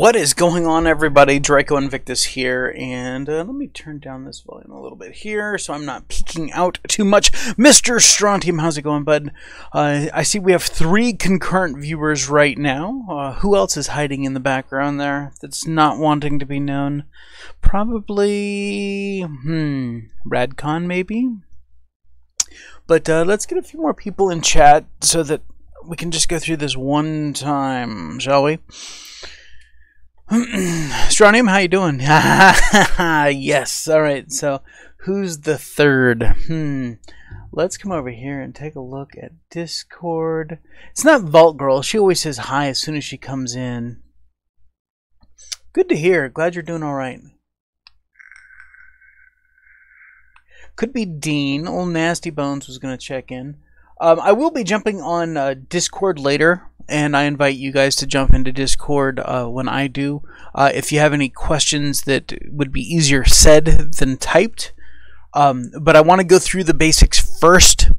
What is going on, everybody? Draco Invictus here, and let me turn down this volume a little bit here so I'm not peeking out too much. Mr. Strontium, how's it going, bud? I see we have 3 concurrent viewers right now. Who else is hiding in the background there that's not wanting to be known? Probably, Radcon maybe? But let's get a few more people in chat so that we can just go through this one time, shall we? Strontium, how you doing? Yes, alright, so who's the third? Let's come over here and take a look at Discord. It's not Vault Girl, she always says hi as soon as she comes in. Good to hear, glad you're doing alright. Could be Dean, old Nasty Bones was going to check in. I will be jumping on Discord later, and I invite you guys to jump into Discord when I do. If you have any questions that would be easier said than typed. But I want to go through the basics first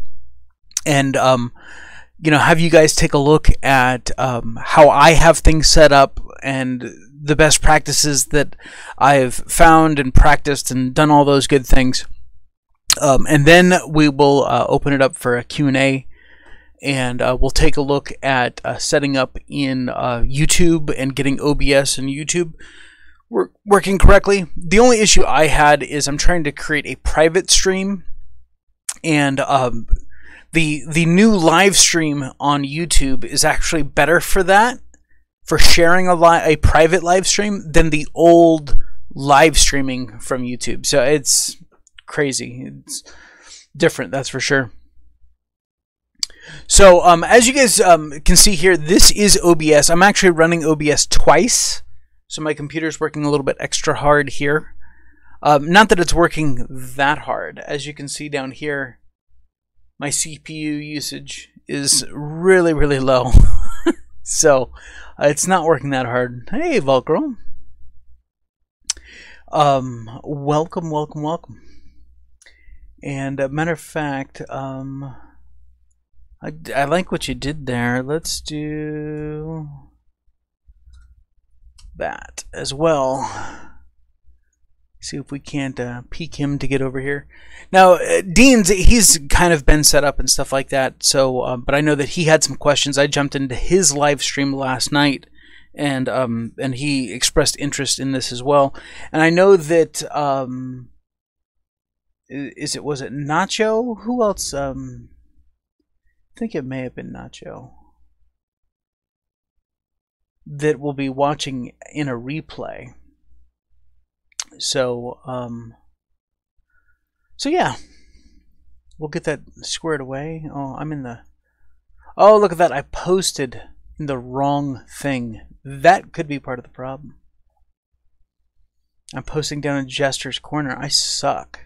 and have you guys take a look at how I have things set up and the best practices that I've found and practiced and done all those good things. And then we will open it up for a Q&A, and we'll take a look at setting up in YouTube and getting OBS and YouTube working correctly. The only issue I had is I'm trying to create a private stream, and the new live stream on YouTube is actually better for that, for sharing a private live stream, than the old live streaming from YouTube. So it's crazy. It's different, that's for sure. So as you guys can see here, this is OBS. I'm actually running OBS twice, so my computer's working a little bit extra hard here. Not that it's working that hard. As you can see down here, my CPU usage is really, really low. So it's not working that hard. Hey, Vault Girl. Welcome, welcome, welcome. And matter of fact, I like what you did there. Let's do that as well. See if we can't peek him to get over here. Now, he's kind of been set up and stuff like that. So, but I know that he had some questions. I jumped into his live stream last night, and he expressed interest in this as well. And I know that was it Nacho? Who else? I think it may have been Nacho that will be watching in a replay. So so yeah, we'll get that squared away. Oh, oh, look at that, I posted in the wrong thing. That could be part of the problem. I'm posting down in Jester's Corner. I suck.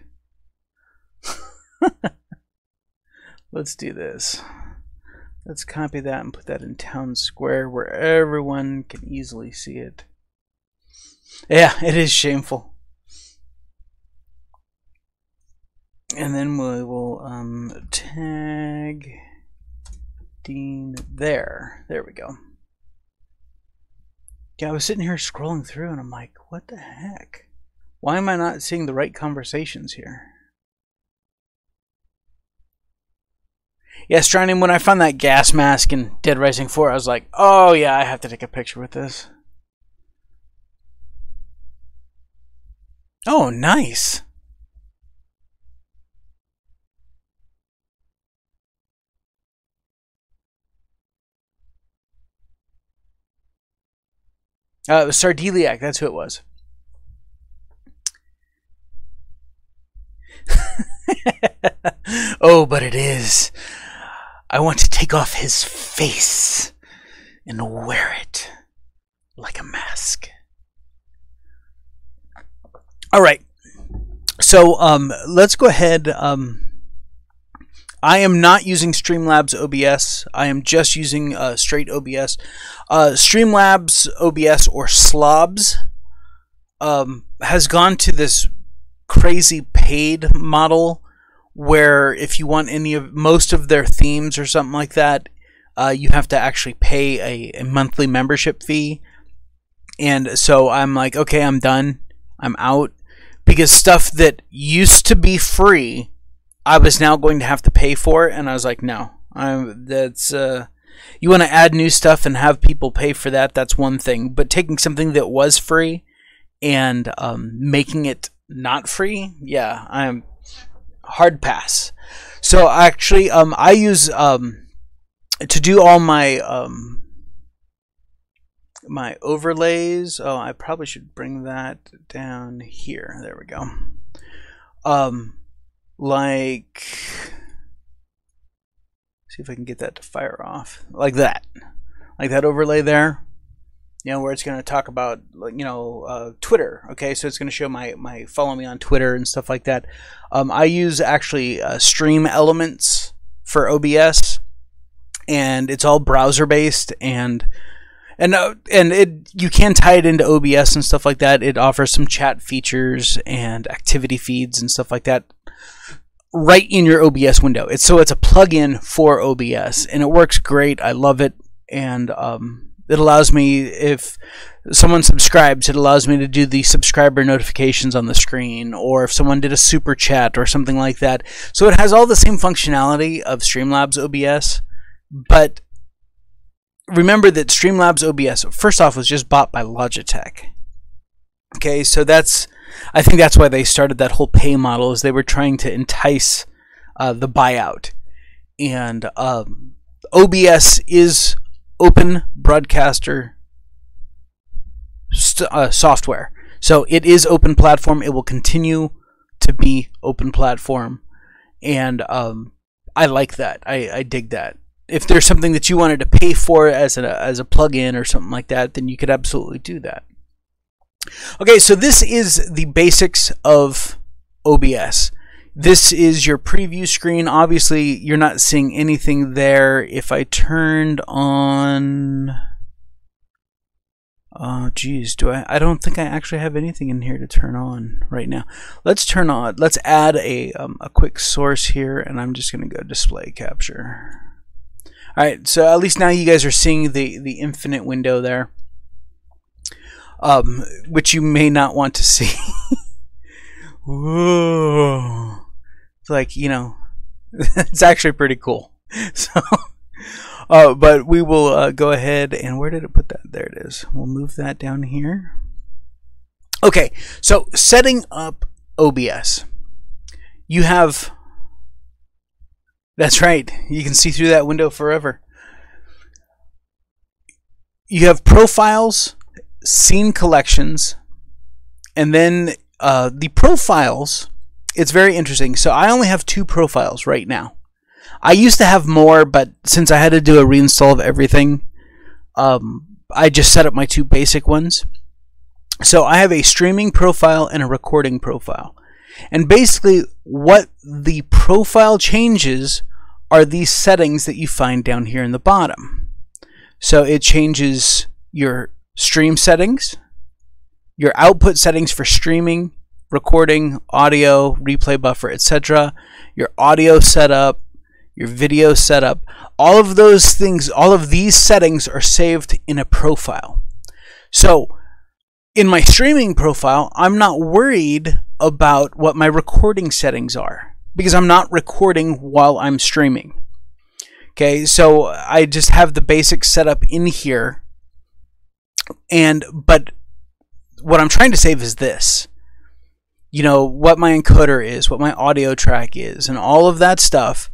Let's do this. Let's copy that and put that in Town Square where everyone can easily see it. Yeah, it is shameful. And then we will tag Dean there. There we go. Yeah, I was sitting here scrolling through and I'm like, what the heck? Why am I not seeing the right conversations here? Yeah, Strontium, when I found that gas mask in Dead Rising 4, I was like, oh yeah, I have to take a picture with this. Oh, nice. It was Sardeliac, that's who it was. Oh, but it is. I want to take off his face and wear it like a mask. All right. So let's go ahead. I am not using Streamlabs OBS. I am just using straight OBS. Streamlabs OBS, or Slobs, has gone to this crazy paid model where if you want most of their themes or something like that, you have to actually pay a monthly membership fee. And so I'm like, okay, I'm done. I'm out. Because stuff that used to be free, I was now going to have to pay for. And I was like, no. You want to add new stuff and have people pay for that, that's one thing. But taking something that was free and making it not free, yeah, I'm hard pass. So actually, I use to do all my my overlays. Oh, I probably should bring that down here. There we go. Like, see if I can get that to fire off like that overlay there. You know, where it's going to talk about, you know, Twitter. Okay, so it's going to show my follow me on Twitter and stuff like that. I use actually Stream Elements for OBS, and it's all browser based, and you can tie it into OBS and stuff like that. It offers some chat features and activity feeds and stuff like that right in your OBS window. It's a plugin for OBS, and it works great. I love it, and it allows me, if someone subscribes, it allows me to do the subscriber notifications on the screen, or if someone did a super chat or something like that. So it has all the same functionality of Streamlabs OBS, but remember that Streamlabs OBS, first off, was just bought by Logitech. Okay, so I think that's why they started that whole pay model, is they were trying to entice the buyout. And OBS is open broadcaster software. So it is open platform. It will continue to be open platform. And I like that. I dig that. If there's something that you wanted to pay for as a plugin or something like that, then you could absolutely do that. Okay, so this is the basics of OBS. This is your preview screen. Obviously, you're not seeing anything there. If I turned on... Oh, geez, I don't think I actually have anything in here to turn on right now. Let's add a quick source here, and I'm just going to go display capture. All right, so at least now you guys are seeing the infinite window there, which you may not want to see. Whoa. It's like, you know, it's actually pretty cool. So, but we will go ahead and, where did it put that? There it is. We'll move that down here. Okay, so setting up OBS. You have, that's right, you can see through that window forever. You have profiles, scene collections, and then the profiles, it's very interesting. So I only have 2 profiles right now. I used to have more, but since I had to do a reinstall of everything, I just set up my 2 basic ones. So I have a streaming profile and a recording profile. And basically what the profile changes are these settings that you find down here in the bottom. So it changes your stream settings, your output settings for streaming, recording, audio, replay buffer, etc., your audio setup, your video setup. All of those things, all of these settings are saved in a profile. So in my streaming profile, I'm not worried about what my recording settings are, because I'm not recording while I'm streaming. Okay, so I just have the basic setup in here, but what I'm trying to save is this. You know, what my encoder is, what my audio track is, and all of that stuff.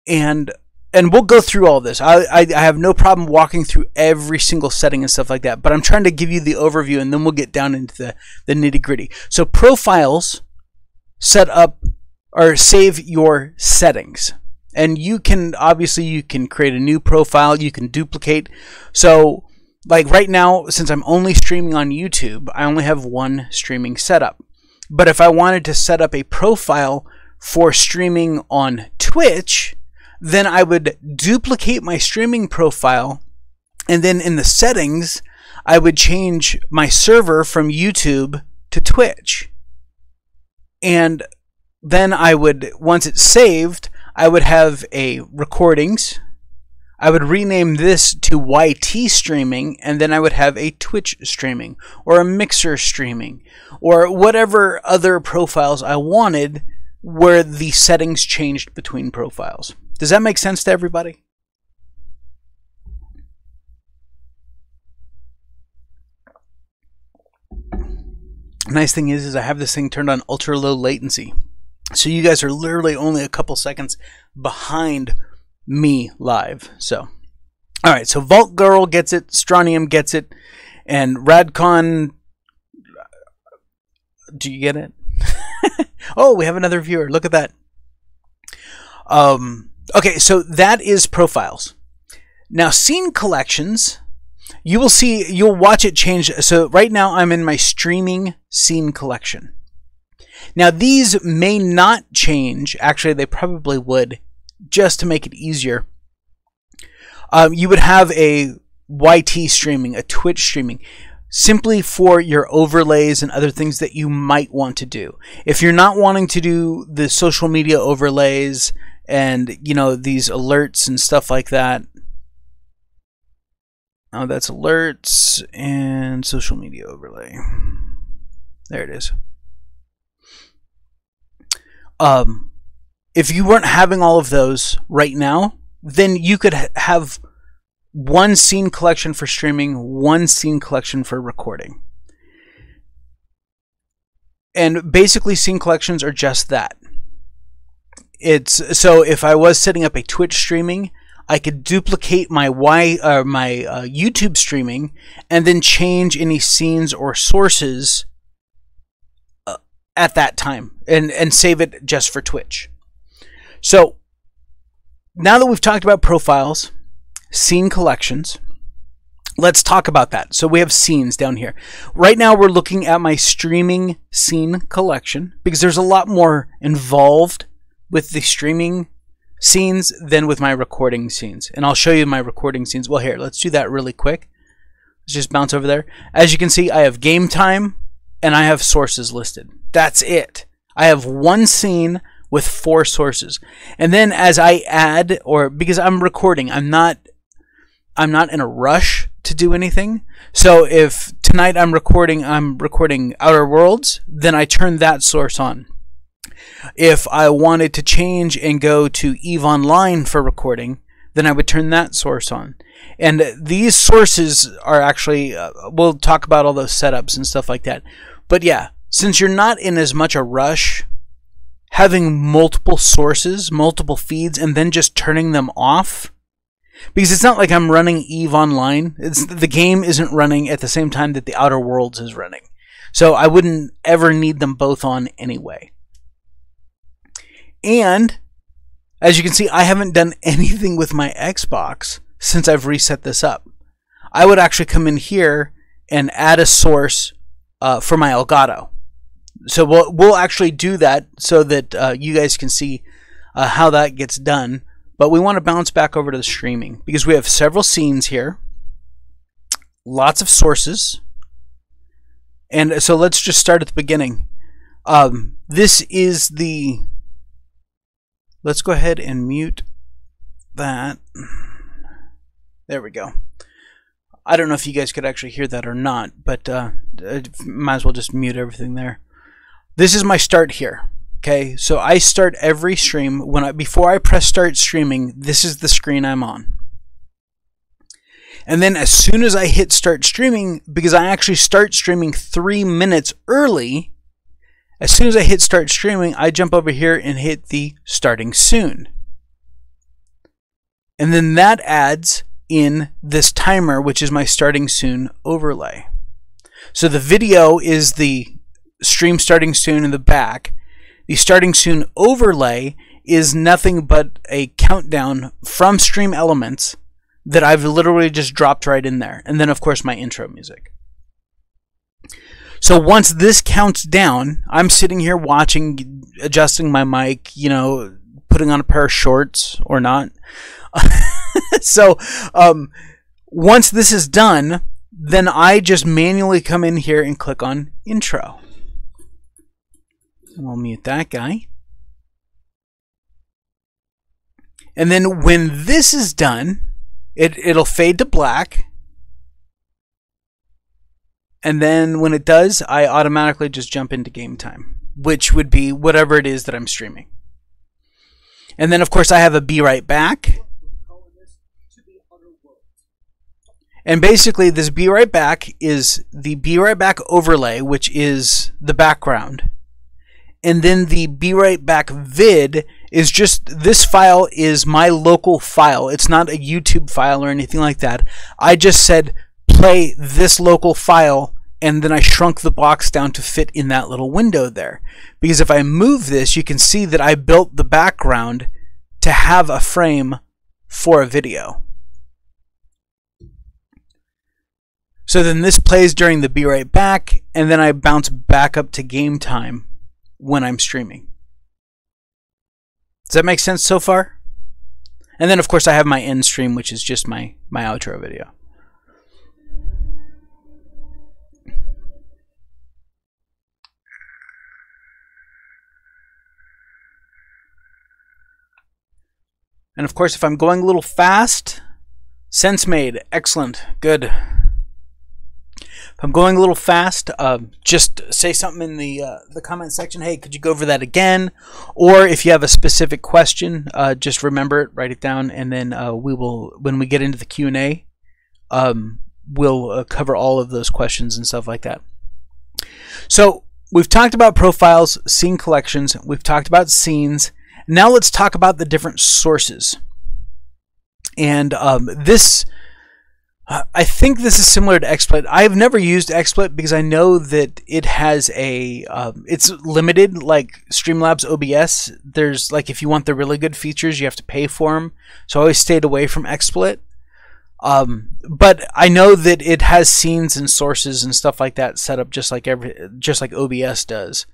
And we'll go through all this. I have no problem walking through every single setting and stuff like that, but I'm trying to give you the overview, and then we'll get down into the nitty-gritty. So profiles set up or save your settings. And you can, obviously, you can create a new profile, you can duplicate. So like right now, since I'm only streaming on YouTube, I only have 1 streaming setup. But if I wanted to set up a profile for streaming on Twitch, then I would duplicate my streaming profile, and then in the settings, I would change my server from YouTube to Twitch. And then I would, once it's saved, I would have a recordings, I would rename this to YT streaming, and then I would have a Twitch streaming or a Mixer streaming or whatever other profiles I wanted where the settings changed between profiles. Does that make sense to everybody? Nice thing is I have this thing turned on ultra low latency. So you guys are literally only a couple seconds behind me live. So, all right. So Vault Girl gets it, Strontium gets it, and Radcon. Do you get it? Oh, we have another viewer. Look at that. Okay, so that is profiles. Now, scene collections. You will see. You'll watch it change. So right now, I'm in my streaming scene collection. Now, these may not change. Actually, they probably would, just to make it easier. You would have a YT streaming, a Twitch streaming, simply for your overlays and other things that you might want to do. If you're not wanting to do the social media overlays and, you know, these alerts and stuff like that. Oh, that's alerts and social media overlay. There it is. If you weren't having all of those right now, then you could have one scene collection for streaming, one scene collection for recording. And basically scene collections are just that. So if I was setting up a Twitch streaming, I could duplicate my YouTube streaming and then change any scenes or sources at that time and save it just for Twitch. So now that we've talked about profiles, scene collections, let's talk about that. So we have scenes down here. Right now we're looking at my streaming scene collection because there's a lot more involved with the streaming scenes than with my recording scenes. And I'll show you my recording scenes. Well, here, let's do that really quick. Let's just bounce over there. As you can see, I have game time and I have sources listed. That's it. I have one scene with 4 sources. And then as I add, or because I'm recording, I'm not in a rush to do anything. So if tonight I'm recording Outer Worlds, then I turn that source on. If I wanted to change and go to EVE Online for recording, then I would turn that source on. And these sources are actually, we'll talk about all those setups and stuff like that. But yeah, since you're not in as much a rush, having multiple sources, multiple feeds, and then just turning them off, because it's not like I'm running EVE Online. The game isn't running at the same time that the Outer Worlds is running. So I wouldn't ever need them both on anyway. And as you can see, I haven't done anything with my Xbox since I've reset this up. I would actually come in here and add a source for my Elgato. So we'll actually do that so that you guys can see how that gets done. But we want to bounce back over to the streaming because we have several scenes here, lots of sources. And so let's just start at the beginning. This is the... Let's go ahead and mute that. There we go. I don't know if you guys could actually hear that or not, but might as well just mute everything there. This is my start here. Okay, so I start every stream before I press start streaming. This is the screen I'm on. And then as soon as I hit start streaming, because I actually start streaming 3 minutes early, as soon as I hit start streaming, I jump over here and hit the starting soon. And then that adds in this timer, which is my starting soon overlay. So the video is the stream starting soon in the back. The starting soon overlay is nothing but a countdown from Stream Elements that I've literally just dropped right in there. And then, of course, my intro music. So once this counts down, I'm sitting here watching, adjusting my mic, you know, putting on a pair of shorts or not. So once this is done, then I just manually come in here and click on intro. We'll mute that guy. And then when this is done, It'll fade to black. And then when it does, I automatically just jump into game time, which would be whatever it is that I'm streaming. And then, of course, I have a be right back. And basically, this be right back is the be right back overlay, which is the background. And then the be right back vid is just, this file is my local file. It's not a YouTube file or anything like that. I just said, play this local file, and then I shrunk the box down to fit in that little window there. Because if I move this, you can see that I built the background to have a frame for a video. So then this plays during the be right back, and then I bounce back up to game time when I'm streaming. Does that make sense so far? And then of course I have my end stream, which is just my outro video. And of course, if I'm going a little fast, sense made, excellent, good. If I'm going a little fast, just say something in the comment section. Hey, could you go over that again? Or if you have a specific question, just remember it, write it down, and then we will, when we get into the Q&A, we'll cover all of those questions and stuff like that. So we've talked about profiles, scene collections, we've talked about scenes. Now let's talk about the different sources. And this, I think this is similar to XSplit. I've never used XSplit because I know that it has a, it's limited like Streamlabs OBS. There's like, if you want the really good features, you have to pay for them. So I always stayed away from XSplit. But I know that it has scenes and sources and stuff like that set up just like OBS does.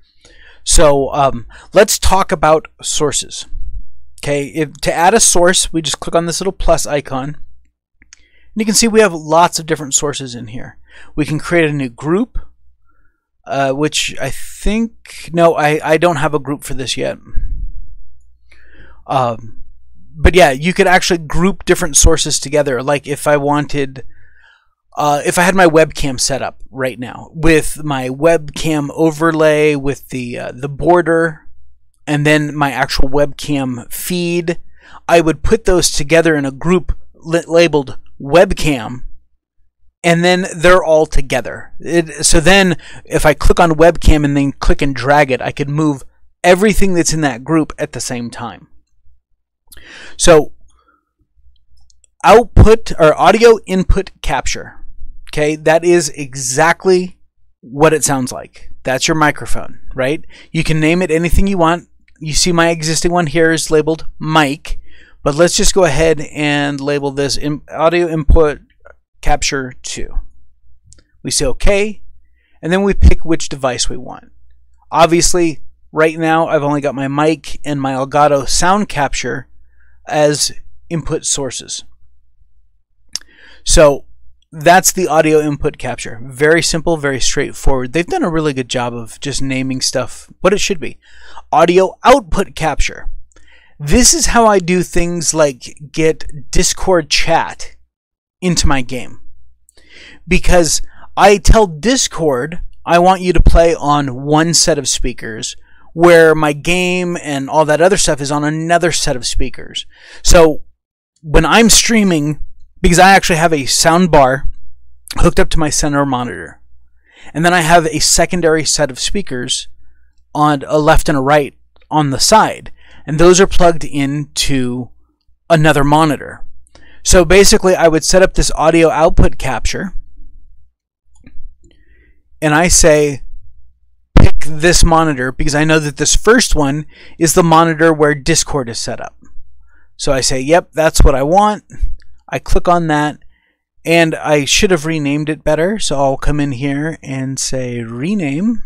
So let's talk about sources. Okay, to add a source, we just click on this little plus icon. And you can see we have lots of different sources in here. We can create a new group, which I think, no, I don't have a group for this yet. But yeah, you could actually group different sources together. Like if I wanted, if I had my webcam set up right now with my webcam overlay with the border and then my actual webcam feed, I would put those together in a group labeled webcam, and then they're all together. So then if I click on webcam and then click and drag it, I could move everything that's in that group at the same time. So output or audio input capture. Okay, that is exactly what it sounds like. That's your microphone, right? You can name it anything you want. You see my existing one here is labeled mic, but let's just go ahead and label this audio input capture 2. We say OK, and then we pick which device we want. Obviously, right now I've only got my mic and my Elgato sound capture as input sources. So that's the audio input capture. Very simple, very straightforward. They've done a really good job of just naming stuff what it should be. Audio output capture. This is how I do things like get Discord chat into my game. Because I tell Discord I want you to play on one set of speakers, where my game and all that other stuff is on another set of speakers. So when I'm streaming, because I actually have a sound bar hooked up to my center monitor, and then I have a secondary set of speakers on a left and a right on the side, and those are plugged into another monitor. So basically I would set up this audio output capture, and I say pick this monitor because I know that this first one is the monitor where Discord is set up. So I say, yep, that's what I want. I click on that, and I should have renamed it better. So I'll come in here and say rename,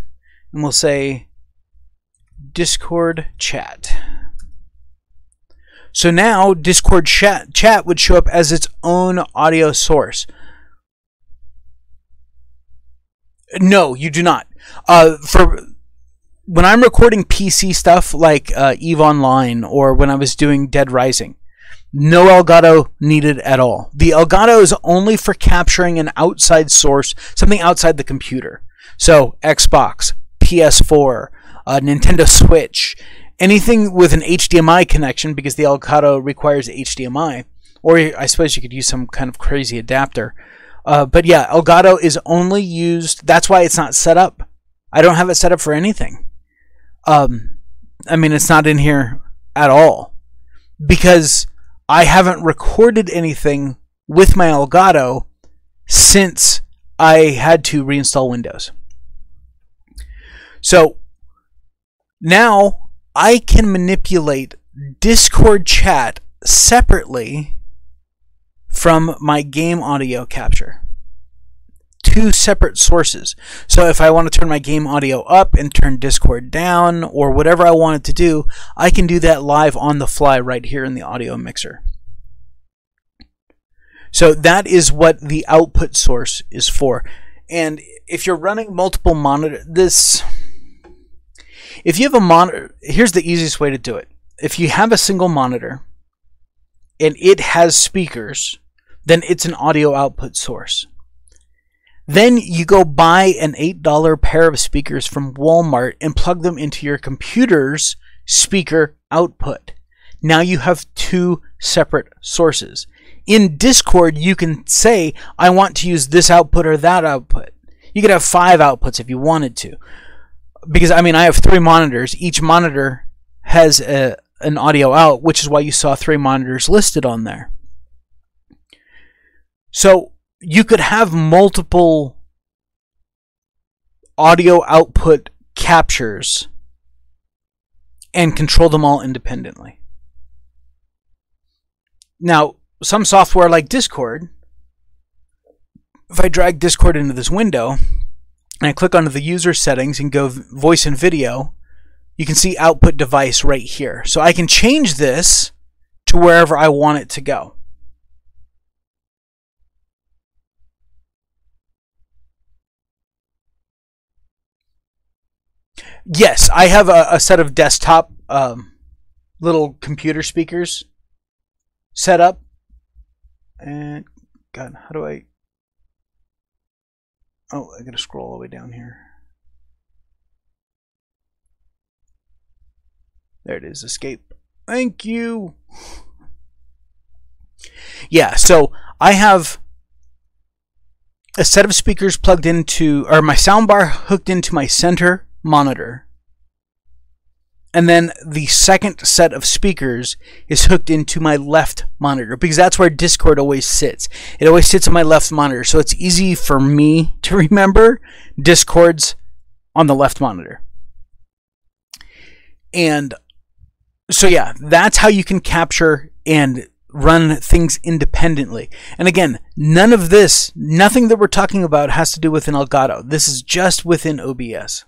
and we'll say Discord chat. So now Discord chat would show up as its own audio source. No, you do not. For when I'm recording PC stuff like EVE Online or when I was doing Dead Rising, No Elgato needed at all. The Elgato is only for capturing an outside source, something outside the computer. So Xbox, PS4, Nintendo Switch, anything with an HDMI connection, because the Elgato requires HDMI, or I suppose you could use some kind of crazy adapter. But yeah, Elgato is only used, that's why it's not set up. I don't have it set up for anything. I mean, it's not in here at all, because I haven't recorded anything with my Elgato since I had to reinstall Windows. So now I can manipulate Discord chat separately from my game audio capture. Two separate sources. So if I want to turn my game audio up and turn Discord down, or whatever I want it to do, I can do that live on the fly right here in the audio mixer. So that is what the output source is for. And if you're running multiple monitors, if you have a monitor, here's the easiest way to do it. If you have a single monitor and it has speakers, then it's an audio output source. Then you go buy an $8 pair of speakers from Walmart and plug them into your computer's speaker output. Now you have two separate sources. In Discord, you can say, I want to use this output or that output. You could have 5 outputs if you wanted to. Because, I mean, I have 3 monitors. Each monitor has an audio out, which is why you saw 3 monitors listed on there. So you could have multiple audio output captures and control them all independently. Now, some software like Discord, if I drag Discord into this window and I click onto the user settings and go voice and video, you can see output device right here. So I can change this to wherever I want it to go. Yes, I have a set of desktop little computer speakers set up. And, God, how do I... Oh, I gotta scroll all the way down here. There it is, escape. Thank you! Yeah, so I have a set of speakers plugged into, or my soundbar hooked into my center monitor. And then the second set of speakers is hooked into my left monitor, because that's where Discord always sits. It always sits on my left monitor, so it's easy for me to remember Discord's on the left monitor. And so yeah, that's how you can capture and run things independently. And again, none of this, nothing that we're talking about has to do with an Elgato. This is just within OBS.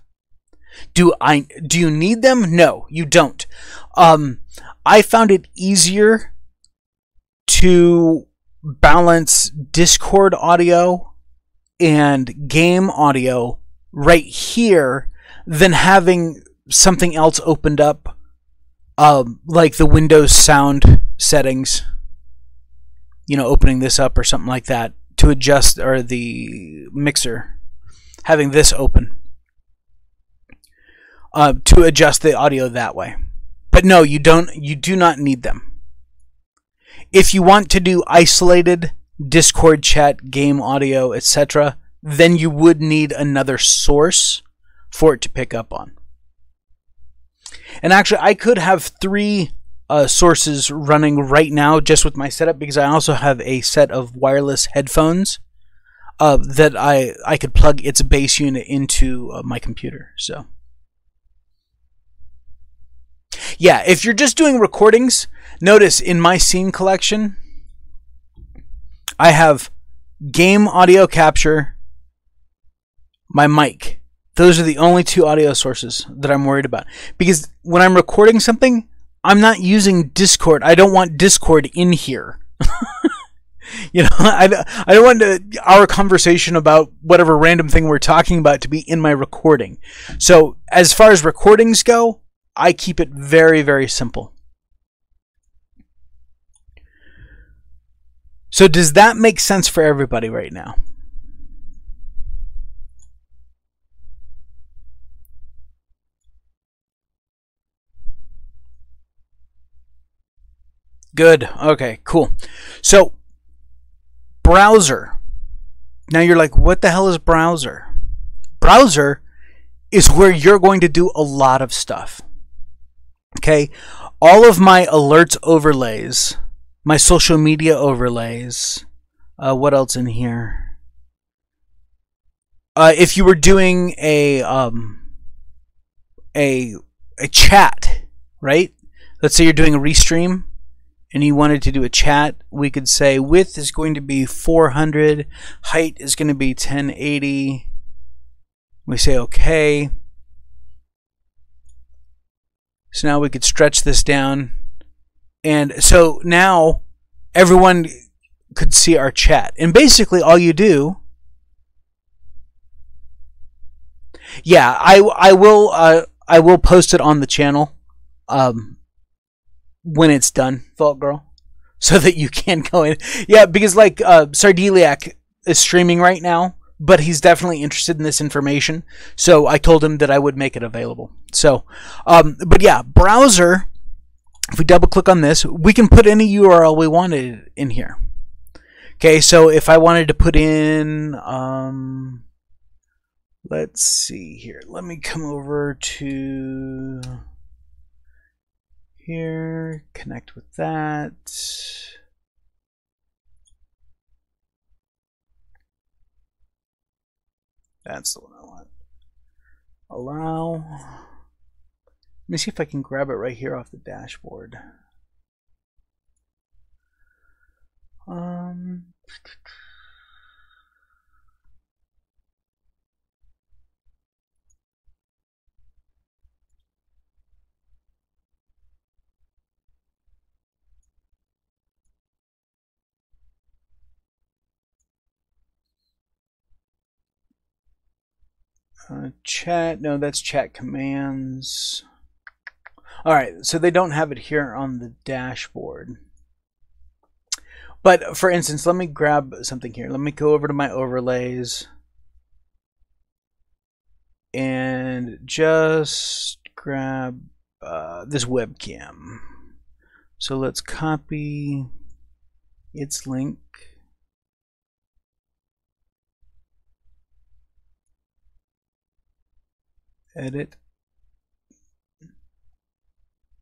Do you need them? No, you don't. I found it easier to balance Discord audio and game audio right here than having something else opened up, like the Windows sound settings, you know, opening this up or something like that to adjust, or the mixer, having this open. To adjust the audio that way. But no, you do not need them. If you want to do isolated Discord chat, game audio, etc., then you would need another source for it to pick up on. And actually, I could have 3 sources running right now just with my setup, because I also have a set of wireless headphones that I could plug its base unit into my computer. So yeah, if you're just doing recordings, notice in my scene collection, I have game audio capture, my mic. Those are the only 2 audio sources that I'm worried about. Because when I'm recording something, I'm not using Discord. I don't want Discord in here. You know, I don't want our conversation about whatever random thing we're talking about to be in my recording. So as far as recordings go, I keep it very, very simple. So does that make sense for everybody right now? Good. Okay, cool. So browser. Now you're like, what the hell is browser? Browser is where you're going to do a lot of stuff. Okay? All of my alerts overlays, my social media overlays, what else in here? If you were doing a chat, right? Let's say you're doing a restream and you wanted to do a chat, we could say width is going to be 400, height is going to be 1080. We say okay. So now we could stretch this down. And so now everyone could see our chat. And basically all you do, yeah, I will post it on the channel when it's done, Vault Girl, so that you can go in. Yeah, because like Sardeliac is streaming right now, but he's definitely interested in this information. So I told him that I would make it available. So, but yeah, browser, if we double click on this, we can put any URL we wanted in here. Okay, so if I wanted to put in, let's see here. Let me come over to here, connect with that. That's the one I want. Allow. Let me see if I can grab it right here off the dashboard. Chat, no, that's chat commands. All right, so they don't have it here on the dashboard. But for instance, let me grab something here. Let me go over to my overlays and just grab this webcam. So let's copy its link. Edit.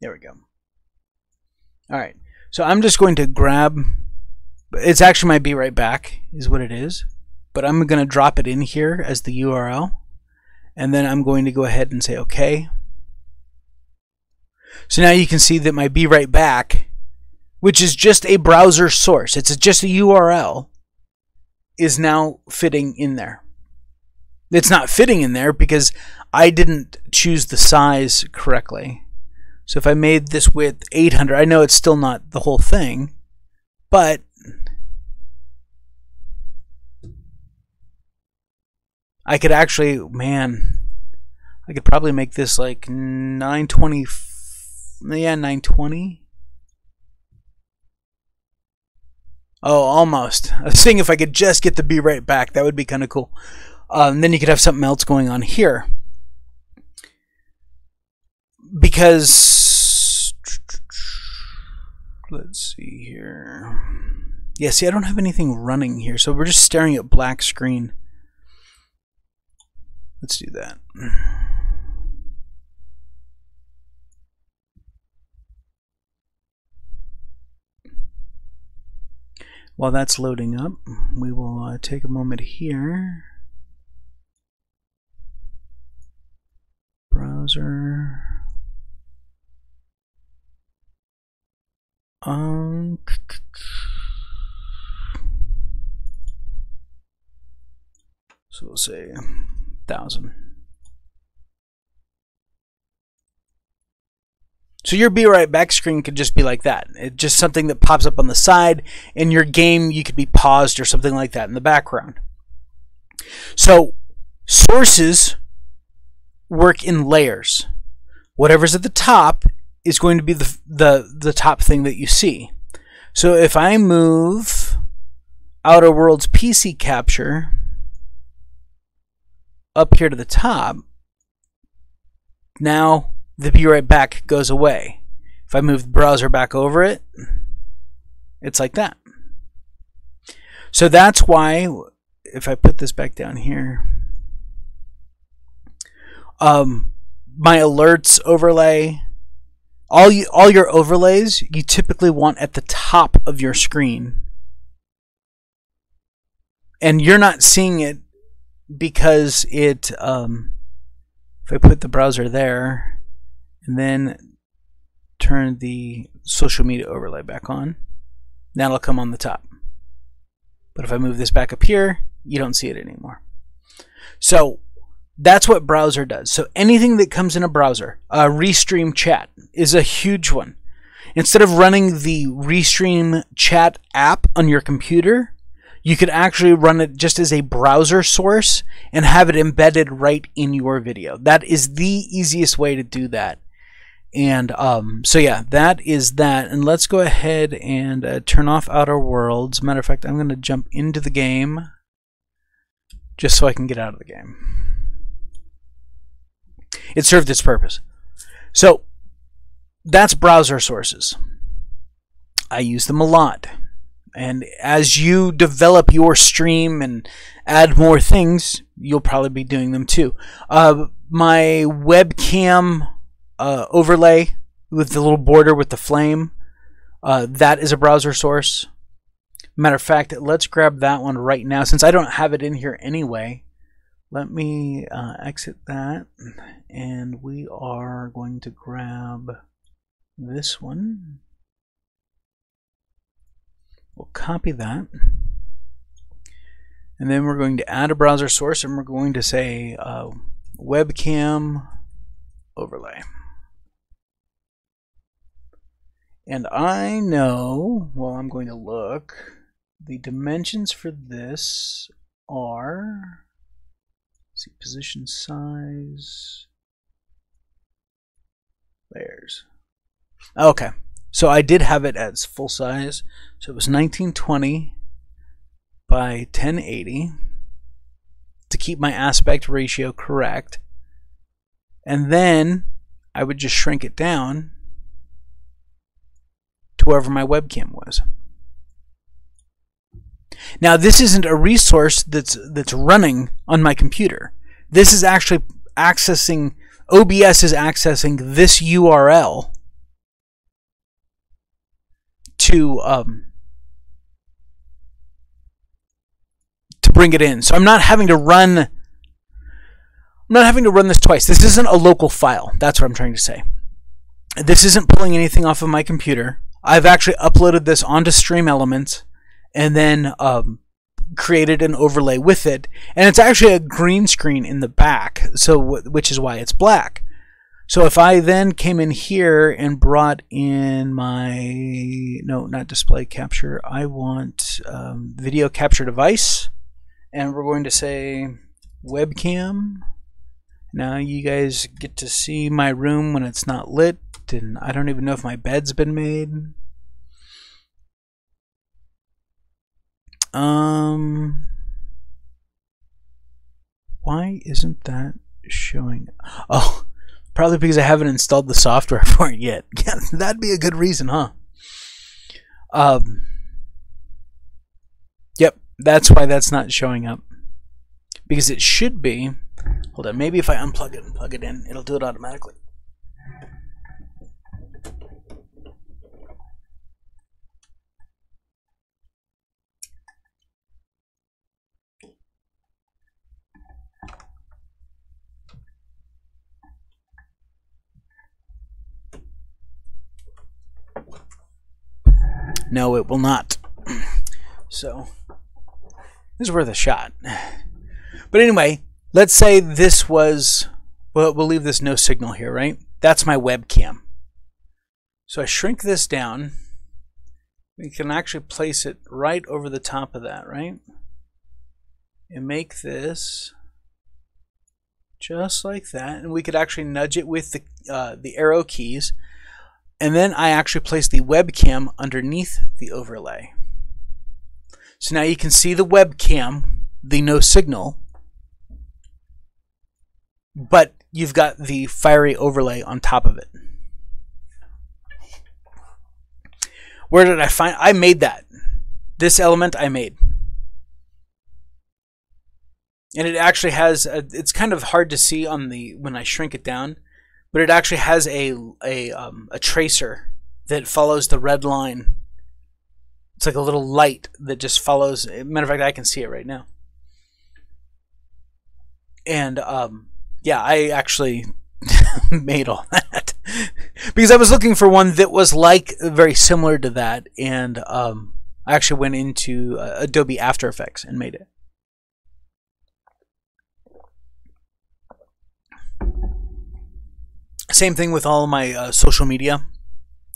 There we go. All right. So I'm just going to grab, it's actually my be right back is what it is, but I'm going to drop it in here as the URL, and then I'm going to go ahead and say okay. So now you can see that my be right back, which is just a browser source, it's just a URL, is now fitting in there. It's not fitting in there because I didn't choose the size correctly. So if I made this width 800, I know it's still not the whole thing, but I could actually, man, I could probably make this like 920, yeah, 920. Oh, almost. I was seeing if I could just get the be right back. That would be kind of cool. And then you could have something else going on here. Because, let's see here. Yeah, see, I don't have anything running here, so we're just staring at black screen. Let's do that. While that's loading up, we will take a moment here. Browser. So we'll say 1,000. So your be right back screen could just be like that. It's just something that pops up on the side. In your game, you could be paused or something like that in the background. So sources work in layers. Whatever's at the top is going to be the top thing that you see. So if I move Outer Worlds PC capture up here to the top, now the Be Right Back goes away. If I move the browser back over it, it's like that. So that's why, if I put this back down here, my alerts overlay, all your overlays you typically want at the top of your screen, and you're not seeing it because it if I put the browser there and then turn the social media overlay back on, that'll come on the top. But if I move this back up here, you don't see it anymore. So that's what browser does. So anything that comes in a browser, Restream Chat is a huge one. Instead of running the Restream Chat app on your computer, you could actually run it just as a browser source and have it embedded right in your video. That is the easiest way to do that. And so yeah, that is that. And let's go ahead and turn off Outer Worlds. Matter of fact, I'm going to jump into the game just so I can get out of the game. It served its purpose. So that's browser sources. I use them a lot. And as you develop your stream and add more things, you'll probably be doing them too. My webcam overlay with the little border with the flame, that is a browser source. Matter of fact, let's grab that one right now. Since I don't have it in here anyway, let me exit that. And we are going to grab this one. We'll copy that, and then we're going to add a browser source, and we're going to say webcam overlay. And I know, well, I'm going to look, the dimensions for this are, let's see, position size, layers. Okay. So I did have it as full size. So it was 1920 by 1080 to keep my aspect ratio correct. And then I would just shrink it down to wherever my webcam was. Now this isn't a resource that's running on my computer. This is actually accessing, OBS is accessing this URL to bring it in. So I'm not having to run this twice. This isn't a local file. That's what I'm trying to say. This isn't pulling anything off of my computer. I've actually uploaded this onto Stream Elements and then created an overlay with it. And it's actually a green screen in the back, so which is why it's black. So if I then came in here and brought in my, no, not display capture, I want video capture device, and we're going to say webcam. Now you guys get to see my room when it's not lit, and I don't even know if my bed's been made. Why isn't that showing? Oh, probably because I haven't installed the software for it yet. Yeah, that'd be a good reason, huh? Yep, that's why that's not showing up. Because it should be. Hold on, maybe if I unplug it and plug it in, it'll do it automatically. No, it will not. So, this is worth a shot. But anyway, let's say this was, well, we'll leave this no signal here, right? That's my webcam. So I shrink this down. We can actually place it right over the top of that, right? And make this just like that. And we could actually nudge it with the arrow keys. And then I actually place the webcam underneath the overlay. So now you can see the webcam, the no signal, but you've got the fiery overlay on top of it. Where did I find? I made that. This element I made. And it actually has, it's kind of hard to see on the, when I shrink it down, but it actually has a tracer that follows the red line. It's like a little light that just follows. Matter of fact, I can see it right now. And yeah, I actually made all that because I was looking for one that was like very similar to that, and I actually went into Adobe After Effects and made it. Same thing with all of my social media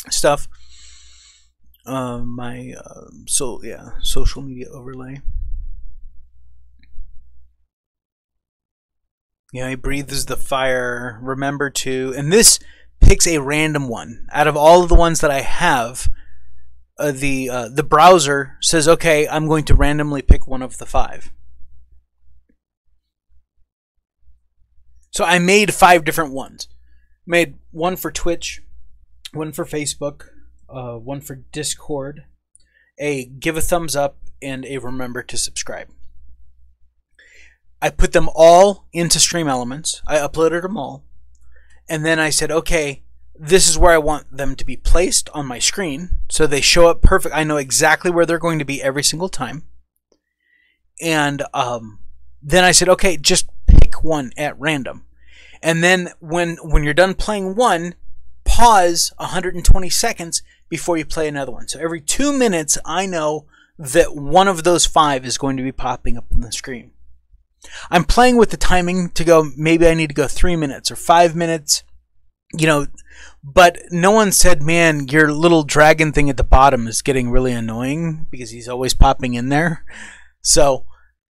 stuff. Social media overlay. Yeah, he breathes the fire. Remember to, and this picks a random one out of all of the ones that I have. The browser says, okay, I'm going to randomly pick one of the 5. So I made 5 different ones. Made one for Twitch, one for Facebook, one for Discord, a give a thumbs up, and a remember to subscribe. I put them all into Stream Elements. I uploaded them all. And then I said, okay, this is where I want them to be placed on my screen. So they show up perfect. I know exactly where they're going to be every single time. And then I said, okay, just pick one at random. And then when you're done playing one, pause 120 seconds before you play another one. So every 2 minutes, I know that one of those 5 is going to be popping up on the screen. I'm playing with the timing to go, maybe I need to go 3 minutes or 5 minutes, you know, but no one said, man, your little dragon thing at the bottom is getting really annoying because he's always popping in there. So,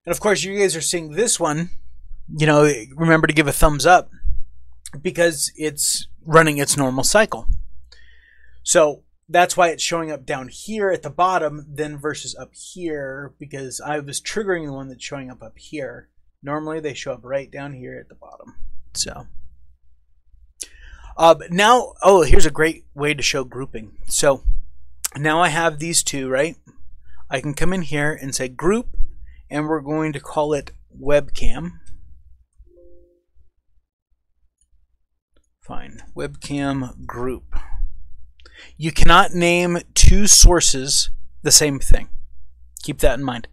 and of course you guys are seeing this one, you know, remember to give a thumbs up because it's running its normal cycle. So that's why it's showing up down here at the bottom then versus up here, because I was triggering the one that's showing up here. Normally they show up right down here at the bottom. So now, oh, here's a great way to show grouping. So now I have these 2, right? I can come in here and say group, and we're going to call it webcam. Fine, webcam group. You cannot name 2 sources the same thing. Keep that in mind.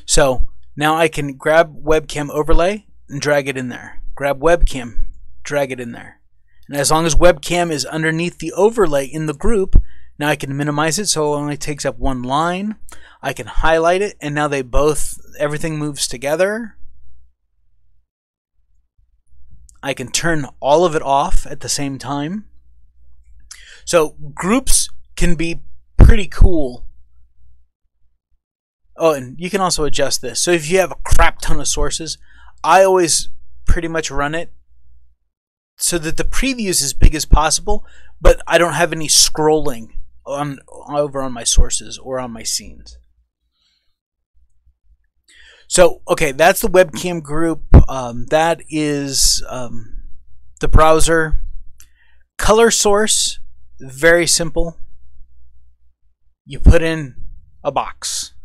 So now I can grab webcam overlay and drag it in there. Grab webcam, drag it in there. And as long as webcam is underneath the overlay in the group, now I can minimize it so it only takes up one line. I can highlight it, and now they both, everything moves together. I can turn all of it off at the same time. So groups can be pretty cool. Oh, and you can also adjust this. So if you have a crap ton of sources, I always pretty much run it so that the preview is as big as possible, but I don't have any scrolling over on my sources or on my scenes. So, okay, that's the webcam group. That is the browser. Color source, very simple. You put in a box.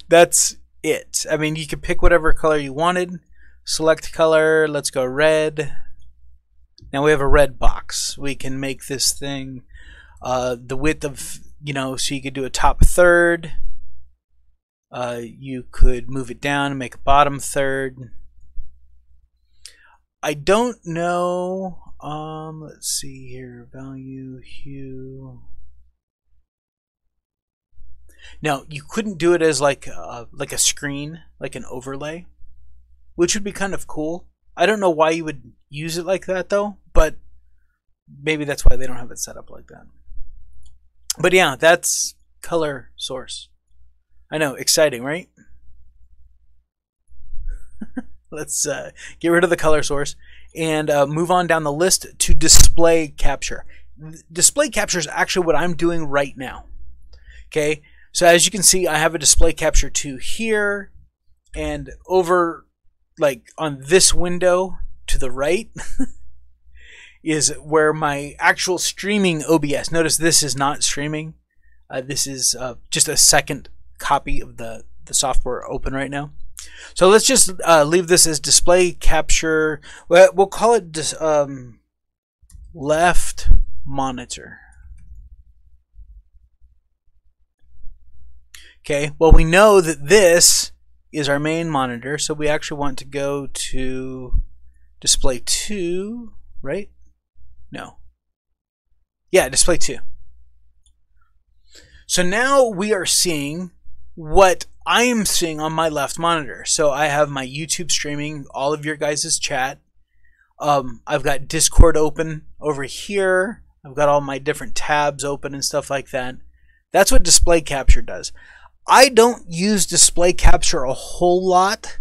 That's it. I mean, you can pick whatever color you wanted. Select color. Let's go red. Now we have a red box. We can make this thing the width of, you know, so you could do a top third. You could move it down and make a bottom third. I don't know. Let's see here. Value, hue. Now you couldn't do it as like a screen, like an overlay, which would be kind of cool. I don't know why you would use it like that though, but maybe that's why they don't have it set up like that. But yeah, that's color source. I know, exciting, right? Let's get rid of the color source and move on down the list to display capture. Display capture is actually what I'm doing right now. Okay, So as you can see, I have a display capture 2 here, and over like on this window to the right is where my actual streaming OBS. Notice this is not streaming. This is just a second copy of the software open right now. So let's just leave this as display capture. We'll call it left monitor. Okay, well, we know that this is our main monitor, so we actually want to go to display 2, right? No. Yeah, display 2. So now we are seeing what I am seeing on my left monitor. So I have my YouTube streaming, all of your guys' chat. I've got Discord open over here. I've got all my different tabs open and stuff like that. That's what display capture does. I don't use display capture a whole lot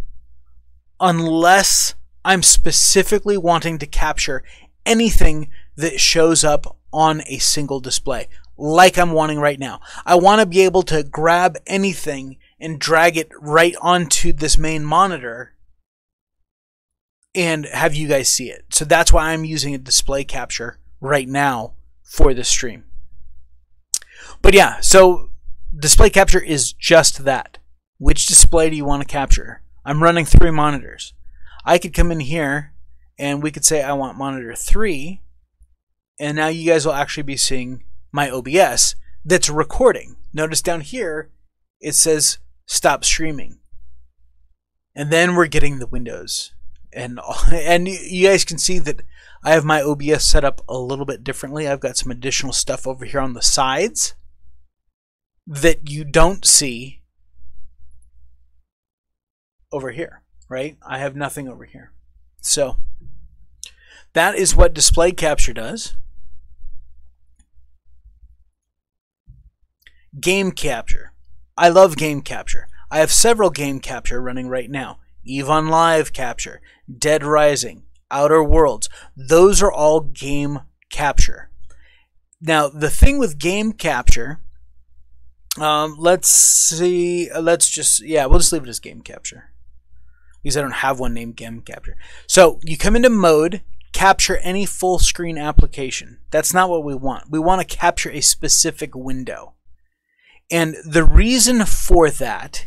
unless I'm specifically wanting to capture anything that shows up on a single display, like I'm wanting right now. I want to be able to grab anything and drag it right onto this main monitor and have you guys see it. So that's why I'm using a display capture right now for the stream. But yeah, so display capture is just that. Which display do you want to capture? I'm running 3 monitors. I could come in here and we could say I want monitor 3, and now you guys will actually be seeing my OBS that's recording. Notice down here it says stop streaming, and then we're getting the windows, and you guys can see that I have my OBS set up a little bit differently. I've got some additional stuff over here on the sides that you don't see over here, right? I have nothing over here. So that is what display capture does. Game capture. I love game capture. I have several game capture running right now. EVE on Live capture, Dead Rising, Outer Worlds. Those are all game capture. Now, the thing with game capture, let's see, we'll just leave it as game capture because I don't have one named game capture. So you come into mode, capture any full screen application. That's not what we want. We want to capture a specific window. And the reason for that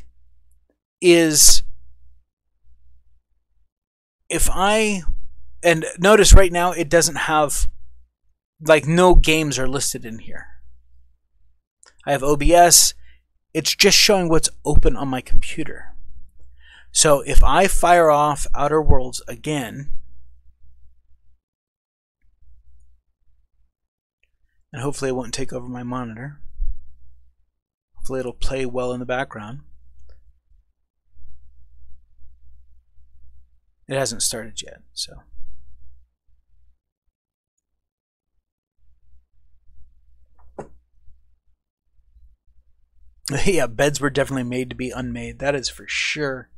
is and notice right now it doesn't have, like, no games are listed in here. I have OBS. It's just showing what's open on my computer. So if I fire off Outer Worlds again, and hopefully it won't take over my monitor. Hopefully it'll play well in the background. It hasn't started yet, so. Yeah, beds were definitely made to be unmade. That is for sure.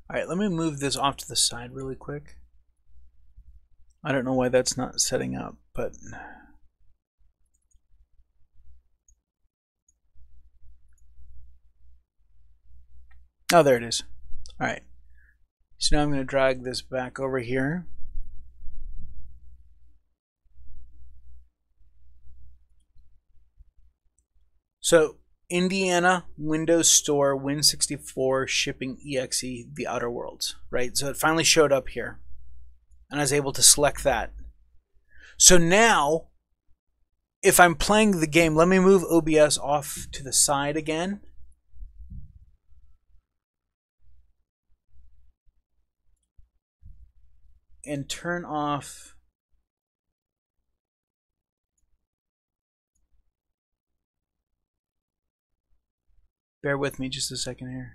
Alright, let me move this off to the side really quick. I don't know why that's not setting up, but... Oh, there it is. Alright. So now I'm going to drag this back over here. So, Indiana, Windows Store, Win64, Shipping EXE, The Outer Worlds, right? So it finally showed up here, and I was able to select that. So now, if I'm playing the game, let me move OBS off to the side again. And turn off bear with me just a second here.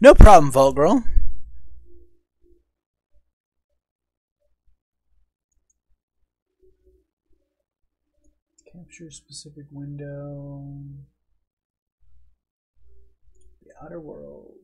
No problem, Vault Girl. Capture specific window. The Outer Worlds.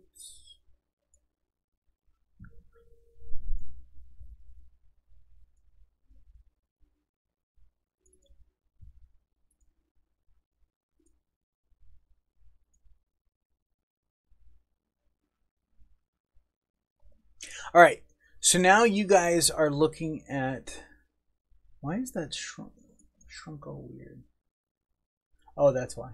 All right, so now you guys are looking at, why is that shrunk all weird? Oh, that's why.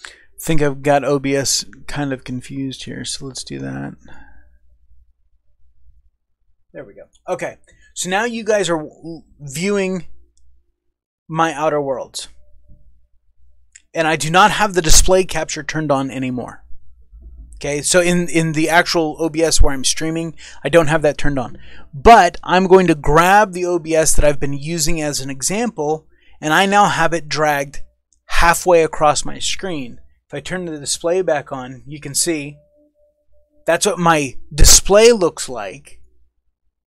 I think I've got OBS kind of confused here, so let's do that. There we go. Okay, so now you guys are viewing my Outer Worlds. And I do not have the display capture turned on anymore. Okay, so in the actual OBS where I'm streaming, I don't have that turned on. But I'm going to grab the OBS that I've been using as an example, and I now have it dragged halfway across my screen. If I turn the display back on, you can see that's what my display looks like.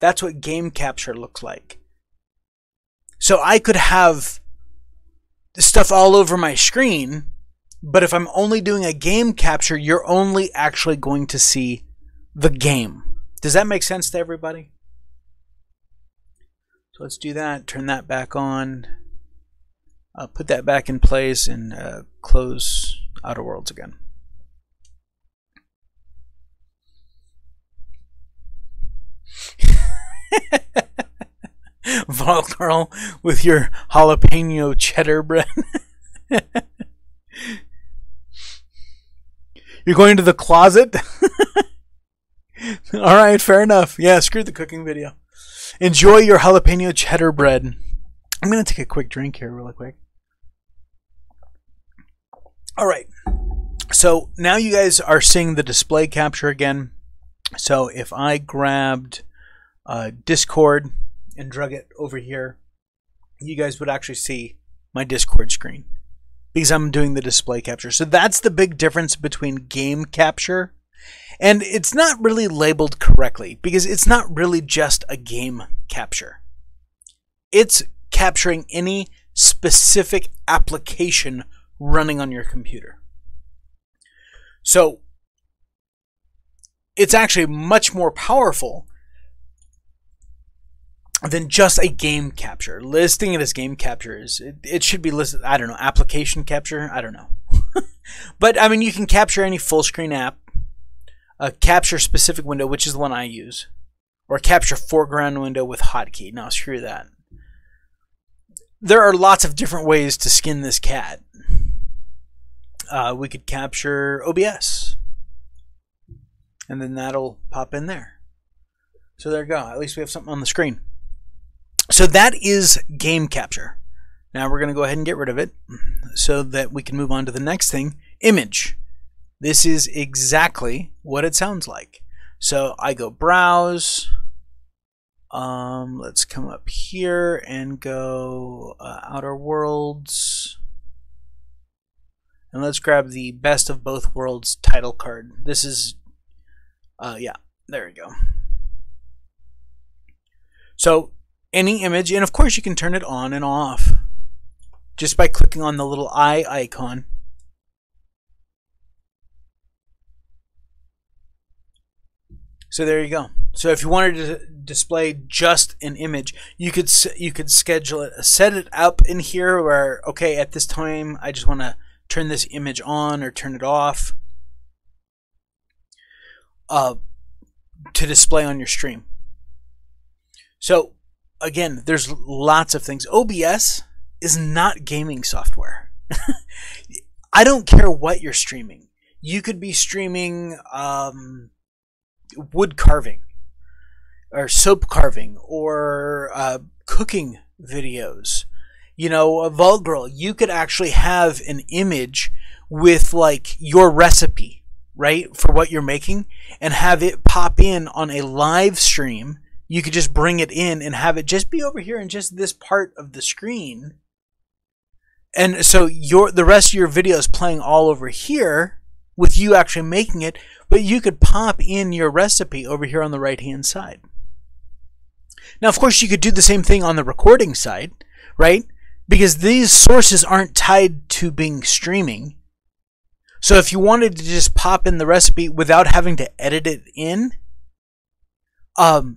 That's what game capture looks like. So I could have stuff all over my screen, but if I'm only doing a game capture, you're only actually going to see the game. Does that make sense to everybody? So let's do that. Turn that back on. Put that back in place and close Outer Worlds again. Vault Girl with your jalapeno cheddar bread. You're going to the closet? All right, fair enough. Yeah, screw the cooking video. Enjoy your jalapeno cheddar bread. I'm going to take a quick drink here really quick. All right. So now you guys are seeing the display capture again. So if I grabbed Discord and drug it over here, you guys would actually see my Discord screen because I'm doing the display capture. So that's the big difference between game capture, and it's not really labeled correctly because it's not really just a game capture. It's capturing any specific application running on your computer. So it's actually much more powerful than just a game capture. Listing it as game capture is, it should be listed, I don't know, application capture? I don't know. But, I mean, you can capture any full screen app, a capture specific window, which is the one I use, or capture foreground window with hotkey. No, screw that. There are lots of different ways to skin this cat. We could capture OBS, and then that'll pop in there. So there you go. At least we have something on the screen. So that is game capture. Now we're going to go ahead and get rid of it so that we can move on to the next thing, image. This is exactly what it sounds like. So I go browse. Let's come up here and go Outer Worlds. And let's grab the Best of Both Worlds title card. This is, yeah, there we go. So any image, and of course you can turn it on and off just by clicking on the little eye icon. So there you go. So if you wanted to display just an image, you could schedule it, set it up in here where, okay, at this time I just want to turn this image on or turn it off to display on your stream. So again, there's lots of things. OBS is not gaming software. I don't care what you're streaming. You could be streaming wood carving or soap carving or cooking videos. You know, a Vault Girl, you could actually have an image with like your recipe right, for what you're making, and have it pop in on a live stream. You could just bring it in and have it just be over here in just this part of the screen. And so the rest of your video is playing all over here with you actually making it, but you could pop in your recipe over here on the right-hand side. Now, of course, you could do the same thing on the recording side, right? Because these sources aren't tied to being streaming. So if you wanted to just pop in the recipe without having to edit it in,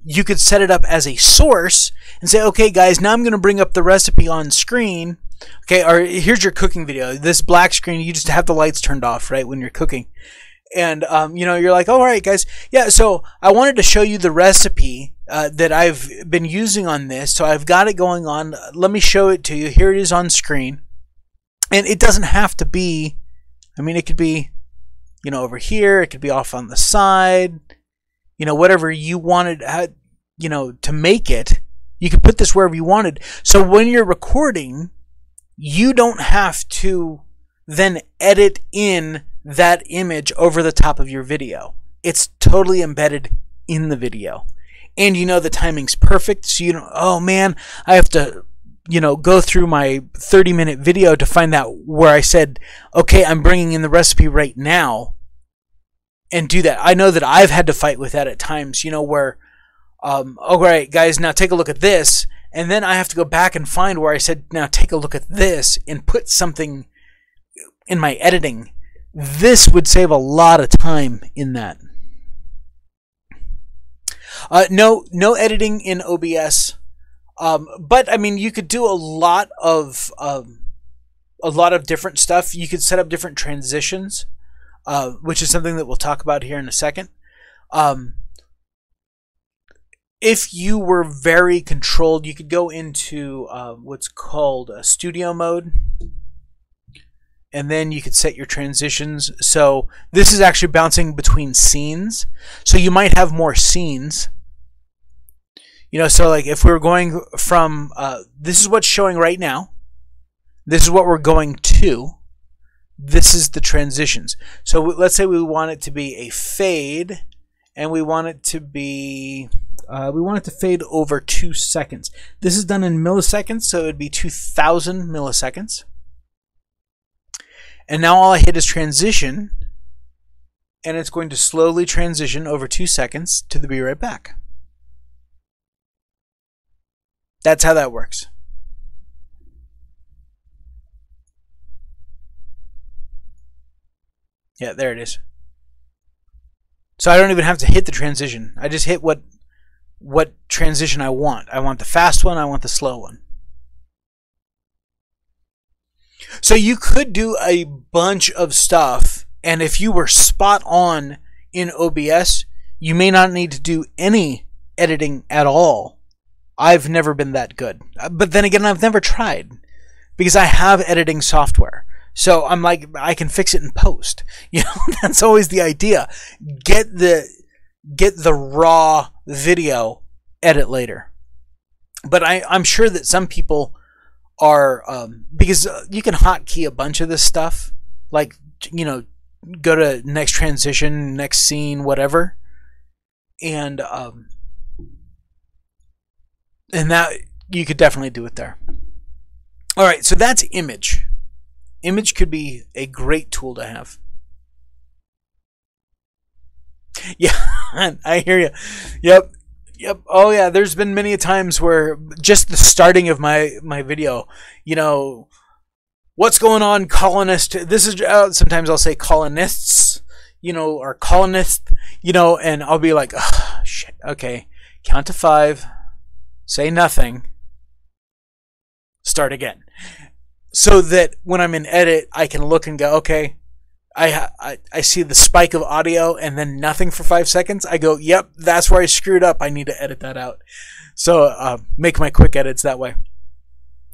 you could set it up as a source and say, okay, guys, now I'm going to bring up the recipe on screen. Okay, or here's your cooking video. This black screen, you just have the lights turned off, right, when you're cooking. And, you know, you're like, all right, guys. Yeah, so I wanted to show you the recipe that I've been using on this. So I've got it going on. Let me show it to you. Here it is on screen. And it doesn't have to be, I mean, it could be, you know, over here. It could be off on the side. You know, whatever you wanted, you know, to make it. You could put this wherever you wanted. So when you're recording, you don't have to then edit in that image over the top of your video. It's totally embedded in the video. And you know the timing's perfect, so you don't, oh man, I have to, you know, go through my 30-minute video to find out where I said, okay, I'm bringing in the recipe right now, and do that. I know that I've had to fight with that at times, you know, where, all right, guys, now take a look at this, and then I have to go back and find where I said, now take a look at this, and put something in my editing. This would save a lot of time in that. No editing in OBS, but I mean, you could do a lot of different stuff. You could set up different transitions, which is something that we'll talk about here in a second. If you were very controlled, you could go into what's called a studio mode. And then you could set your transitions. So this is actually bouncing between scenes. So you might have more scenes. You know, so like if we were going from, this is what's showing right now. This is what we're going to. This is the transitions. So let's say we want it to be a fade. And we want it to be, we want it to fade over 2 seconds. This is done in milliseconds, so it would be 2,000 milliseconds. And now all I hit is transition, and it's going to slowly transition over 2 seconds to the be right back. That's how that works. Yeah, there it is. So I don't even have to hit the transition. I just hit what transition I want. I want the fast one, I want the slow one. So you could do a bunch of stuff, and if you were spot on in OBS, you may not need to do any editing at all. I've never been that good. But then again, I've never tried, because I have editing software. So I'm like, I can fix it in post. You know, that's always the idea. Get the raw video, edit later. But I'm sure that some people are, because you can hotkey a bunch of this stuff, like, you know, go to next transition, next scene, whatever, and that you could definitely do it there. All right, so that's image. Image could be a great tool to have. Yeah, I hear you. Yep. Yep. Oh yeah, there's been many times where just the starting of my video, you know, what's going on, colonist? This is sometimes I'll say colonists, you know, or colonist, you know, and I'll be like, oh, shit. Okay, count to 5, say nothing, start again, so that when I'm in edit, I can look and go, okay, I see the spike of audio and then nothing for 5 seconds. I go, yep, that's where I screwed up. I need to edit that out. So make my quick edits that way.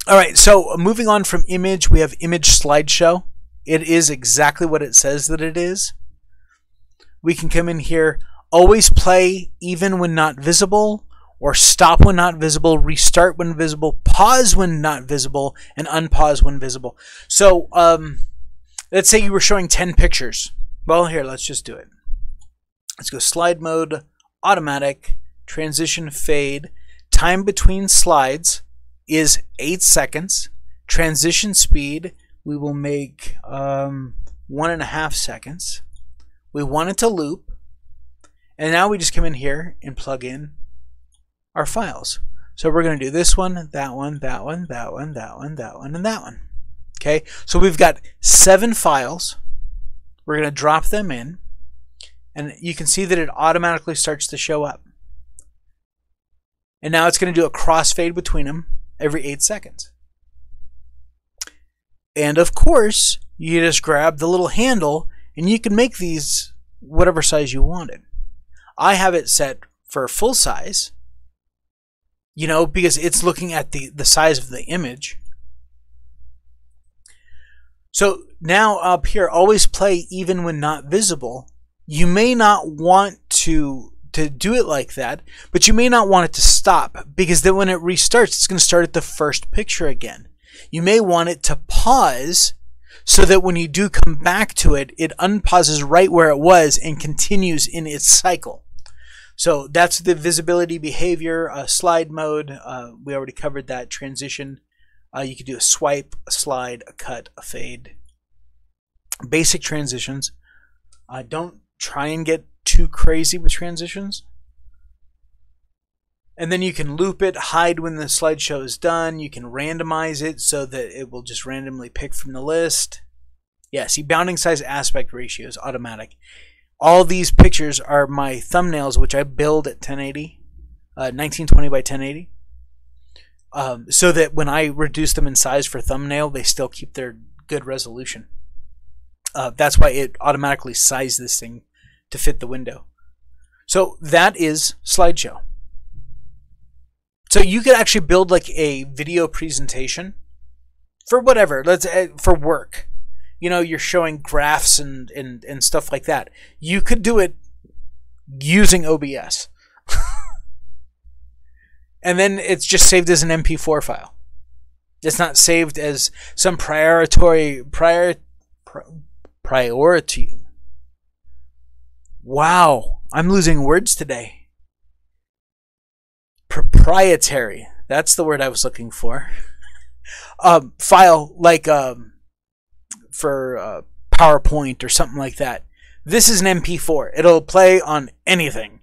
All right, so moving on from image, we have image slideshow. It is exactly what it says that it is. We can come in here, always play even when not visible, or stop when not visible, restart when visible, pause when not visible, and unpause when visible. So let's say you were showing 10 pictures. Well, here, let's just do it. Let's go slide mode, automatic, transition fade. Time between slides is 8 seconds. Transition speed, we will make 1.5 seconds. We want it to loop. And now we just come in here and plug in our files. So we're going to do this one, that one, that one, that one, that one, that one, and that one. Okay, so we've got 7 files. We're going to drop them in. And you can see that it automatically starts to show up. And now it's going to do a crossfade between them every 8 seconds. And of course, you just grab the little handle and you can make these whatever size you wanted. I have it set for full size, you know, because it's looking at the size of the image. So now up here, always play even when not visible. You may not want to do it like that, but you may not want it to stop, because then when it restarts, it's going to start at the first picture again. You may want it to pause so that when you do come back to it, it unpauses right where it was and continues in its cycle. So that's the visibility behavior, slide mode. We already covered that. Transition. You could do a swipe, a slide, a cut, a fade. Basic transitions. Don't try and get too crazy with transitions. And then you can loop it, hide when the slideshow is done. You can randomize it so that it will just randomly pick from the list. Yeah, see, bounding size aspect ratio is automatic. All these pictures are my thumbnails, which I build at 1080, 1920 by 1080. So that when I reduce them in size for thumbnail, they still keep their good resolution. That's why it automatically sized this thing to fit the window. So that is slideshow. So you could actually build like a video presentation for whatever, for work. You know, you're showing graphs and stuff like that. You could do it using OBS. And then it's just saved as an MP4 file. It's not saved as some priority. Wow, I'm losing words today. Proprietary. That's the word I was looking for. File like for PowerPoint or something like that. This is an MP4. It'll play on anything.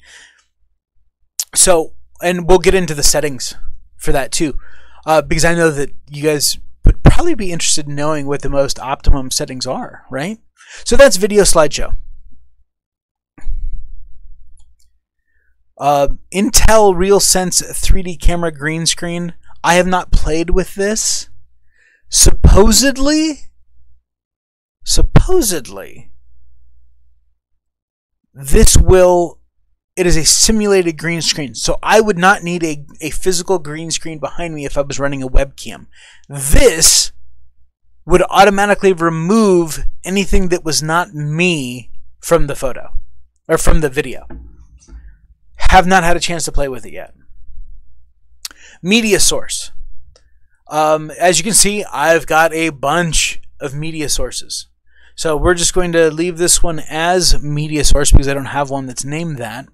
So, and we'll get into the settings for that too, because I know that you guys would probably be interested in knowing what the most optimum settings are, right? So that's video slideshow. Intel RealSense 3D camera green screen. I have not played with this. Supposedly, it is a simulated green screen. So I would not need a physical green screen behind me if I was running a webcam. This would automatically remove anything that was not me from the photo or from the video. Have not had a chance to play with it yet. Media source. As you can see, I've got a bunch of media sources. So we're just going to leave this one as media source because I don't have one that's named that.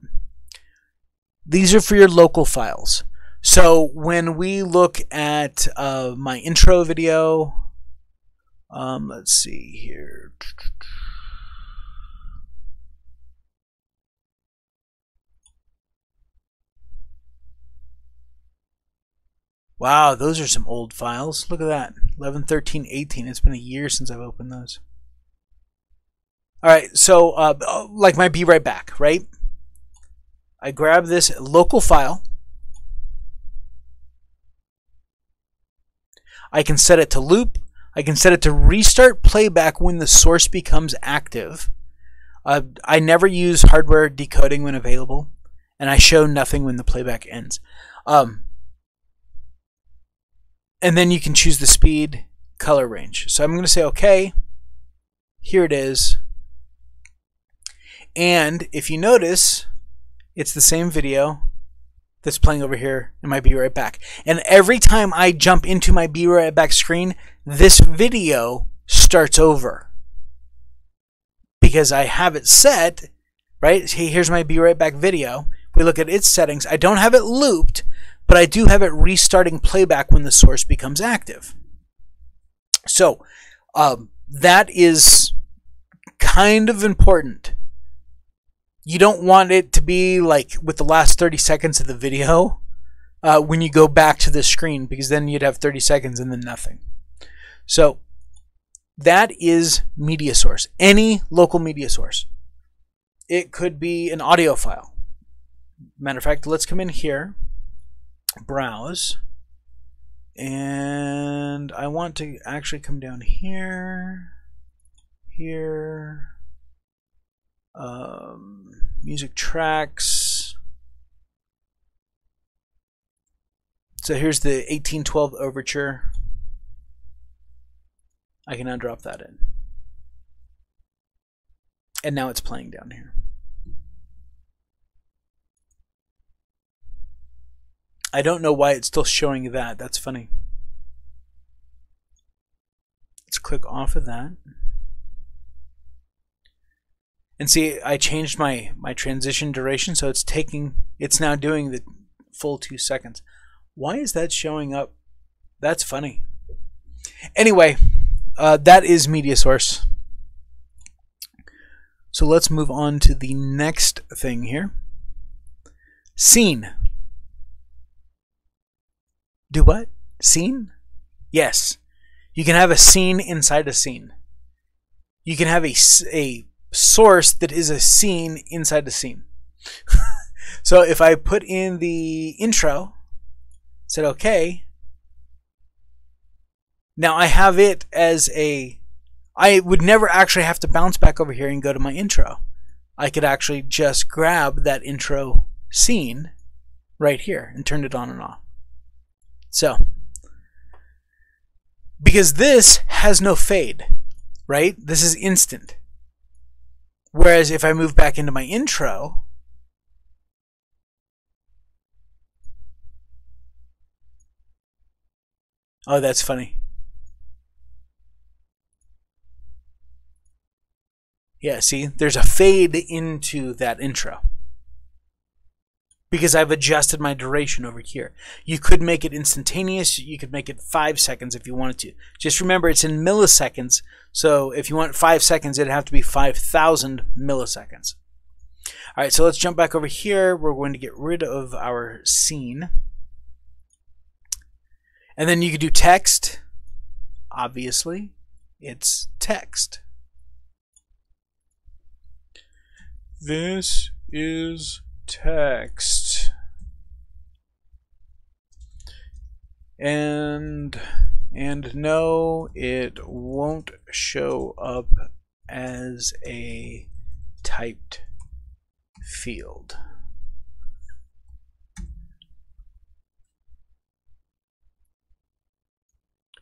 These are for your local files. So when we look at my intro video, let's see here. Wow, those are some old files. Look at that. 11, 13, 18. It's been a year since I've opened those. All right, so like my Be Right Back, right? I grab this local file. I can set it to loop. I can set it to restart playback when the source becomes active. I never use hardware decoding when available, and I show nothing when the playback ends. And then you can choose the speed, color range. So I'm going to say OK. Here it is. And if you notice, it's the same video that's playing over here in my Be Right Back. And every time I jump into my Be Right Back screen, this video starts over. because I have it set, right? Here's my Be Right Back video. If we look at its settings, I don't have it looped, but I do have it restarting playback when the source becomes active. So that is kind of important. You don't want it to be like with the last 30 seconds of the video when you go back to the screen, because then you'd have 30 seconds and then nothing. So that is media source, any local media source. It could be an audio file. Matter of fact, let's come in here, browse, and I want to actually come down here, music tracks. So here's the 1812 overture. I can now drop that in. And now it's playing down here. I don't know why it's still showing that. That's funny. Let's click off of that. And see, I changed my transition duration, so it's now doing the full 2 seconds. Why is that showing up? That's funny. Anyway, that is media source. So let's move on to the next thing here. Scene. Do what? Scene? Yes. You can have a scene inside a scene. You can have a source that is a scene inside the scene. So if I put in the intro, said okay, now I have it as I would never actually have to bounce back over here and go to my intro. I could actually just grab that intro scene right here and turn it on and off. So, because this has no fade, right? This is instant. Whereas if I move back into my intro, oh, that's funny. Yeah, see, there's a fade into that intro because I've adjusted my duration over here. You could make it instantaneous. You could make it 5 seconds if you wanted to. Just remember, it's in milliseconds. So if you want 5 seconds, it'd have to be 5,000 milliseconds. All right, so let's jump back over here. We're going to get rid of our scene. And then you could do text. Obviously, it's text. This is text. And no, it won't show up as a typed field.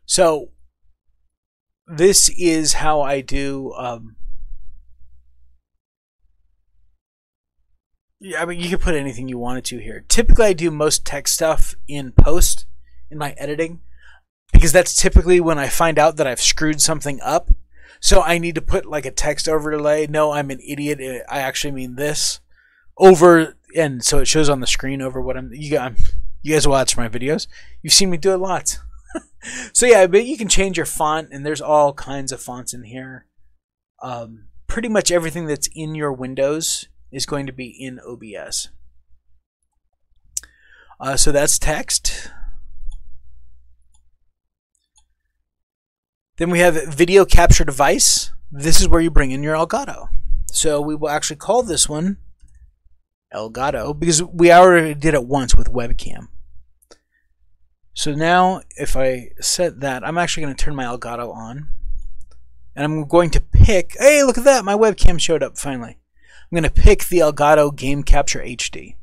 So this is how I do I mean, you can put anything you wanted to here. Typically, I do most text stuff in post, in my editing, because that's typically when I find out that I've screwed something up. So I need to put like a text overlay. No, I'm an idiot. I actually mean this. Over, and so it shows on the screen over what you guys watch my videos. You've seen me do it lots. So yeah, but you can change your font, and there's all kinds of fonts in here. Pretty much everything that's in your Windows is going to be in OBS. So that's text. Then we have video capture device. This is where you bring in your Elgato. So we will actually call this one Elgato because we already did it once with webcam. So now if I set that, I'm actually going to turn my Elgato on. And I'm going to pick, hey, look at that, my webcam showed up finally. I'm going to pick the Elgato Game Capture HD.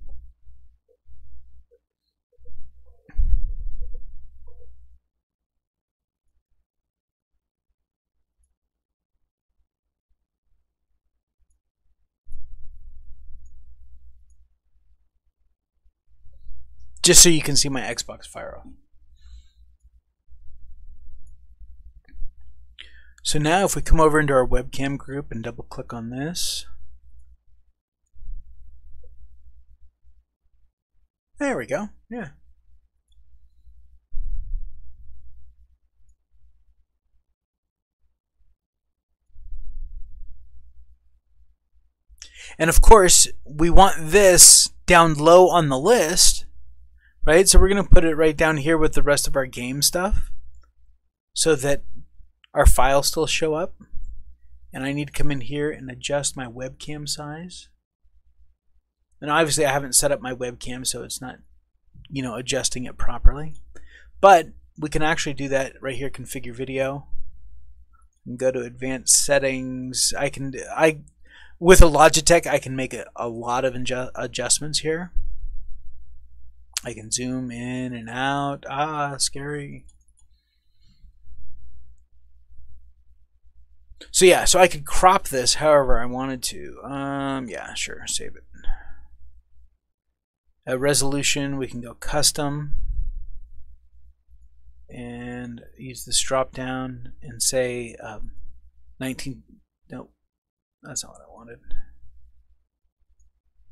Just so you can see my Xbox fire off. So now if we come over into our webcam group and double click on this, there we go. Yeah. And of course, we want this down low on the list, right? So we're going to put it right down here with the rest of our game stuff so that our files still show up. And I need to come in here and adjust my webcam size. And obviously I haven't set up my webcam, so it's not, you know, adjusting it properly. But we can actually do that right here, configure video. And go to advanced settings. With a Logitech, I can make a lot of adjustments here. I can zoom in and out. Ah, scary. So yeah, so I could crop this however I wanted to. Yeah, sure, save it. Resolution, we can go custom and use this drop down and say 19. No, that's not what I wanted.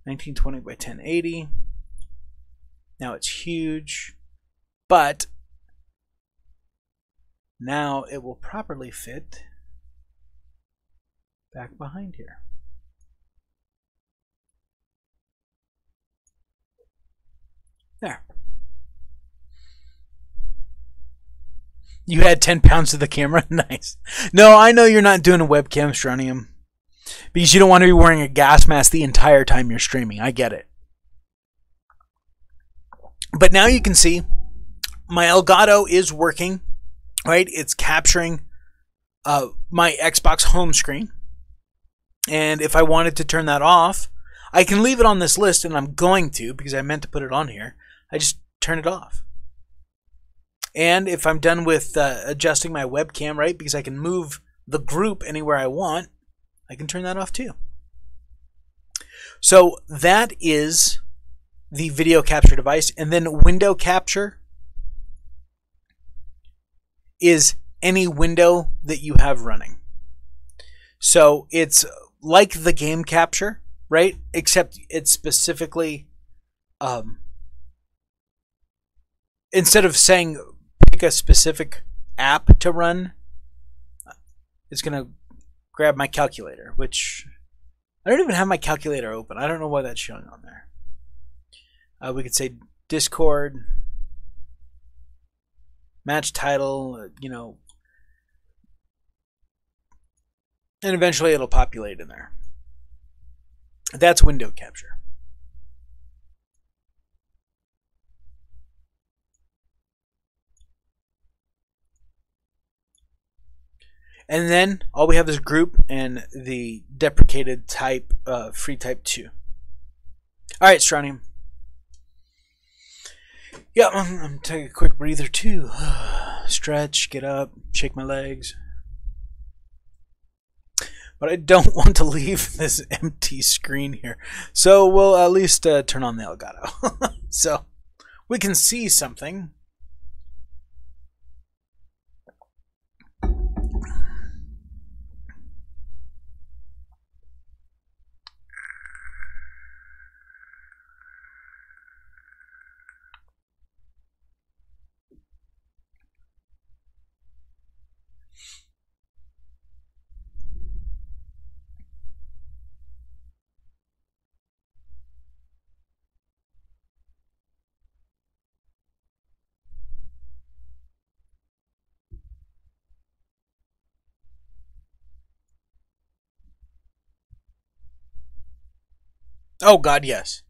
1920 by 1080. Now it's huge, but now it will properly fit back behind here. There. You had 10 pounds to the camera? Nice. No, I know you're not doing a webcam, Stronium, because you don't want to be wearing a gas mask the entire time you're streaming. I get it. But now you can see my Elgato is working, right? It's capturing my Xbox home screen. And if I wanted to turn that off, I can leave it on this list, and I'm going to because I meant to put it on here. I just turn it off. And if I'm done with adjusting my webcam, right, because I can move the group anywhere I want, I can turn that off too. So that is the video capture device. And then window capture is any window that you have running. So it's like the game capture, right? Except it's specifically, instead of saying pick a specific app to run, it's going to grab my calculator, which I don't even have my calculator open. I don't know why that's showing on there. We could say Discord, match title, you know, and eventually it'll populate in there. That's window capture. And then all we have is group and the deprecated type, free type 2. All right, Stronium. Yeah, I'm going to take a quick breather too. Stretch, get up, shake my legs. But I don't want to leave this empty screen here. So we'll at least turn on the Elgato. So we can see something. Oh God, yes.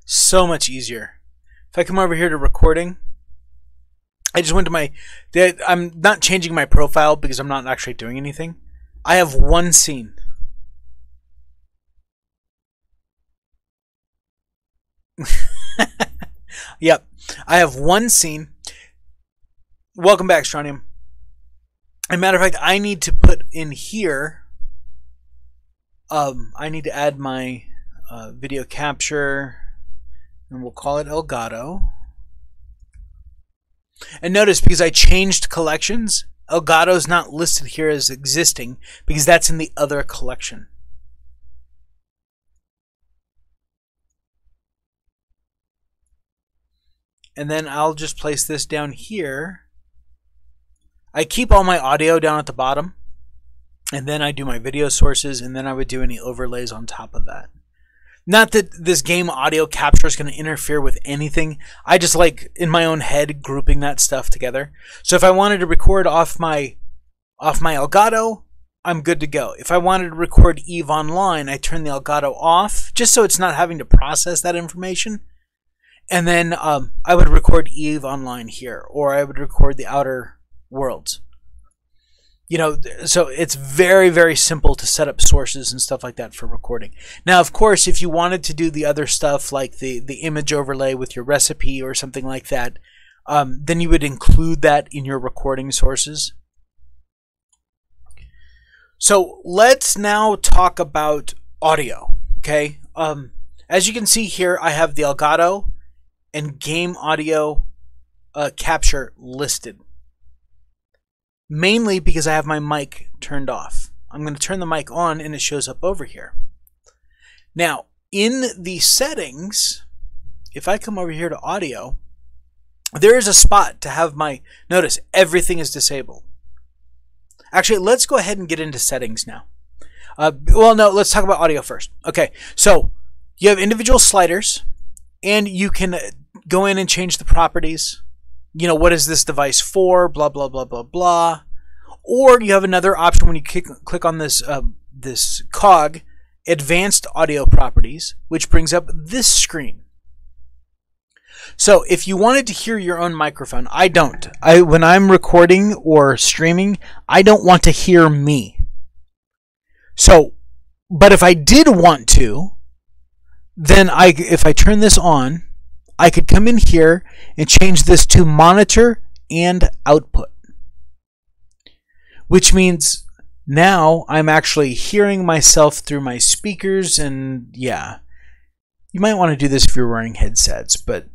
So much easier. If I come over here to recording, I just went to my... I'm not changing my profile because I'm not actually doing anything. I have one scene. Yep. I have one scene. Welcome back, Stronium. As a matter of fact, I need to put in here... I need to add my... video capture, and we'll call it Elgato. And notice, because I changed collections, Elgato is not listed here as existing because that's in the other collection. And then I'll just place this down here. I keep all my audio down at the bottom, and then I do my video sources, and then I would do any overlays on top of that. Not that this game audio capture is going to interfere with anything. I just like, in my own head, grouping that stuff together. So if I wanted to record off my Elgato, I'm good to go. If I wanted to record EVE Online, I turn the Elgato off, just so it's not having to process that information. And then I would record EVE Online here, or I would record the Outer Worlds. You know, so it's very, very simple to set up sources and stuff like that for recording. Now, of course, if you wanted to do the other stuff like the image overlay with your recipe or something like that, then you would include that in your recording sources. So let's now talk about audio, okay? As you can see here, I have the Elgato and game audio capture listed. Mainly because I have my mic turned off. I'm going to turn the mic on and it shows up over here. Now, in the settings, if I come over here to audio, there is a spot to have my, notice everything is disabled. Actually, let's go ahead and get into settings now. Well, no, let's talk about audio first. Okay, so you have individual sliders and you can go in and change the properties. You know, what is this device for? Blah, blah, blah, blah, blah. Or you have another option when you click on this, this cog, Advanced Audio Properties, which brings up this screen. So if you wanted to hear your own microphone, I don't. When I'm recording or streaming, I don't want to hear me. So, but if I did want to, then if I turn this on, I could come in here and change this to monitor and output, which means now I'm actually hearing myself through my speakers. And yeah, you might want to do this if you're wearing headsets, but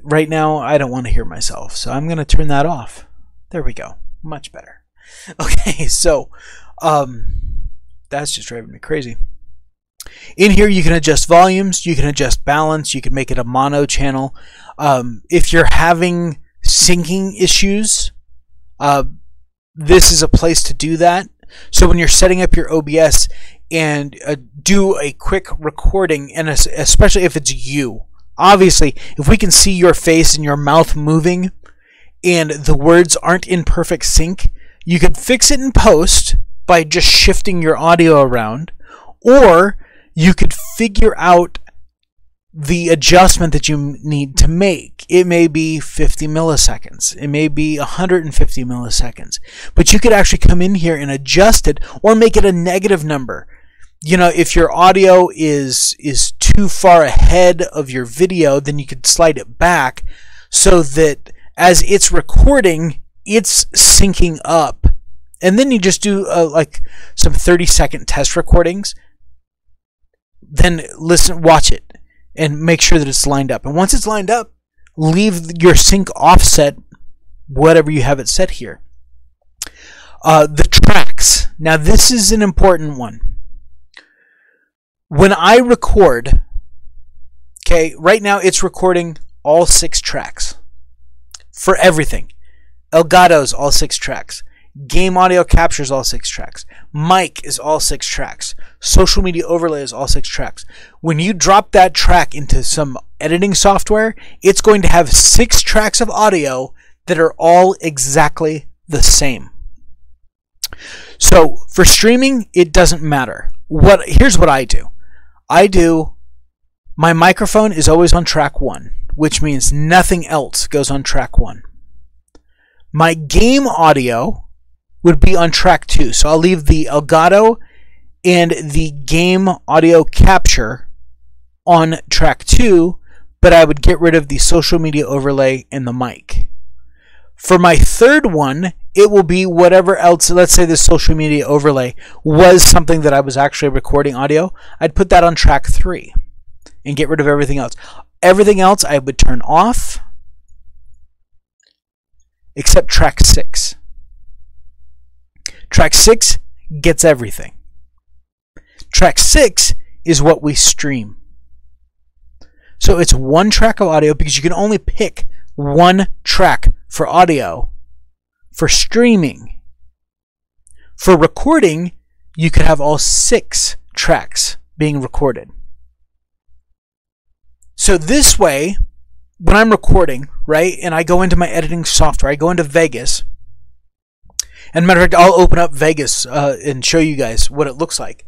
right now I don't want to hear myself, so I'm going to turn that off. There we go, much better. Okay, so that's just driving me crazy. In here, you can adjust volumes, you can adjust balance, you can make it a mono channel. If you're having syncing issues, this is a place to do that. So when you're setting up your OBS and do a quick recording, and especially if it's you, obviously, if we can see your face and your mouth moving and the words aren't in perfect sync, you could fix it in post by just shifting your audio around, or you could figure out the adjustment that you need to make. It may be 50 milliseconds. It may be 150 milliseconds. But you could actually come in here and adjust it or make it a negative number. You know, if your audio is too far ahead of your video, then you could slide it back so that as it's recording, it's syncing up. And then you just do like some 30-second test recordings. Then listen, watch it, and make sure that it's lined up. And once it's lined up, leave your sync offset, whatever you have it set here. The tracks. Now this is an important one. When I record, okay, right now it's recording all 6 tracks for everything. Elgato's all 6 tracks. Game audio captures all 6 tracks. Mic is all 6 tracks. Social media overlay is all 6 tracks. When you drop that track into some editing software, it's going to have 6 tracks of audio that are all exactly the same. So for streaming, it doesn't matter. Here's what I do. My microphone is always on track 1, which means nothing else goes on track 1. My game audio would be on track 2. So I'll leave the Elgato and the game audio capture on track 2, but I would get rid of the social media overlay and the mic. For my third one, it will be whatever else. Let's say the social media overlay was something that I was actually recording audio. I'd put that on track 3 and get rid of everything else. Everything else I would turn off except track 6. Track 6 gets everything. Track 6 is what we stream. So it's one track of audio because you can only pick one track for audio. For streaming. For recording, you could have all 6 tracks being recorded. So this way, when I'm recording, right, and I go into my editing software, I go into Vegas, and matter of fact, I'll open up Vegas and show you guys what it looks like.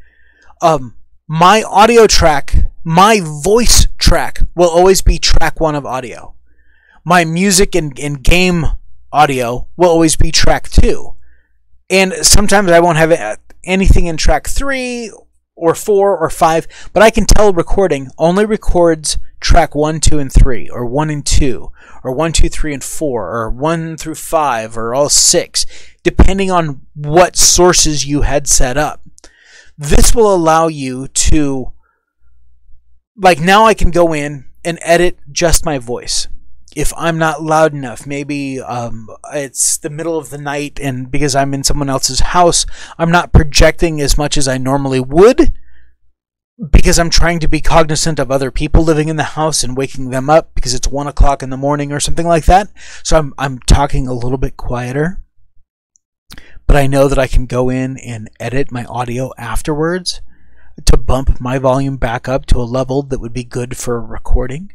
My audio track, my voice track will always be track 1 of audio. My music and game audio will always be track 2. And sometimes I won't have anything in track 3 or 4 or 5, but I can tell recording only records track 1, 2, and 3, or 1 and 2, or 1, 2, 3, and 4, or 1 through 5, or all 6, depending on what sources you had set up. This will allow you to, like, now I can go in and edit just my voice. If I'm not loud enough, maybe it's the middle of the night, and because I'm in someone else's house, I'm not projecting as much as I normally would, because I'm trying to be cognizant of other people living in the house and waking them up because it's 1 o'clock in the morning or something like that. So I'm talking a little bit quieter, but I know that I can go in and edit my audio afterwards to bump my volume back up to a level that would be good for recording.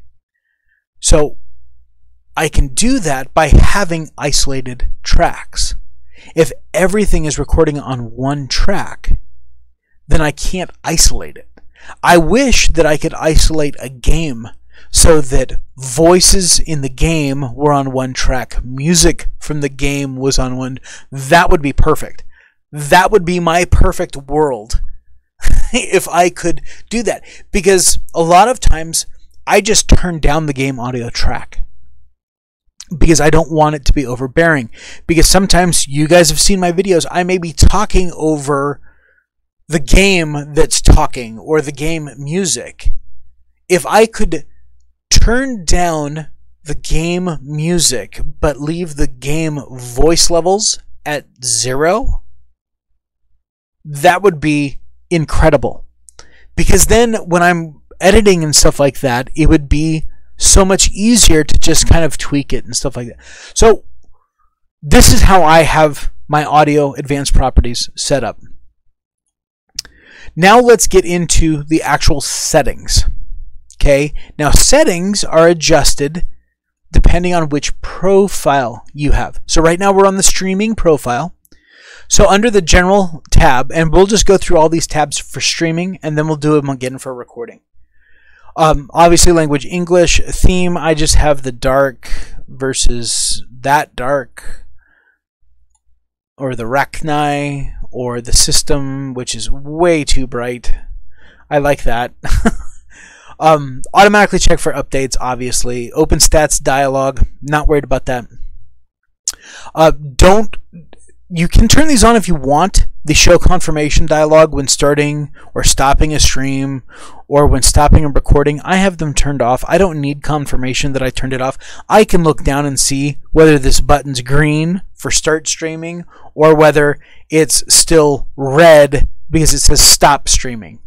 So I can do that by having isolated tracks. If everything is recording on one track, then I can't isolate it. I wish that I could isolate a game so that voices in the game were on one track, music from the game was on one. That would be perfect. That would be my perfect world if I could do that. Because a lot of times I just turn down the game audio track, because I don't want it to be overbearing. Because sometimes you guys have seen my videos, I may be talking over the game that's talking or the game music. If I could turn down the game music but leave the game voice levels at 0, that would be incredible. Because then when I'm editing and stuff like that, it would be so much easier to just kind of tweak it and stuff like that. So this is how I have my audio advanced properties set up. Now let's get into the actual settings. Okay, now settings are adjusted depending on which profile you have. So right now we're on the streaming profile. So under the general tab, and we'll just go through all these tabs for streaming, and then we'll do them again for recording. Obviously language English. Theme, I just have the dark versus that dark, or the Rachni, or the system, which is way too bright. I like that. Automatically check for updates, obviously. Open stats dialog, not worried about that. You can turn these on if you want. The show confirmation dialog when starting or stopping a stream, or when stopping a recording, I have them turned off. I don't need confirmation that I turned it off. I can look down and see whether this button's green for start streaming or whether it's still red because it says stop streaming.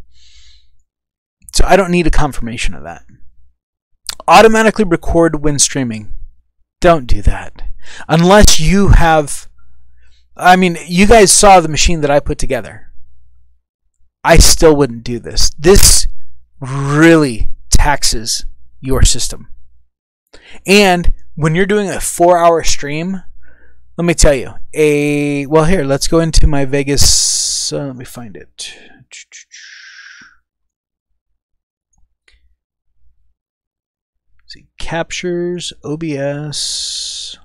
So I don't need a confirmation of that. Automatically record when streaming. Don't do that. Unless you have... I mean, you guys saw the machine that I put together. I still wouldn't do this. This really taxes your system. And when you're doing a 4-hour stream, let me tell you, well, here, let's go into my Vegas. Let me find it. See, captures, OBS.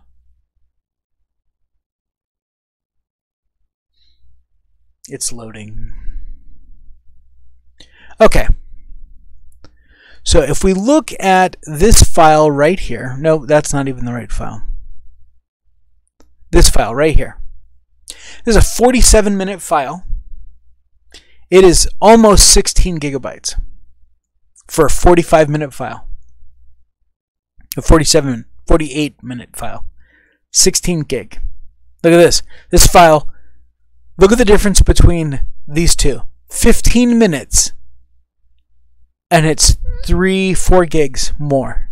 It's loading. Okay. So if we look at this file right here, no, that's not even the right file. This file right here. This is a 47-minute file. It is almost 16 gigabytes for a 45-minute file. A 48-minute file. 16 gig. Look at this. This file Look at the difference between these two. 15 minutes and it's 3-4 gigs more.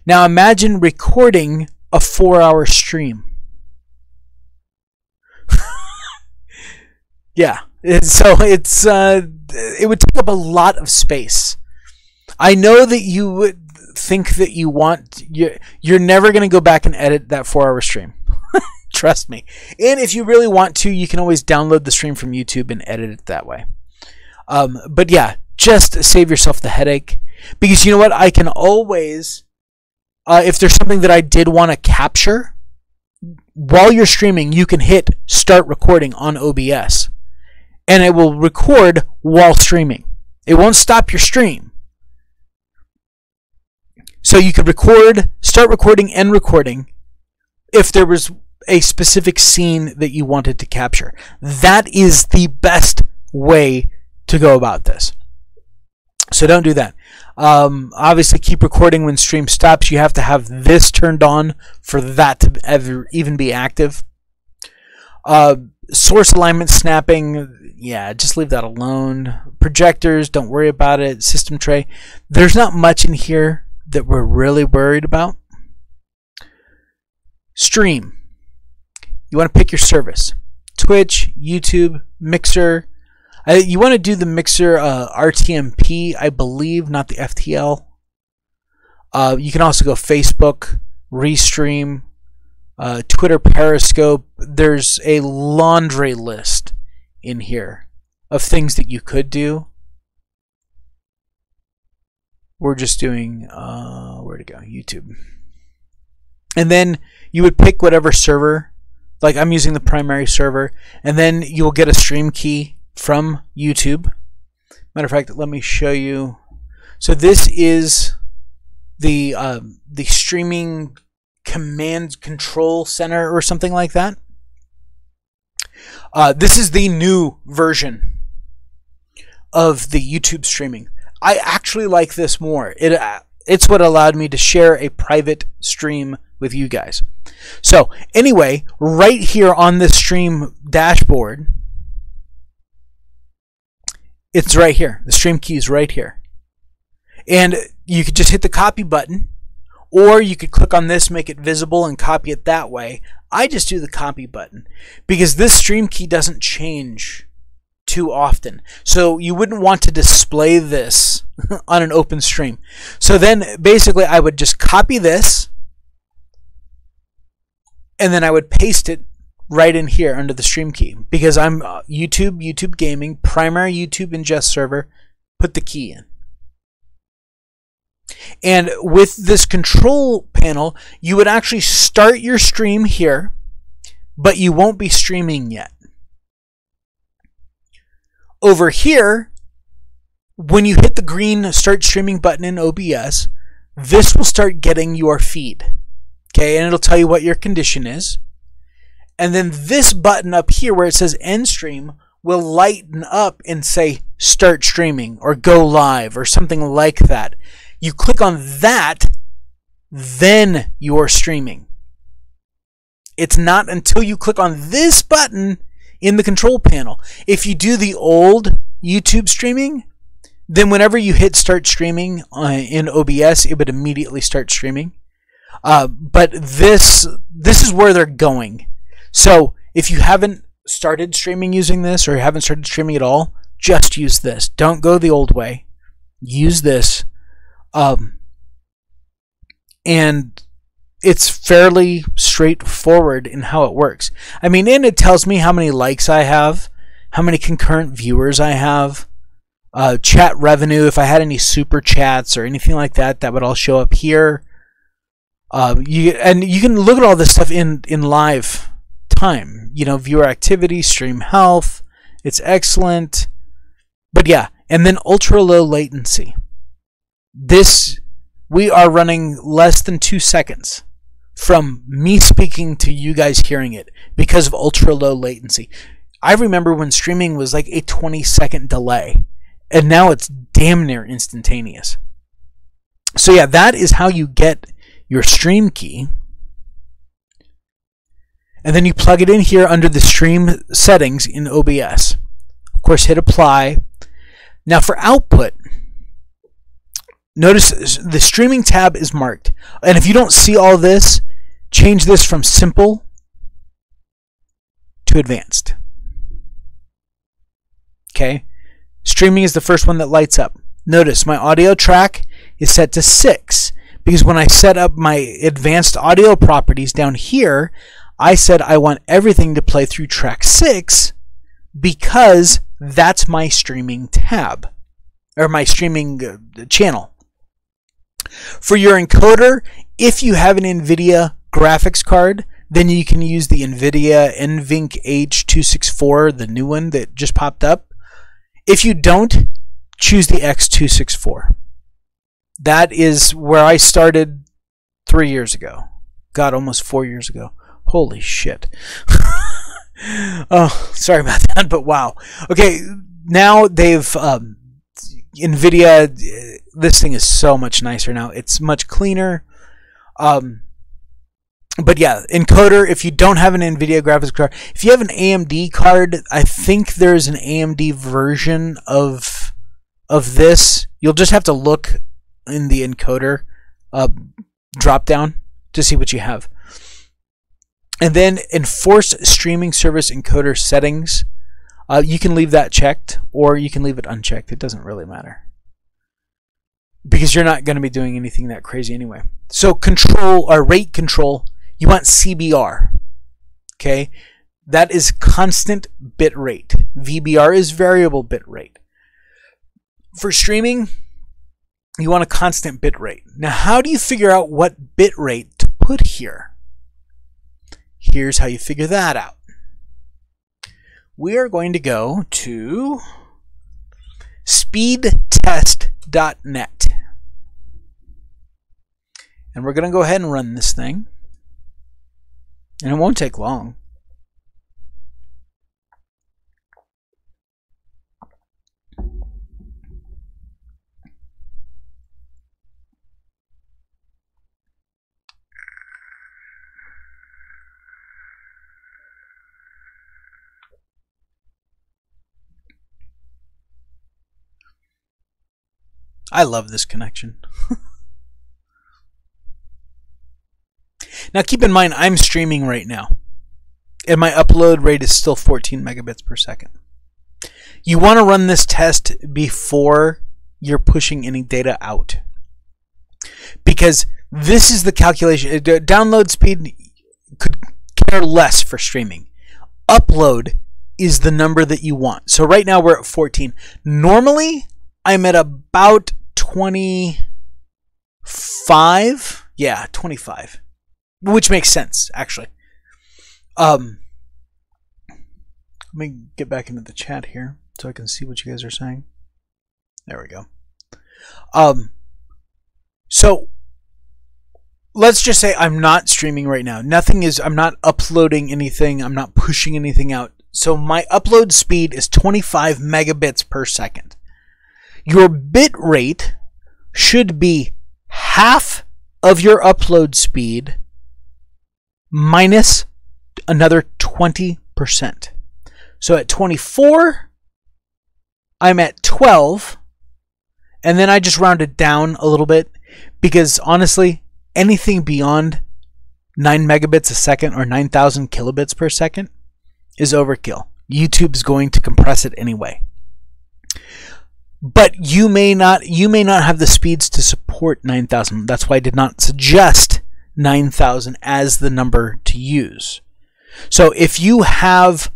Now imagine recording a 4-hour stream. Yeah, it would take up a lot of space. I know that you would think that you're never going to go back and edit that 4-hour stream. Trust me. And if you really want to, you can always download the stream from YouTube and edit it that way. But yeah, just save yourself the headache. Because you know what? I can always, if there's something that I did want to capture, while you're streaming, you can hit start recording on OBS. And it will record while streaming. It won't stop your stream. So you could start recording and recording if there was a specific scene that you wanted to capture. That is the best way to go about this. So don't do that. Obviously, keep recording when stream stops. You have to have this turned on for that to ever even be active. Source alignment snapping, yeah, just leave that alone. Projectors, don't worry about it. System tray. There's not much in here that we're really worried about. Stream. You want to pick your service. Twitch, YouTube, Mixer. You want to do the Mixer RTMP, I believe, not the FTL. You can also go Facebook, Restream, Twitter, Periscope. There's a laundry list in here of things that you could do. We're just doing, where to go? YouTube. And then you would pick whatever server. Like I'm using the primary server. And then you'll get a stream key from YouTube. Matter of fact, let me show you. So this is the streaming command control center or something like that. This is the new version of the YouTube streaming. I actually like this more. It's what allowed me to share a private stream with you guys. So anyway, right here on this stream dashboard, it's right here. The stream key is right here. And you could just hit the copy button, or you could click on this, make it visible, and copy it that way. I just do the copy button because this stream key doesn't change too often. So you wouldn't want to display this on an open stream. So then basically I would just copy this and then I would paste it right in here under the stream key because I'm YouTube Gaming, primary YouTube ingest server, put the key in. And with this control panel, you would actually start your stream here, but you won't be streaming yet. Over here, when you hit the green start streaming button in OBS, this will start getting your feed. Okay, and it'll tell you what your condition is. And then this button up here where it says end stream will lighten up and say start streaming or go live or something like that. You click on that, then you're streaming. It's not until you click on this button in the control panel. If you do the old YouTube streaming, then whenever you hit start streaming in OBS, it would immediately start streaming. But this is where they're going. So if you haven't started streaming using this or haven't started streaming at all, just use this. Don't go the old way. Use this. And it's fairly straightforward in how it works. I mean, and it tells me how many likes I have, how many concurrent viewers I have, chat revenue, if I had any super chats or anything like that, that would all show up here. You can look at all this stuff in live time. You know, viewer activity, stream health. It's excellent. But yeah, and then ultra low latency. This, we are running less than 2 seconds from me speaking to you guys hearing it because of ultra low latency. I remember when streaming was like a 20-second delay, and now it's damn near instantaneous. So yeah, that is how you get your stream key. And then you plug it in here under the stream settings in OBS. Of course, hit apply. Now for output, notice the streaming tab is marked. And if you don't see all this, change this from simple to advanced. Okay? Streaming is the first one that lights up. Notice my audio track is set to 6 because when I set up my advanced audio properties down here, I said I want everything to play through track 6 because that's my streaming tab or my streaming channel. For your encoder, if you have an NVIDIA graphics card, then you can use the NVIDIA NVENC H264, the new one that just popped up. If you don't, choose the X264. That is where I started 3 years ago. God, almost 4 years ago. Holy shit. Oh, sorry about that, but wow. Okay, now they've NVIDIA, this thing is so much nicer now. It's much cleaner. But yeah, encoder, if you don't have an NVIDIA graphics card, if you have an AMD card, I think there's an AMD version of this. You'll just have to look in the encoder drop down to see what you have. And then enforced streaming service encoder settings. You can leave that checked or you can leave it unchecked. It doesn't really matter, because you're not going to be doing anything that crazy anyway. So control or rate control, you want CBR. Okay, that is constant bit rate. VBR is variable bit rate. For streaming, you want a constant bit rate. Now, how do you figure out what bit rate to put here? Here's how you figure that out. We are going to go to speedtest.net. And we're going to go ahead and run this thing. And it won't take long. I love this connection. Now keep in mind, I'm streaming right now, and my upload rate is still 14 megabits per second. You want to run this test before you're pushing any data out, because this is the calculation. Download speed could care less for streaming. Upload is the number that you want. So right now we're at 14. Normally, I'm at about 25. Yeah, 25. Which makes sense, actually. Let me get back into the chat here so I can see what you guys are saying. There we go. So let's just say I'm not streaming right now. I'm not uploading anything. I'm not pushing anything out. So my upload speed is 25 megabits per second. Your bit rate should be half of your upload speed minus another 20%. So at 24, I'm at 12, and then I just rounded down a little bit, because honestly, anything beyond 9 megabits a second or 9,000 kilobits per second is overkill. YouTube's going to compress it anyway. But you may not have the speeds to support 9,000. That's why I did not suggest 9,000 as the number to use. So if you have,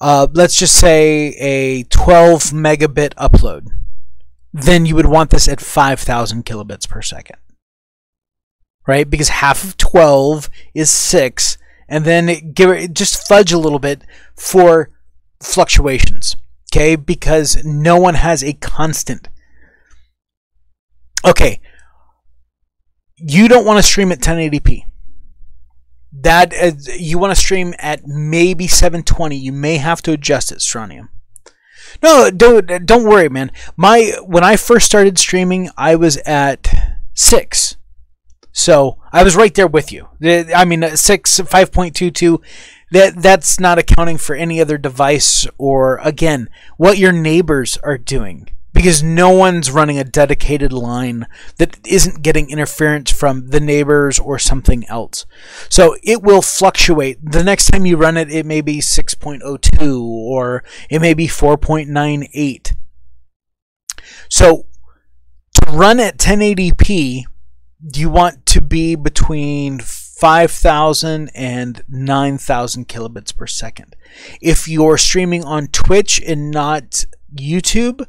let's just say, a 12 megabit upload, then you would want this at 5,000 kilobits per second. Right? Because half of 12 is 6, and then just fudge a little bit for fluctuations. Okay, because no one has a constant. Okay, you don't want to stream at 1080p. You want to stream at maybe 720. You may have to adjust it, Strontium. No, don't worry, man. When I first started streaming, I was at 6. So I was right there with you. I mean, 5.22. That's not accounting for any other device or, again, what your neighbors are doing. Because no one's running a dedicated line that isn't getting interference from the neighbors or something else. So it will fluctuate. The next time you run it, it may be 6.02 or it may be 4.98. So to run at 1080p, you want to be between 5,000 and 9,000 kilobits per second. If you're streaming on Twitch and not YouTube,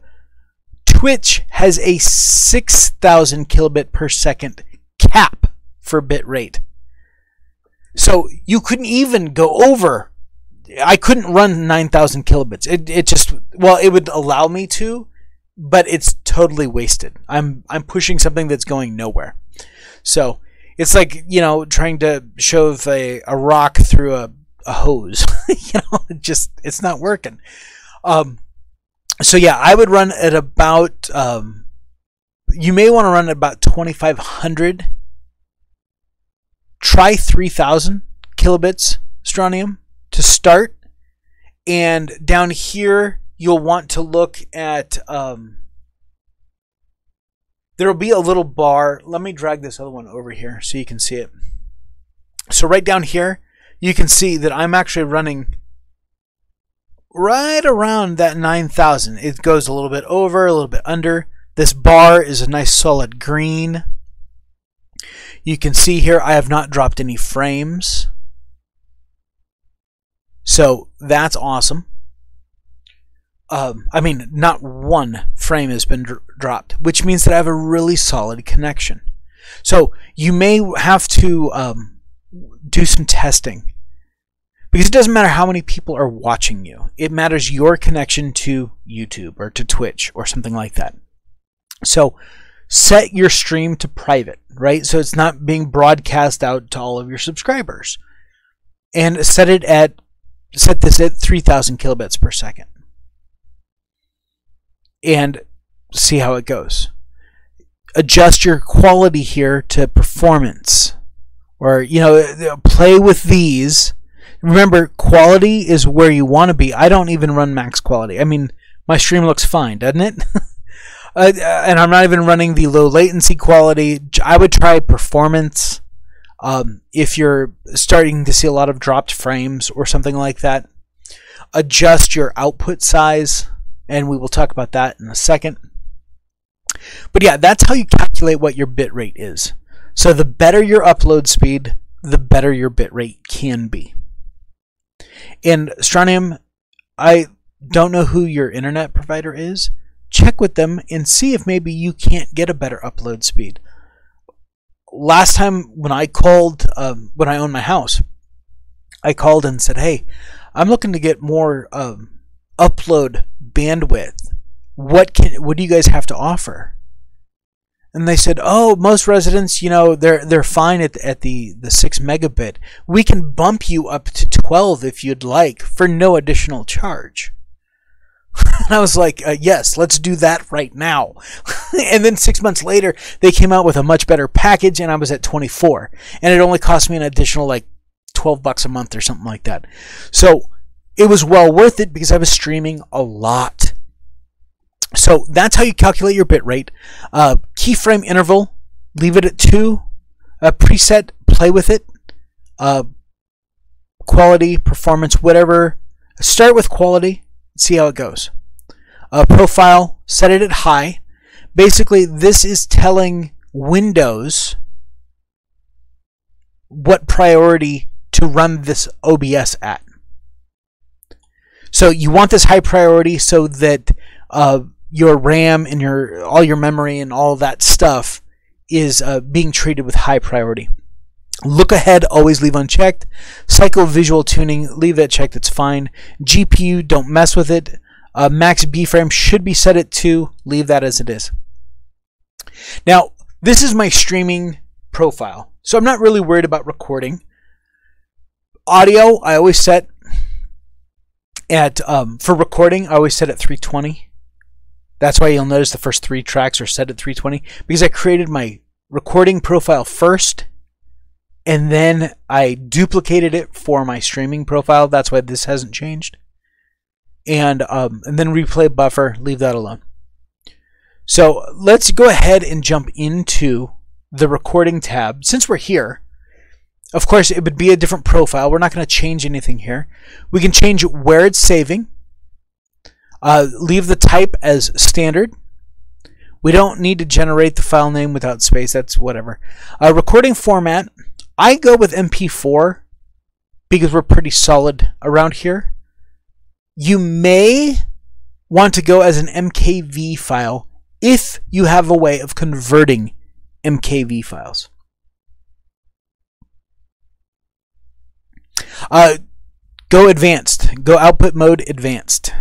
Twitch has a 6,000 kilobit per second cap for bit rate. So you couldn't even go over. I couldn't run 9,000 kilobits. It just, well, it would allow me to, but it's totally wasted. I'm pushing something that's going nowhere. So it's like, you know, trying to shove a rock through a hose. You know, it's not working. So yeah, I would run at about, you may want to run at about 2,500. Try 3,000 kilobits strontium to start. And down here, you'll want to look at, there'll be a little bar. Let me drag this other one over here so you can see it. So right down here, you can see that I'm actually running right around that 9,000. It goes a little bit over, a little bit under. This bar is a nice solid green. You can see here I have not dropped any frames. So that's awesome. I mean, not one frame has been dropped, which means that I have a really solid connection. So you may have to do some testing. Because it doesn't matter how many people are watching you. It matters your connection to YouTube or to Twitch or something like that. So set your stream to private, right? So it's not being broadcast out to all of your subscribers. And set this at 3,000 kilobits per second. And see how it goes. Adjust your quality here to performance. Or, you know, play with these. Remember, quality is where you want to be. I don't even run max quality. I mean, my stream looks fine, doesn't it? And I'm not even running the low latency quality. I would try performance if you're starting to see a lot of dropped frames or something like that. Adjust your output size, and we will talk about that in a second. But yeah, that's how you calculate what your bit rate is. So the better your upload speed, the better your bit rate can be. And Strontium, I don't know who your internet provider is. Check with them and see if maybe you can't get a better upload speed. Last time when I called, when I owned my house, I called and said, hey, I'm looking to get more upload bandwidth. What do you guys have to offer? And they said, oh, most residents, you know, they're fine at the 6 megabit. We can bump you up to 12 if you'd like for no additional charge. And I was like, yes, let's do that right now. And then 6 months later, they came out with a much better package, and I was at 24. And it only cost me an additional like $12 a month or something like that. So it was well worth it because I was streaming a lot. So that's how you calculate your bit rate. Keyframe interval, leave it at 2. Preset, play with it. Quality, performance, whatever. Start with quality, see how it goes. Profile, set it at high. Basically, this is telling Windows what priority to run this OBS at. So you want this high priority so that your RAM and all your memory and all that stuff is being treated with high priority. Look ahead, always leave unchecked. Cycle visual tuning, leave that checked, it's fine. GPU, don't mess with it. Max B frame should be set at 2, leave that as it is. Now, this is my streaming profile, so I'm not really worried about recording. Audio, I always set at, for recording, I always set at 320. That's why you'll notice the first 3 tracks are set at 320, because I created my recording profile first, and then I duplicated it for my streaming profile. That's why this hasn't changed. And then replay buffer, leave that alone. So let's go ahead and jump into the recording tab. Since we're here, of course, it would be a different profile. We're not going to change anything here. We can change where it's saving. Leave the type as standard. We don't need to generate the file name without space. That's whatever. Recording format, I go with MP4 because we're pretty solid around here. You may want to go as an MKV file if you have a way of converting MKV files. Go advanced. Go output mode advanced.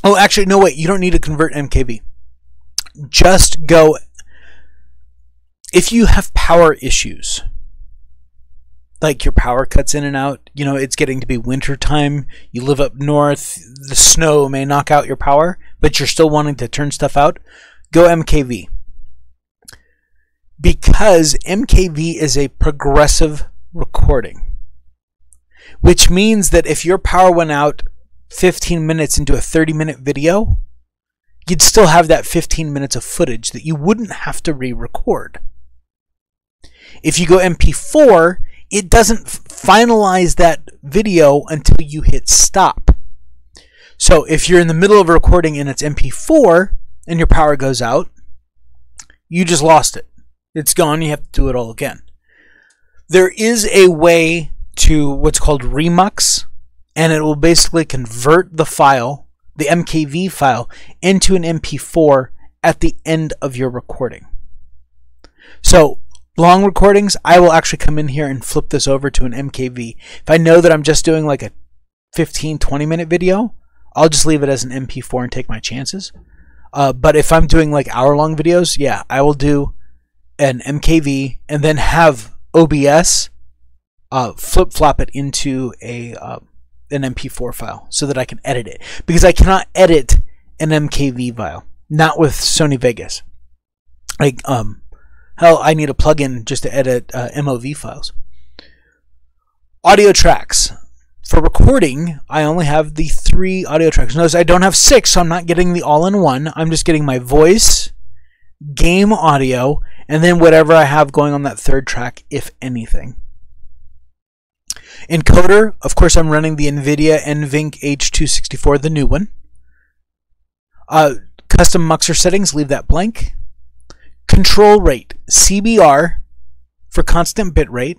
Oh, actually, no, wait. You don't need to convert MKV. Just go. If you have power issues, like your power cuts in and out, you know, it's getting to be winter time, you live up north, the snow may knock out your power, but you're still wanting to turn stuff out, go MKV. Because MKV is a progressive recording, which means that if your power went out 15 minutes into a 30-minute video, you'd still have that 15 minutes of footage that you wouldn't have to re-record. If you go MP4, it doesn't finalize that video until you hit stop. So if you're in the middle of a recording and it's MP4 and your power goes out, you just lost it. It's gone. You have to do it all again. There is a way to what's called remux, and it will basically convert the file, the MKV file, into an MP4 at the end of your recording. So long recordings, I will actually come in here and flip this over to an MKV. If I know that I'm just doing like a 15-20 minute video, I'll just leave it as an MP4 and take my chances. But if I'm doing like hour-long videos, yeah, I will do an MKV and then have OBS flip-flop it into an MP4 file so that I can edit it. Because I cannot edit an MKV file, not with Sony Vegas. Like, hell, I need a plugin just to edit MOV files. Audio tracks. For recording, I only have the 3 audio tracks. Notice I don't have 6, so I'm not getting the all-in-one. I'm just getting my voice, game audio, and then whatever I have going on that 3rd track, if anything. Encoder, of course, I'm running the NVIDIA NVENC H264, the new one. Custom muxer settings, leave that blank. Control rate, CBR for constant bit rate.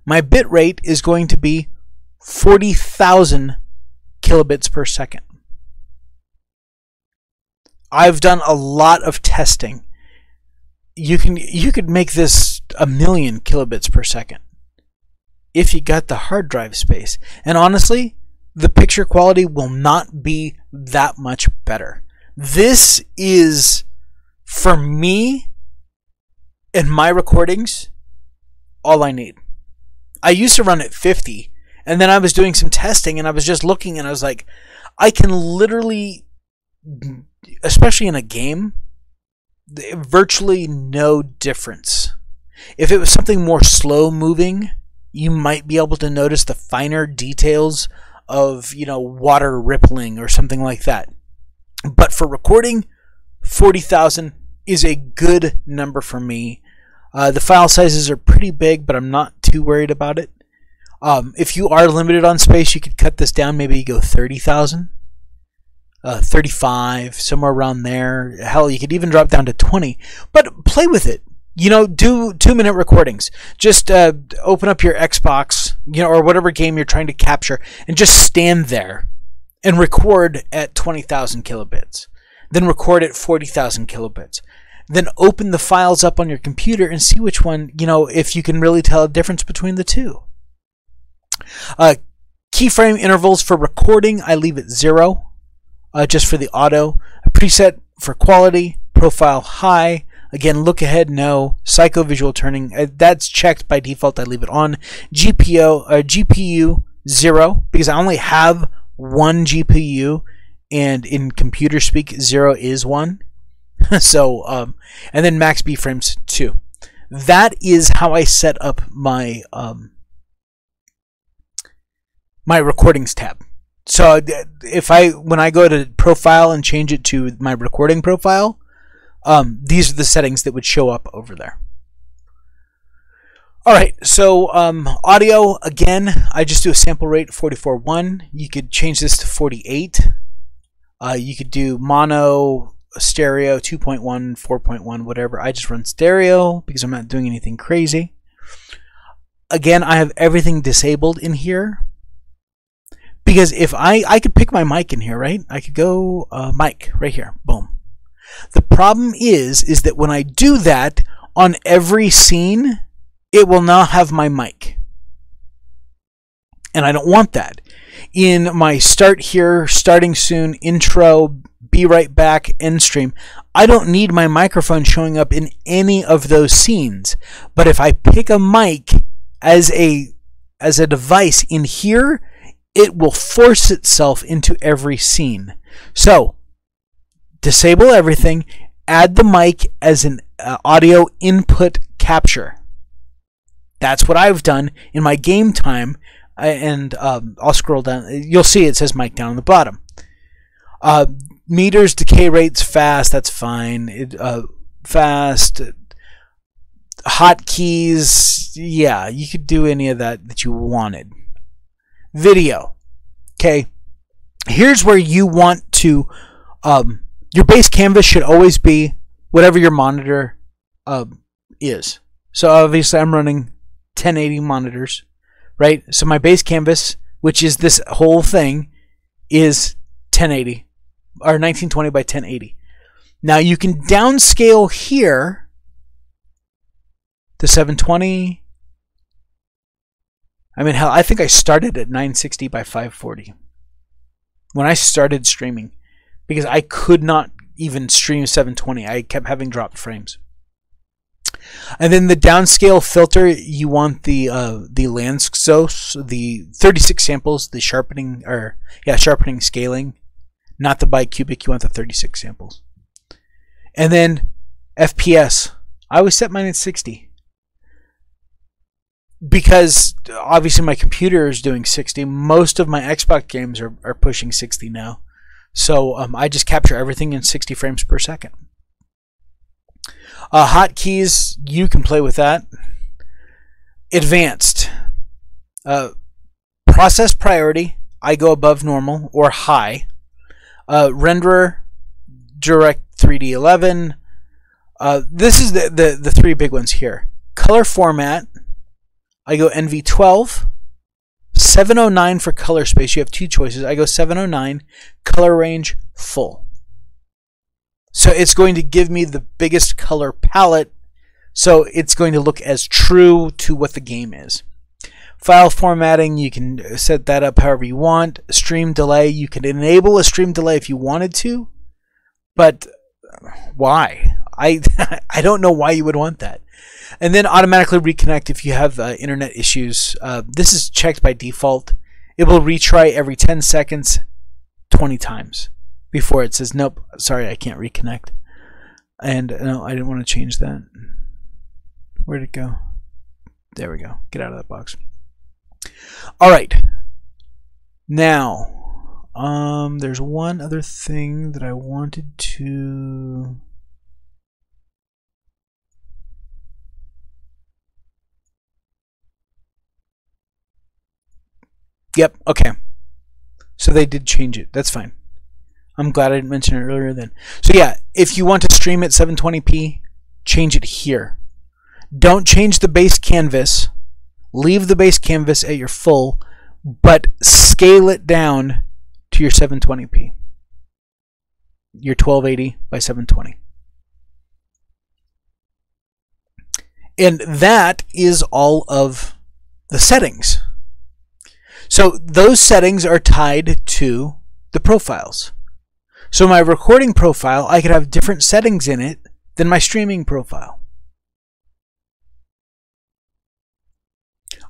My bit rate is going to be 40,000 kilobits per second. I've done a lot of testing. You could make this 1,000,000 kilobits per second if you got the hard drive space. And honestly, the picture quality will not be that much better. This is, for me and my recordings, all I need. I used to run at 50, and then I was doing some testing, and I was just looking, and I was like, I can literally, especially in a game, virtually no difference. If it was something more slow moving, you might be able to notice the finer details of, you know, water rippling or something like that. But for recording, 40,000 is a good number for me. The file sizes are pretty big, but I'm not too worried about it. If you are limited on space, you could cut this down. Maybe you go 30,000, 35, somewhere around there. Hell, you could even drop down to 20. But play with it. You know, do 2-minute recordings. Just open up your Xbox, you know, or whatever game you're trying to capture, and just stand there and record at 20,000 kilobits. Then record at 40,000 kilobits. Then open the files up on your computer and see which one, you know, if you can really tell a difference between the two. Keyframe intervals for recording, I leave it 0, just for the auto. A preset for quality, profile high. Again, look ahead, no. Psycho visual turning, that's checked by default. I leave it on. GPU 0, because I only have one GPU, and in computer speak, 0 is 1. So, and then max B frames 2. That is how I set up my my recordings tab. So when I go to profile and change it to my recording profile, these are the settings that would show up over there. All right, so audio, again, I just do a sample rate 44.1. You could change this to 48. You could do mono, stereo, 2.1, 4.1, whatever. I just run stereo because I'm not doing anything crazy. Again, I have everything disabled in here. Because if I could pick my mic in here, right? I could go mic right here, boom. The problem is that when I do that on every scene, it will not have my mic. And I don't want that. In my start here, starting soon, intro, be right back, end stream, I don't need my microphone showing up in any of those scenes. But if I pick a mic as a device in here, it will force itself into every scene. So, disable everything, add the mic as an audio input capture. That's what I've done in my game time, and I'll scroll down. You'll see it says mic down on the bottom. Meters, decay rates, fast, that's fine. Fast, hotkeys, yeah, you could do any of that you wanted. Video. Okay, here's where you want to, your base canvas should always be whatever your monitor is. So obviously I'm running 1080 monitors, right? So my base canvas, which is this whole thing, is 1080 or 1920 by 1080. Now you can downscale here to 720. I mean, hell, I think I started at 960 by 540 when I started streaming, because I could not even stream 720. I kept having dropped frames. And then the downscale filter, you want the Lanczos, the 36 samples, the sharpening, or yeah, sharpening scaling, not the bicubic. You want the 36 samples. And then FPS, I always set mine at 60. Because obviously my computer is doing 60. Most of my Xbox games are pushing 60 now. So I just capture everything in 60 frames per second. Hotkeys, you can play with that. Advanced. Process priority, I go above normal or high. Renderer, Direct 3D 11. This is the three big ones here. Color format, I go NV12, 709 for color space. You have two choices. I go 709, color range full. So it's going to give me the biggest color palette, so it's going to look as true to what the game is. File formatting, you can set that up however you want. Stream delay, you can enable a stream delay if you wanted to, but why? I don't know why you would want that. And then automatically reconnect if you have internet issues. This is checked by default. It will retry every 10 seconds 20 times before it says, nope, sorry, I can't reconnect. And no, I didn't want to change that. Where'd it go? There we go. Get out of that box. All right. Now, there's one other thing that I wanted to... Yep, okay. So they did change it. That's fine. I'm glad I didn't mention it earlier then. So yeah, if you want to stream at 720p, change it here. Don't change the base canvas. Leave the base canvas at your full, but scale it down to your 720p. Your 1280 by 720. And that is all of the settings. So those settings are tied to the profiles. So my recording profile, I could have different settings in it than my streaming profile.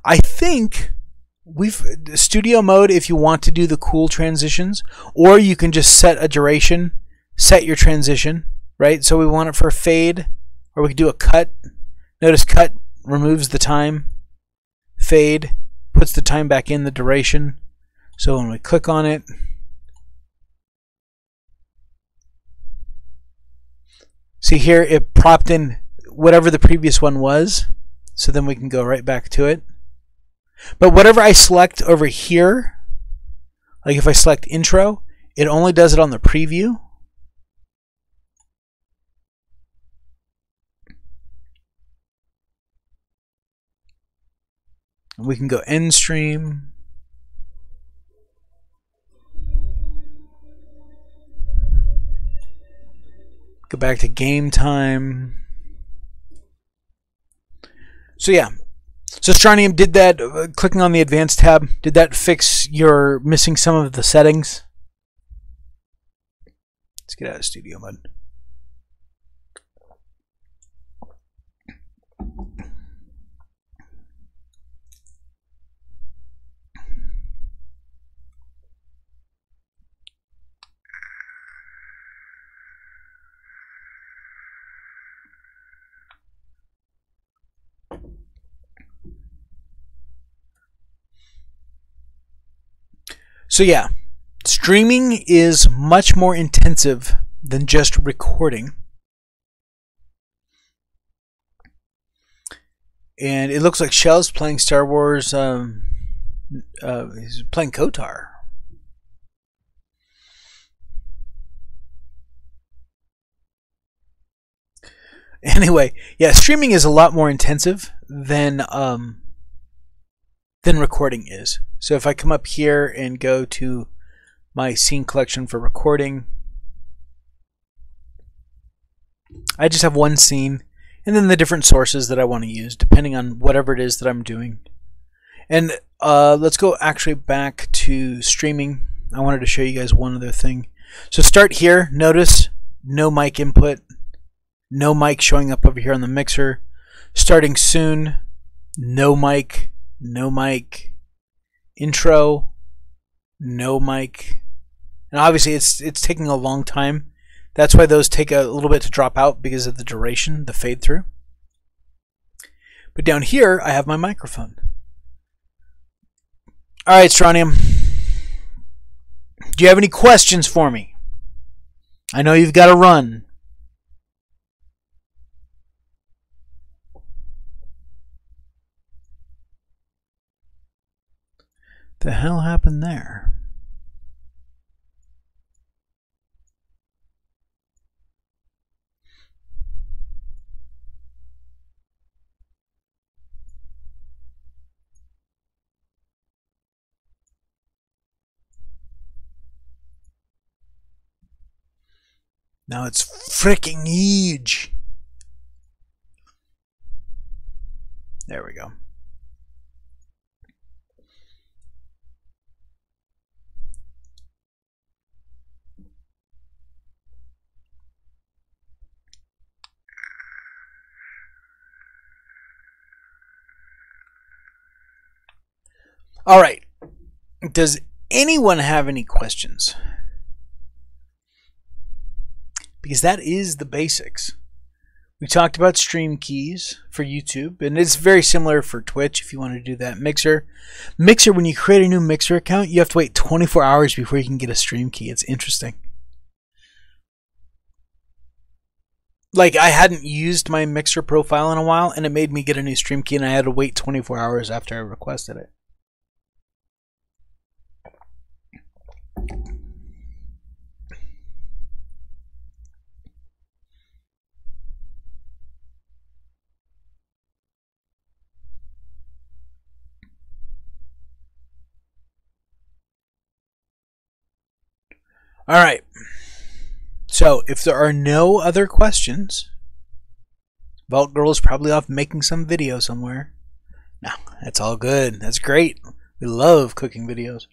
I think studio mode, if you want to do the cool transitions, or you can just set a duration, set your transition, right? So we want it for a fade, or we could do a cut. Notice cut removes the time. Fade puts the time back in the duration. So when we click on it, see here it propped in whatever the previous one was. So then we can go right back to it. But whatever I select over here, like if I select intro, it only does it on the preview. And we can go end stream. Go back to game time. So yeah. So Stronium did that, clicking on the advanced tab, did that fix your missing some of the settings? Let's get out of studio mode. So yeah, streaming is much more intensive than just recording. And it looks like Shell's playing Star Wars. He's playing KOTOR. Anyway, yeah, streaming is a lot more intensive than recording is. So if I come up here and go to my scene collection for recording, I just have one scene and then the different sources that I want to use depending on whatever it is that I'm doing. And let's go actually back to streaming. I wanted to show you guys one other thing. So start here. Notice no mic input, no mic showing up over here on the mixer. Starting soon, no mic, no mic. Intro, no mic. And obviously it's taking a long time. That's why those take a little bit to drop out, because of the duration, the fade through. But down here I have my microphone. Alright, Stronium. Do you have any questions for me? I know you've got to run. The hell happened there? Now it's freaking huge. There we go. All right. Does anyone have any questions? Because that is the basics. We talked about stream keys for YouTube, and it's very similar for Twitch if you want to do that. Mixer, when you create a new Mixer account, you have to wait 24 hours before you can get a stream key. It's interesting. Like, I hadn't used my Mixer profile in a while, and it made me get a new stream key, and I had to wait 24 hours after I requested it. All right. So if there are no other questions, Vault Girl is probably off making some video somewhere. No, that's all good. That's great. We love cooking videos.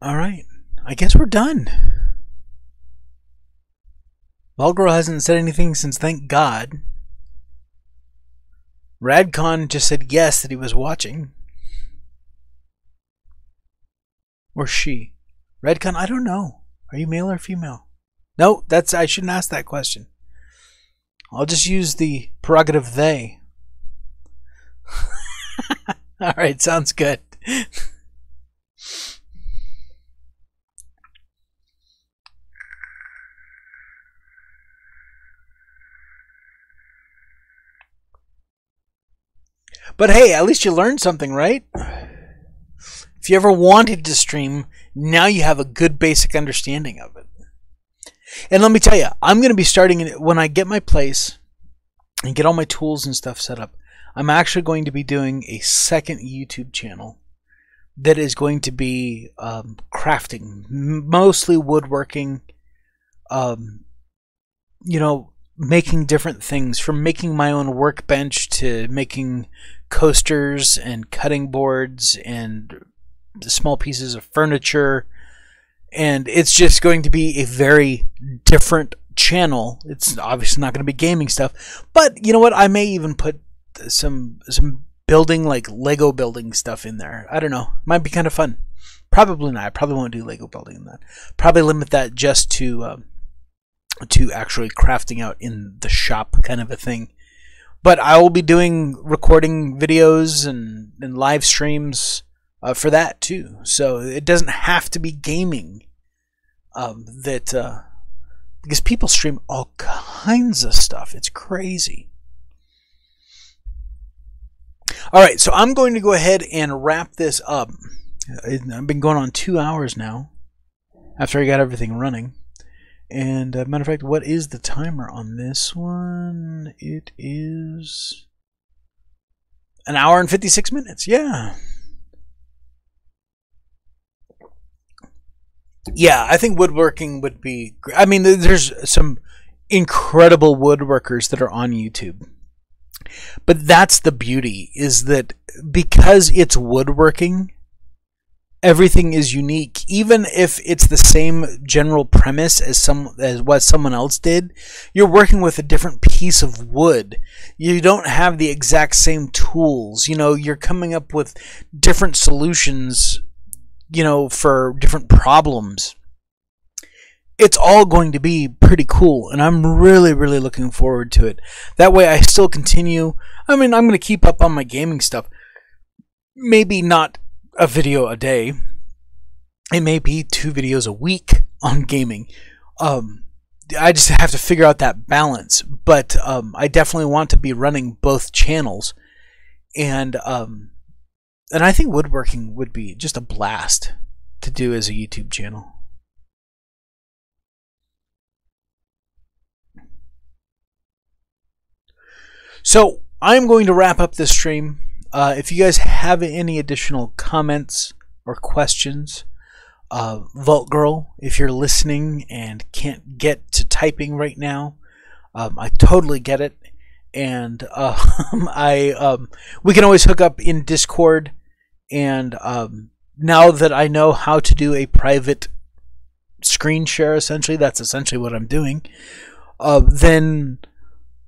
All right. I guess we're done. Valgirl hasn't said anything since thank God. Radcon just said yes that he was watching. Or she. Redcon, I don't know. Are you male or female? No, I shouldn't ask that question. I'll just use the prerogative they. Alright, sounds good. But hey, at least you learned something, right? If you ever wanted to stream, now you have a good basic understanding of it. And let me tell you, I'm going to be starting when I get my place and get all my tools and stuff set up. I'm actually going to be doing a second YouTube channel that is going to be crafting, mostly woodworking, making different things, from making my own workbench to making coasters and cutting boards and small pieces of furniture. And it's just going to be a very different channel. It's obviously not going to be gaming stuff, but you know what? I may even put some building, like Lego building stuff in there. I don't know. Might be kind of fun. Probably not. I probably won't do Lego building in that. Probably limit that just to actually crafting out in the shop kind of a thing. But I will be recording videos and live streams for that too. So it doesn't have to be gaming. Because people stream all kinds of stuff. It's crazy. Alright, so I'm going to go ahead and wrap this up. I've been going on 2 hours now after I got everything running. And matter of fact, what is the timer on this one? It is 1 hour and 56 minutes. Yeah. Yeah, I think woodworking would be great. I mean, there's some incredible woodworkers that are on YouTube. But that's the beauty, is that because it's woodworking, everything is unique. Even if it's the same general premise as what someone else did, you're working with a different piece of wood. You don't have the exact same tools. You're coming up with different solutions, for different problems. It's all going to be pretty cool, and I'm really, really looking forward to it. That way I still continue. I mean, I'm going to keep up on my gaming stuff. Maybe not a video a day. It may be 2 videos a week on gaming. I just have to figure out that balance. But I definitely want to be running both channels. And I think woodworking would be just a blast to do as a YouTube channel. So I'm going to wrap up this stream. If you guys have any additional comments or questions, Vault Girl, if you're listening and can't get to typing right now, I totally get it. And we can always hook up in Discord. And now that I know how to do a private screen share, essentially, that's essentially what I'm doing, then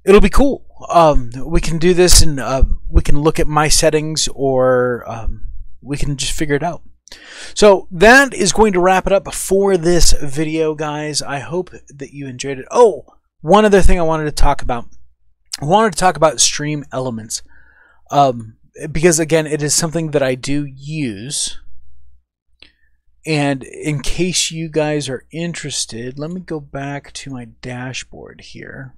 it'll be cool. We can do this, and we can look at my settings, or we can just figure it out. So that is going to wrap it up for this video, guys. I hope that you enjoyed it. Oh, one other thing I wanted to talk about. I wanted to talk about stream elements. Because, again, it is something that I do use. And in case you guys are interested, let me go back to my dashboard here.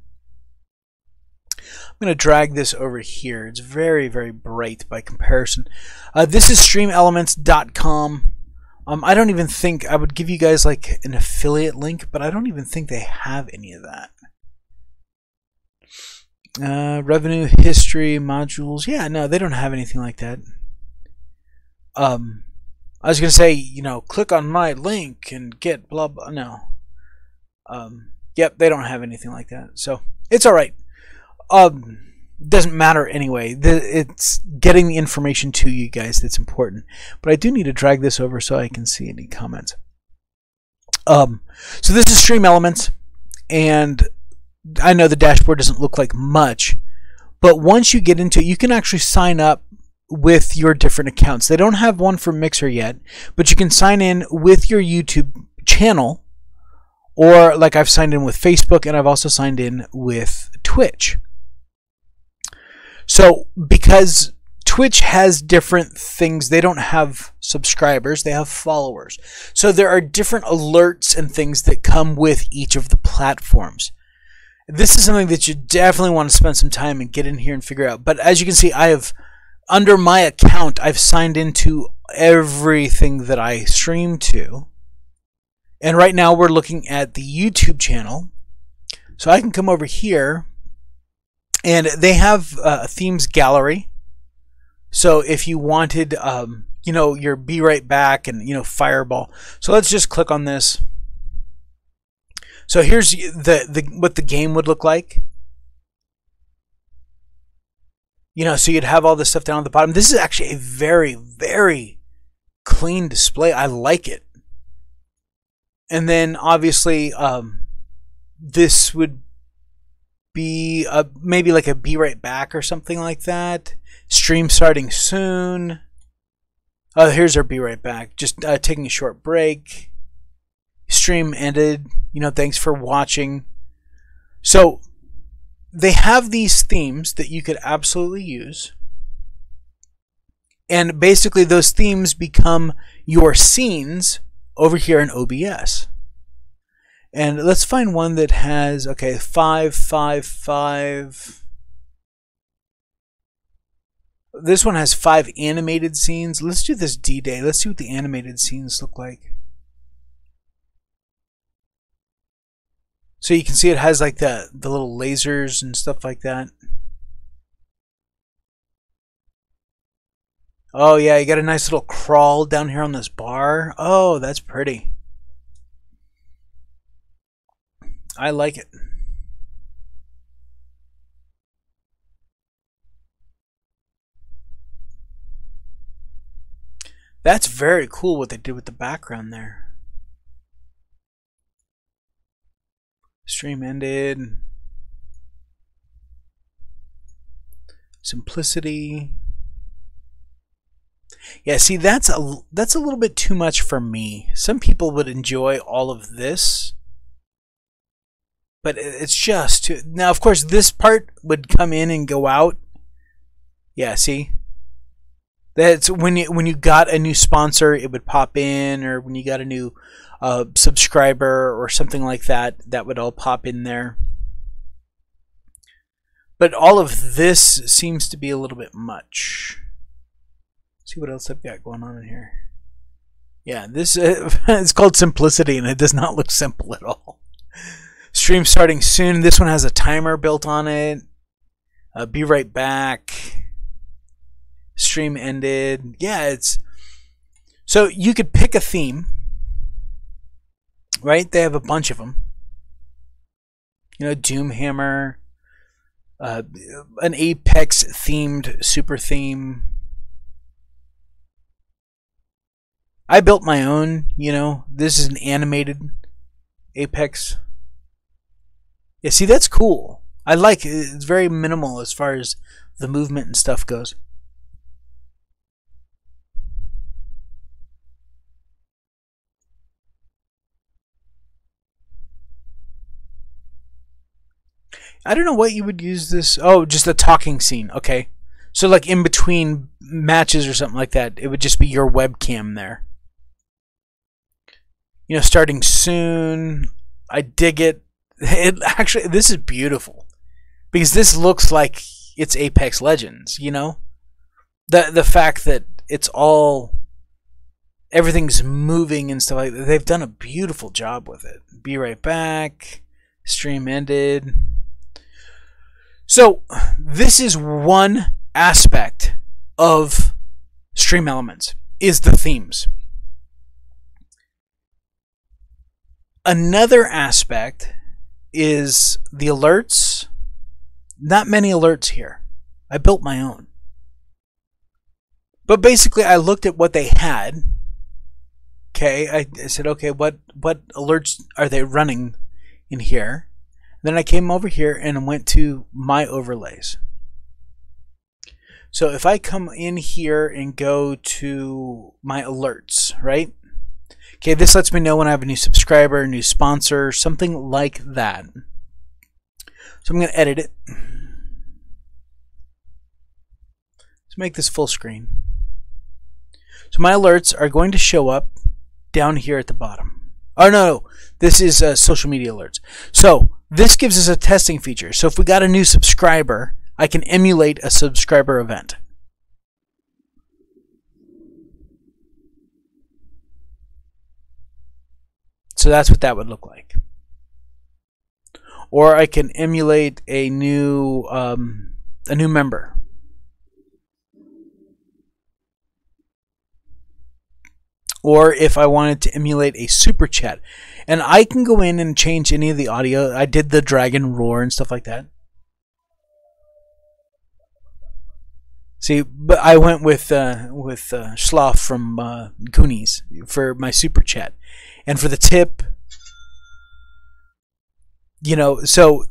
I'm going to drag this over here. It's very, very bright by comparison. This is streamelements.com. I don't even think I would give you guys like an affiliate link, but I don't even think they have any of that. Revenue, history, modules. Yeah, no, they don't have anything like that. I was going to say, click on my link and get blah, blah. No. Yep, they don't have anything like that. So, it's all right. doesn't matter anyway. It's getting the information to you guys that's important. But I do need to drag this over so I can see any comments. So this is Stream Elements, and I know the dashboard doesn't look like much, but once you get into it, you can actually sign up with your different accounts. They don't have one for Mixer yet, but you can sign in with your YouTube channel, or like I've signed in with Facebook, and I've also signed in with Twitch. So because Twitch has different things, they don't have subscribers, they have followers. So there are different alerts and things that come with each of the platforms. This is something that you definitely want to spend some time and get in here and figure out. But as you can see, I have, under my account, I've signed into everything that I stream to. And right now we're looking at the YouTube channel. So I can come over here, and they have a themes gallery. So if you wanted, you know, your Be Right Back and, you know, Fireball. So let's just click on this. So here's what the game would look like. You know, so you'd have all this stuff down at the bottom. This is actually a very, very clean display. I like it. And then obviously this would be maybe like a Be Right Back or something like that. Stream starting soon. Oh, here's our Be Right Back. Just taking a short break. Stream ended. You know, thanks for watching. So they have these themes that you could absolutely use. And basically those themes become your scenes over here in OBS. And let's find one that has, okay, 5, 5, 5. This one has 5 animated scenes. Let's do this D-Day. Let's see what the animated scenes look like. So you can see it has like the little lasers and stuff like that. Oh yeah, you got a nice little crawl down here on this bar. Oh, that's pretty. I like it. That's very cool what they did with the background there. Stream ended. Simplicity. Yeah, see, that's a little bit too much for me. Some people would enjoy all of this, but it's just too. Now, of course, this part would come in and go out. Yeah, see, that's when you got a new sponsor, it would pop in, or when you got a new subscriber or something like that, that would all pop in there. But all of this seems to be a little bit much. Let's see what else I've got going on in here. Yeah, this it's called Simplicity, and it does not look simple at all. Stream starting soon. This one has a timer built on it. Be Right Back. Stream ended. Yeah, it's so you could pick a theme. Right? They have a bunch of them. You know, Doomhammer, an Apex themed super theme. I built my own, you know. This is an animated Apex. Yeah, see, that's cool. I like it. It's very minimal as far as the movement and stuff goes. I don't know what you would use this. Oh, just a talking scene. Okay. So like in between matches or something like that, it would just be your webcam there. You know, starting soon. I dig it. It actually, this is beautiful because this looks like it's Apex Legends, you know? The fact that it's all, everything's moving and stuff like that. They've done a beautiful job with it. Be Right Back. Stream ended. So this is one aspect of Stream Elements, is the themes. Another aspect is the alerts. Not many alerts here. I built my own. But basically, I looked at what they had. Okay, I said, okay, what alerts are they running in here? Then I came over here and went to my overlays. So if I come in here and go to my alerts, right? Okay, this lets me know when I have a new subscriber, a new sponsor, something like that. So I'm going to edit it. Let's make this full screen. So my alerts are going to show up down here at the bottom. Oh no, this is social media alerts. So this gives us a testing feature. So if we got a new subscriber, I can emulate a subscriber event. So that's what that would look like. Or I can emulate a new member. Or if I wanted to emulate a super chat. And I can go in and change any of the audio. I did the dragon roar and stuff like that. See, but I went with Schlaf from Goonies for my super chat. And for the tip, you know, so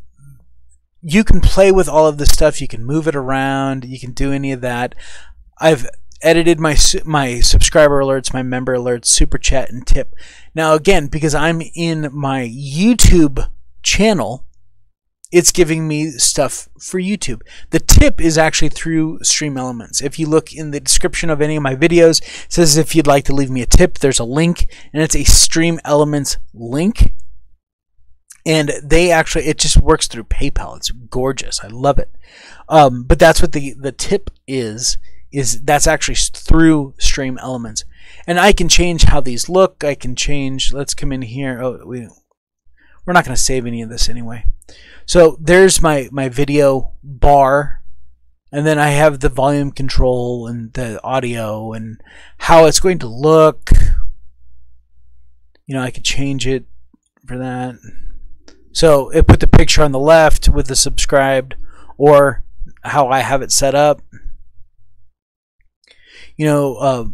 you can play with all of this stuff. You can move it around. You can do any of that. I've edited my subscriber alerts, my member alerts, super chat, and tip. Now again, because I'm in my YouTube channel, it's giving me stuff for YouTube. The tip is actually through Stream Elements. If you look in the description of any of my videos, it says if you'd like to leave me a tip, there's a link, and it's a Stream Elements link. And they actually, it just works through PayPal. It's gorgeous. I love it. But that's what the tip is that's actually through Stream Elements. And I can change how these look. I can change, let's come in here. Oh, we're not going to save any of this anyway. So there's my video bar. And then I have the volume control and the audio and how it's going to look. You know, I could change it for that. So it put the picture on the left with the subscribed, or how I have it set up. You know,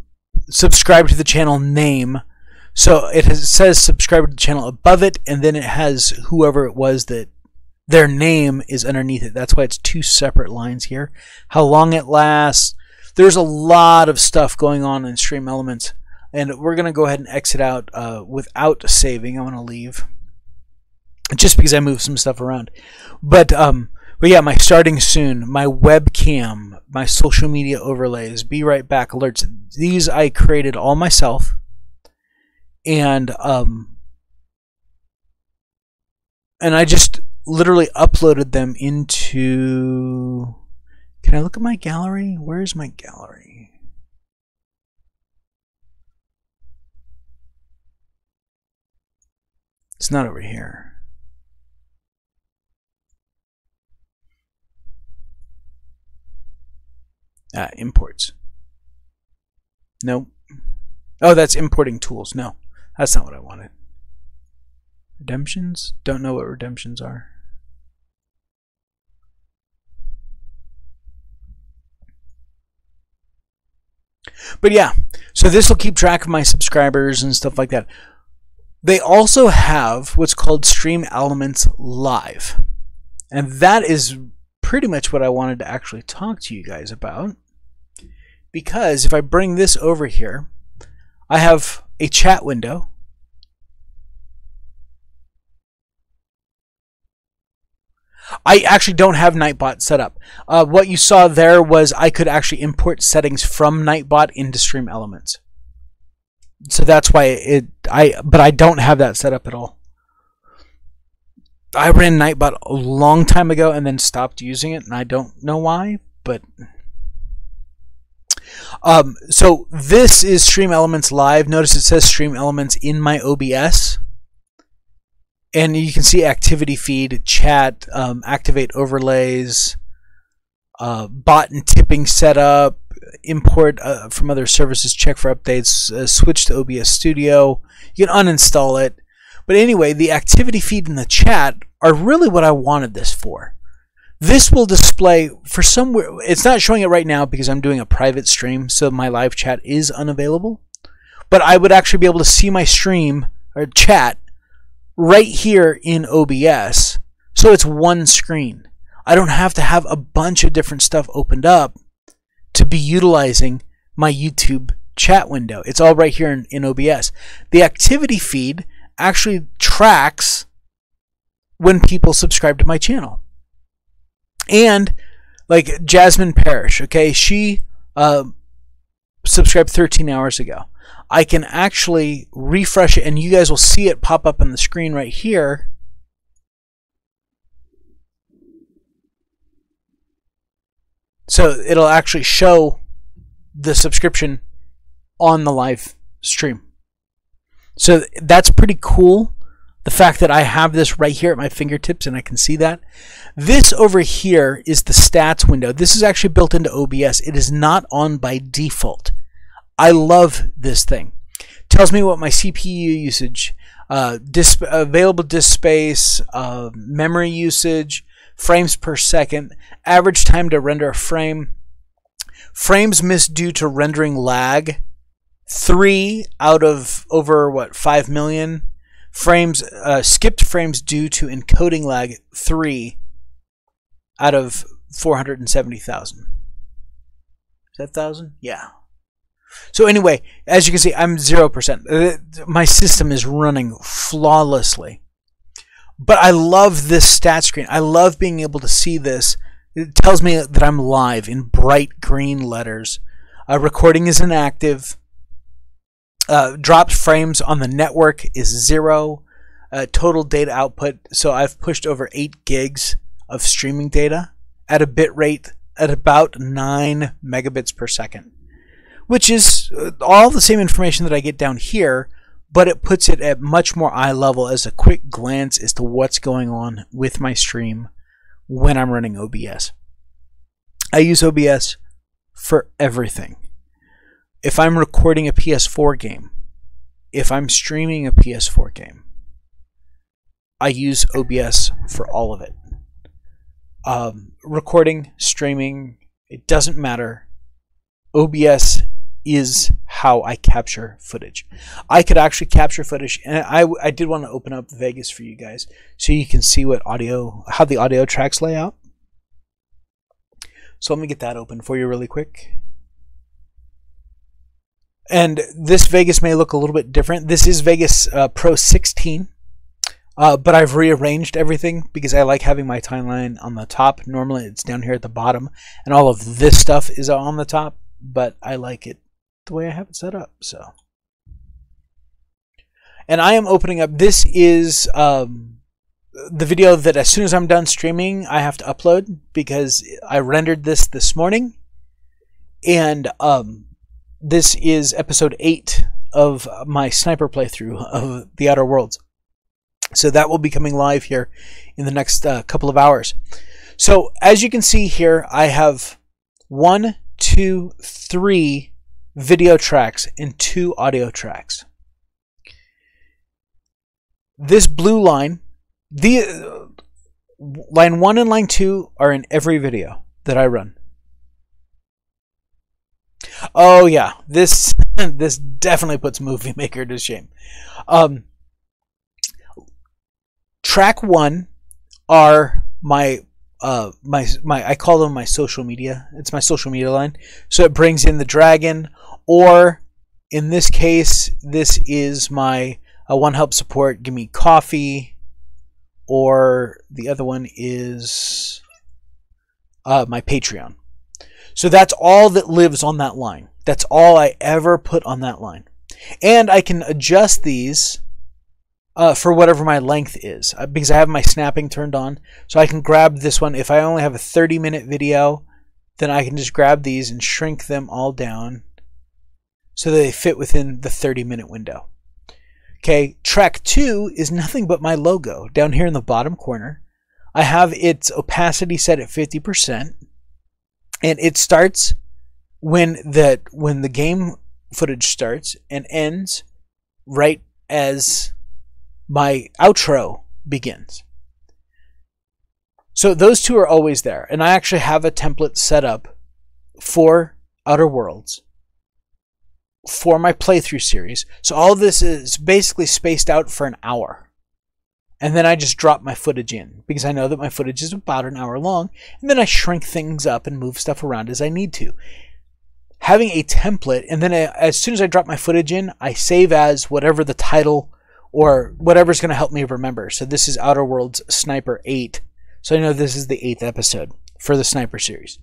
subscribe to the channel name. So it says subscribe to the channel above it, and then it has whoever it was that their name is underneath it. That's why it's two separate lines here. How long it lasts. There's a lot of stuff going on in Stream Elements, and we're going to go ahead and exit out without saving. I want to leave just because I moved some stuff around. But yeah, my starting soon, my webcam, my social media overlays, be right back alerts. These I created all myself, and I just literally uploaded them into. Can I look at my gallery? Where's my gallery? It's not over here. Imports. No. Oh, that's importing tools. No, that's not what I wanted. Redemptions? Don't know what redemptions are. But yeah, so this will keep track of my subscribers and stuff like that. They also have what's called Stream Elements Live. And that is pretty much what I wanted to actually talk to you guys about. Because if I bring this over here, I have a chat window. I actually don't have Nightbot set up. What you saw there was I could actually import settings from Nightbot into Stream Elements. So that's why but I don't have that set up at all. I ran Nightbot a long time ago and then stopped using it, and I don't know why, but so this is Stream Elements Live. Notice it says Stream Elements in my OBS. And you can see activity feed, chat, activate overlays, bot and tipping setup, import from other services, check for updates, switch to OBS Studio. You can uninstall it. But anyway, the activity feed and the chat are really what I wanted this for. This will display for somewhere. It's not showing it right now because I'm doing a private stream, so my live chat is unavailable. But I would actually be able to see my stream or chat right here in OBS. So it's one screen. I don't have to have a bunch of different stuff opened up to be utilizing my YouTube chat window. It's all right here in OBS. The activity feed actually tracks when people subscribe to my channel. And like Jasmine Parrish, okay, she subscribed 13 hours ago. I can actually refresh it, and you guys will see it pop up on the screen right here. So it'll actually show the subscription on the live stream. So that's pretty cool. The fact that I have this right here at my fingertips and I can see that. This over here is the stats window. This is actually built into OBS. It is not on by default. I love this thing. It tells me what my CPU usage, available disk space, memory usage, frames per second, average time to render a frame, frames missed due to rendering lag, 3 out of over what, 5 million. Frames, skipped frames due to encoding lag, 3 out of 470,000. Is that 1,000? Yeah. So anyway, as you can see, I'm 0%. My system is running flawlessly. But I love this stat screen. I love being able to see this. It tells me that I'm live in bright green letters. Recording is inactive. Dropped frames on the network is 0. Total data output. So I've pushed over 8 gigs of streaming data at a bit rate at about 9 megabits per second, which is all the same information that I get down here, but it puts it at much more eye level as a quick glance as to what's going on with my stream when I'm running OBS. I use OBS for everything. If I'm recording a PS4 game, if I'm streaming a PS4 game, I use OBS for all of it. Recording, streaming, it doesn't matter. OBS is how I capture footage. I could actually capture footage, and I did want to open up Vegas for you guys so you can see what how the audio tracks lay out. So let me get that open for you really quick. And this Vegas may look a little bit different. This is Vegas Pro 16, but I've rearranged everything because I like having my timeline on the top. Normally it's down here at the bottom, and all of this stuff is on the top, but I like it the way I have it set up. So, and I am opening up. This is the video that as soon as I'm done streaming, I have to upload because I rendered this morning, and this is episode 8 of my sniper playthrough of The Outer Worlds. So that will be coming live here in the next couple of hours. So as you can see here, I have 1, 2, 3 video tracks and 2 audio tracks. This blue line, line 1 and line 2 are in every video that I run. Oh yeah, this definitely puts Movie Maker to shame. Track 1 are my I call them my social media. It's my social media line. So it brings in the dragon, or in this case, this is my one help support, give me coffee, or the other one is my Patreon. So that's all that lives on that line. That's all I ever put on that line. And I can adjust these for whatever my length is because I have my snapping turned on. So I can grab this one. If I only have a 30-minute video, then I can just grab these and shrink them all down so that they fit within the 30-minute window. Okay, track 2 is nothing but my logo down here in the bottom corner. I have its opacity set at 50%. And it starts when the game footage starts and ends right as my outro begins. So those two are always there. And I actually have a template set up for Outer Worlds for my playthrough series. So all of this is basically spaced out for an hour. And then I just drop my footage in because I know that my footage is about an hour long. And then I shrink things up and move stuff around as I need to. Having a template, and then as soon as I drop my footage in, I save as whatever the title or whatever's going to help me remember. So this is Outer Worlds Sniper 8. So I know this is the 8th episode for the Sniper series.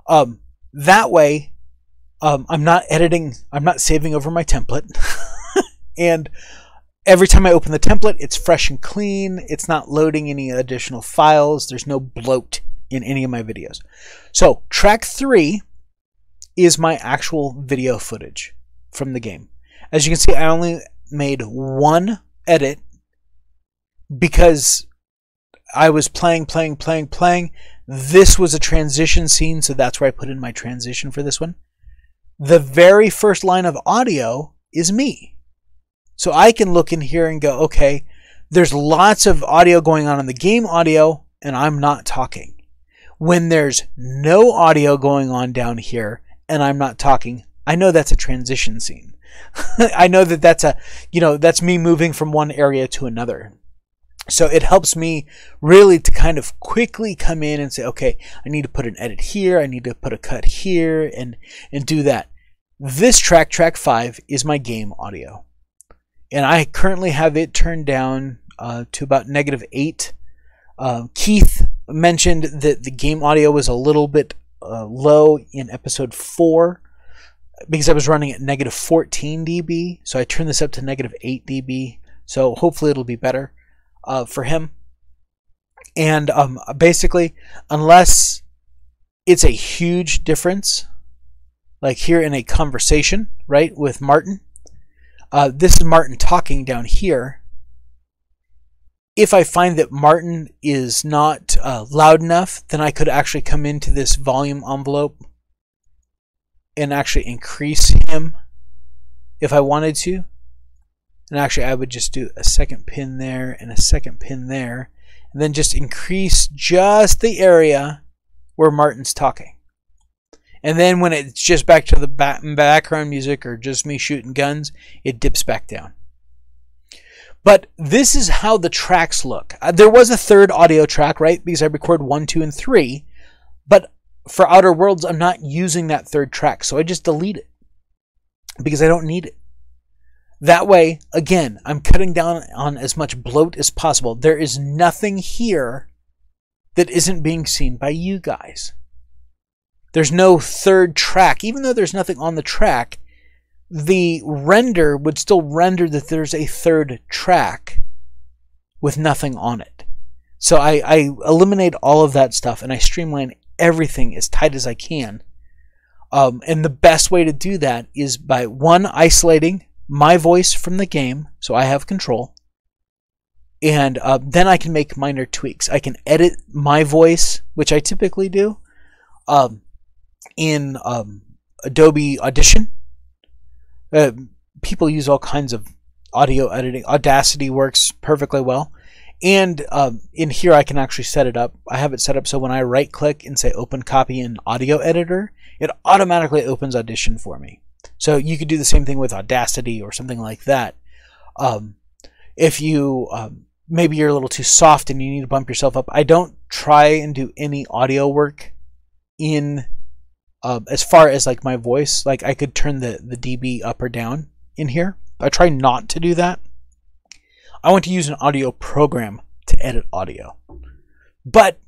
That way, I'm not editing, I'm not saving over my template. And every time I open the template, it's fresh and clean. It's not loading any additional files. There's no bloat in any of my videos. So track 3 is my actual video footage from the game. As you can see, I only made one edit because I was playing. This was a transition scene, so that's where I put in my transition for this one. The very first line of audio is me. So I can look in here and go, okay, there's lots of audio going on in the game audio, and I'm not talking. When there's no audio going on down here, and I'm not talking, I know that's a transition scene. I know that that's me moving from one area to another. So it helps me really to kind of quickly come in and say, okay, I need to put an edit here, I need to put a cut here, and do that. This track 5, is my game audio. And I currently have it turned down to about -8. Keith mentioned that the game audio was a little bit low in episode 4 because I was running at -14 dB. So I turned this up to -8 dB. So hopefully it'll be better for him. And basically, unless it's a huge difference, like here in a conversation, right, with Martin. This is Martin talking down here. If I find that Martin is not loud enough, then I could actually come into this volume envelope and actually increase him if I wanted to. And actually I would just do a second pin there and a second pin there, and then just increase just the area where Martin's talking. And then when it's just back to the background music or just me shooting guns, it dips back down. But this is how the tracks look. There was a third audio track, right? Because I record 1, 2, and 3. But for Outer Worlds, I'm not using that third track. So I just delete it because I don't need it. That way, again, I'm cutting down on as much bloat as possible. There is nothing here that isn't being seen by you guys. There's no third track. Even though there's nothing on the track, the render would still render that there's a third track with nothing on it. So I eliminate all of that stuff and I streamline everything as tight as I can. And the best way to do that is by, one, isolating my voice from the game so I have control. And then I can make minor tweaks. I can edit my voice, which I typically do, in Adobe Audition. People use all kinds of audio editing. Audacity works perfectly well. And in here I can actually set it up. I have it set up so when I right click and say open copy in audio editor, it automatically opens Audition for me. So you could do the same thing with Audacity or something like that. If you maybe you're a little too soft and you need to bump yourself up, I don't try and do any audio work in as far as like my voice. Like I could turn the dB up or down in here. I try not to do that. I want to use an audio program to edit audio. But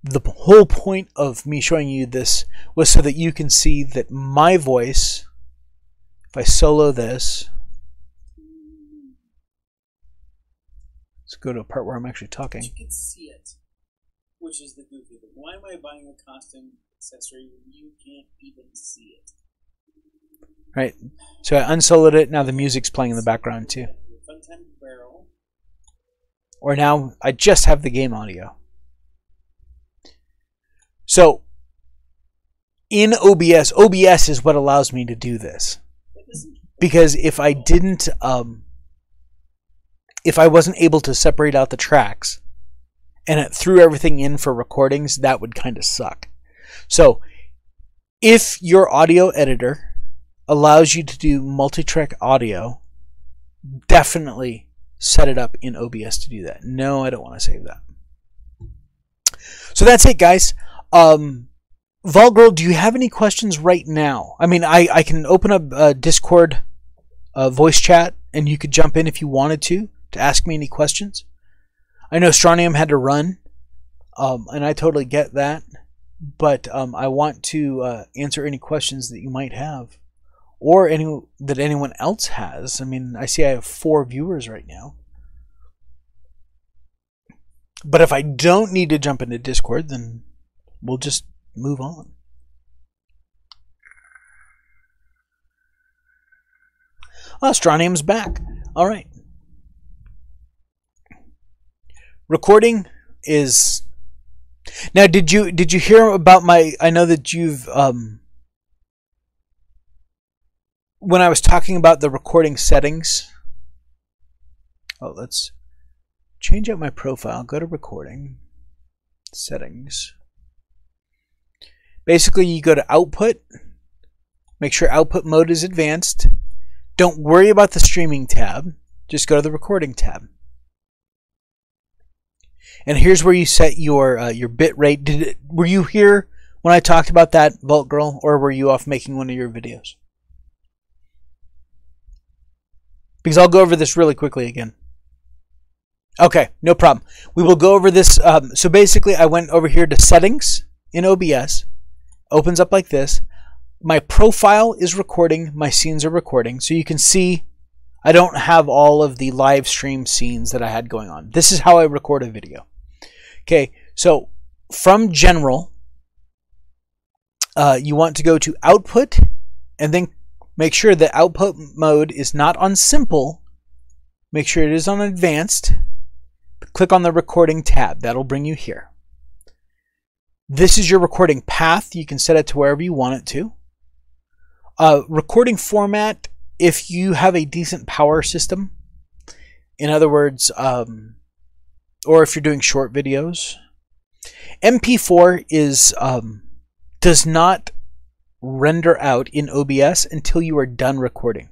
the whole point of me showing you this was so that you can see that my voice, if I solo this, let's go to a part where I'm actually talking. You can see it, which is the goofy thing. Why am I buying a costume accessory when you can't even see it? Right. So I unsoloed it. Now the music's playing in the background too. Or now I just have the game audio. So in OBS, OBS is what allows me to do this. Because if I didn't, if I wasn't able to separate out the tracks and it threw everything in for recordings, that would kind of suck. So if your audio editor allows you to do multi-track audio, definitely set it up in OBS to do that. No, I don't want to save that. So that's it, guys. Volgirl, do you have any questions right now? I mean, I can open up Discord voice chat, and you could jump in if you wanted to ask me any questions. I know Strontium had to run, and I totally get that. But I want to answer any questions that you might have, or that anyone else has. I mean, I see I have 4 viewers right now. But if I don't need to jump into Discord, then we'll just move on. Oh, Strontium's back. All right. Recording is... Now, did you hear about my... I know that you've... when I was talking about the recording settings... Oh, let's change out my profile. Go to recording. Settings. Basically, you go to output. Make sure output mode is advanced. Don't worry about the streaming tab. Just go to the recording tab. And here's where you set your bit rate. Were you here when I talked about that, Vault Girl, or were you off making one of your videos? Because I'll go over this really quickly again. Okay, no problem. We will go over this. So basically, I went over here to settings in OBS. Opens up like this. My profile is recording. My scenes are recording. So you can see I don't have all of the live stream scenes that I had going on. This is how I record a video. Okay, so from general, you want to go to output and then make sure that output mode is not on simple. Make sure it is on advanced. Click on the recording tab. That'll bring you here. This is your recording path. You can set it to wherever you want it to. Recording format, if you have a decent power system, in other words, or if you're doing short videos, MP4 is does not render out in OBS until you are done recording.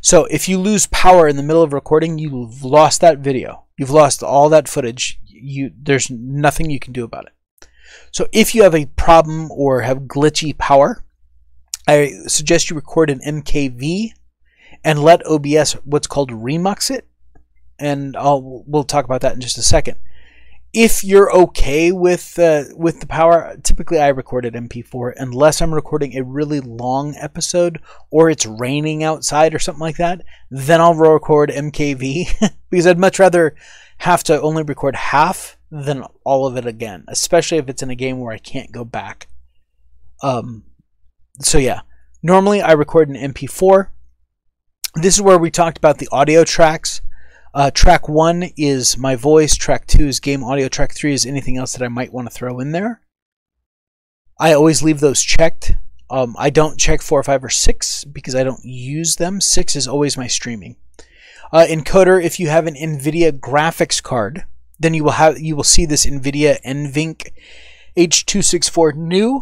So if you lose power in the middle of recording, you've lost that video. You've lost all that footage. There's nothing you can do about it. So if you have a problem or have glitchy power, I suggest you record an MKV and let OBS what's called remux it. And we'll talk about that in just a second. If you're okay with the power, typically I record at MP4 unless I'm recording a really long episode or it's raining outside or something like that. Then I'll record MKV because I'd much rather have to only record half than all of it again, especially if it's in a game where I can't go back. So yeah, normally I record in MP4. This is where we talked about the audio tracks. Track 1 is my voice, track 2 is game audio, track 3 is anything else that I might want to throw in there. I always leave those checked. I don't check 4, 5, or 6 because I don't use them. 6 is always my streaming. Encoder, if you have an NVIDIA graphics card, then you will see this NVIDIA NVINC H264 new.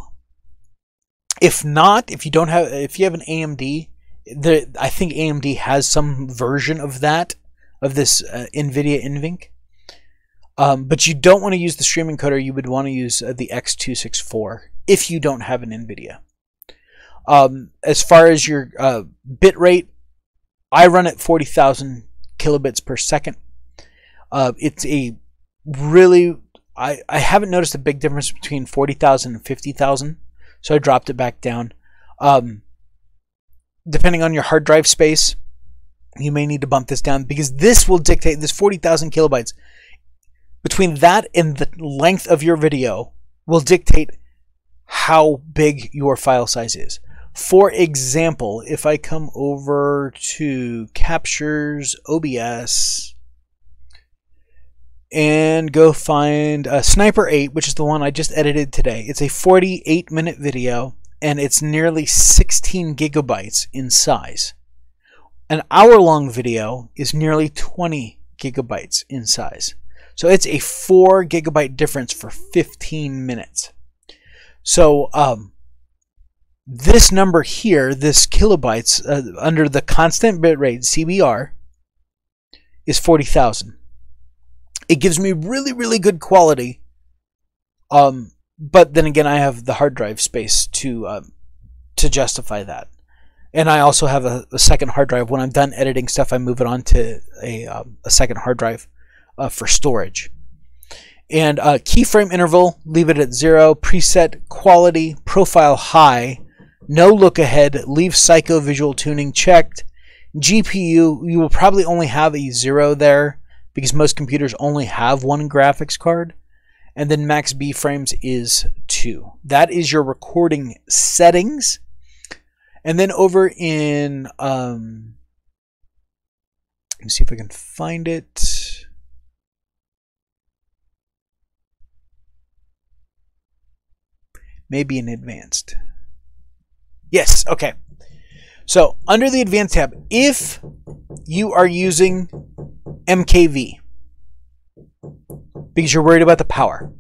If not, if you have an AMD, I think AMD has some version of that. Of this NVIDIA NVINC. But you don't want to use the stream encoder. You would want to use the X264 if you don't have an NVIDIA. As far as your bit rate, I run at 40,000 kilobits per second. It's a really... I haven't noticed a big difference between 40,000 and 50,000, so I dropped it back down. Depending on your hard drive space, you may need to bump this down because this will dictate, this 40,000 kilobytes, between that and the length of your video will dictate how big your file size is. For example, if I come over to Captures, OBS, and go find Sniper 8, which is the one I just edited today. It's a 48-minute video, and it's nearly 16 gigabytes in size. An hour-long video is nearly 20 gigabytes in size. So it's a 4 gigabyte difference for 15 minutes. So this number here, this kilobytes under the constant bitrate CBR, is 40,000. It gives me really, really good quality. But then again, I have the hard drive space to justify that. And I also have a second hard drive. When I'm done editing stuff, I move it on to a second hard drive for storage. And keyframe interval, leave it at 0. Preset quality, profile high. No look ahead, leave psycho visual tuning checked. GPU, you will probably only have a 0 there because most computers only have one graphics card. And then max B frames is 2. That is your recording settings. And then over in, let me see if I can find it. Maybe in advanced. Yes, okay. So under the advanced tab, if you are using MKV, because you're worried about the power,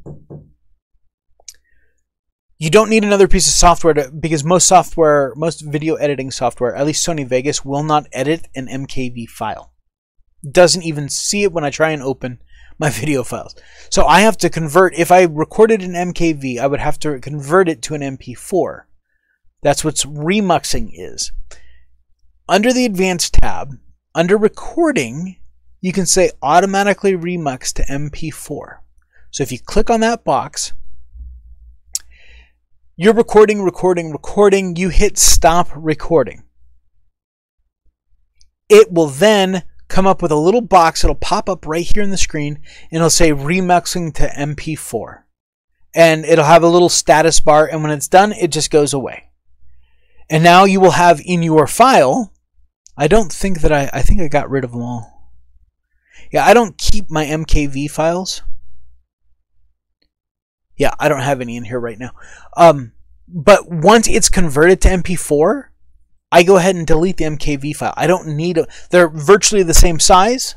you don't need another piece of software because most video editing software, at least Sony Vegas, will not edit an MKV file. Doesn't even see it when I try and open my video files. So I have to convert, if I recorded an MKV, I would have to convert it to an MP4. That's what remuxing is. Under the advanced tab, under recording, you can say automatically remux to MP4. So if you click on that box, you're recording, you hit stop recording. It will then come up with a little box. It'll pop up right here in the screen and it'll say remuxing to MP4. And it'll have a little status bar, and when it's done, it just goes away. And now you will have in your file, I don't think that I think I got rid of them all. Yeah, I don't keep my MKV files. Yeah, I don't have any in here right now. But once it's converted to MP4, I go ahead and delete the MKV file. I don't need it. They're virtually the same size.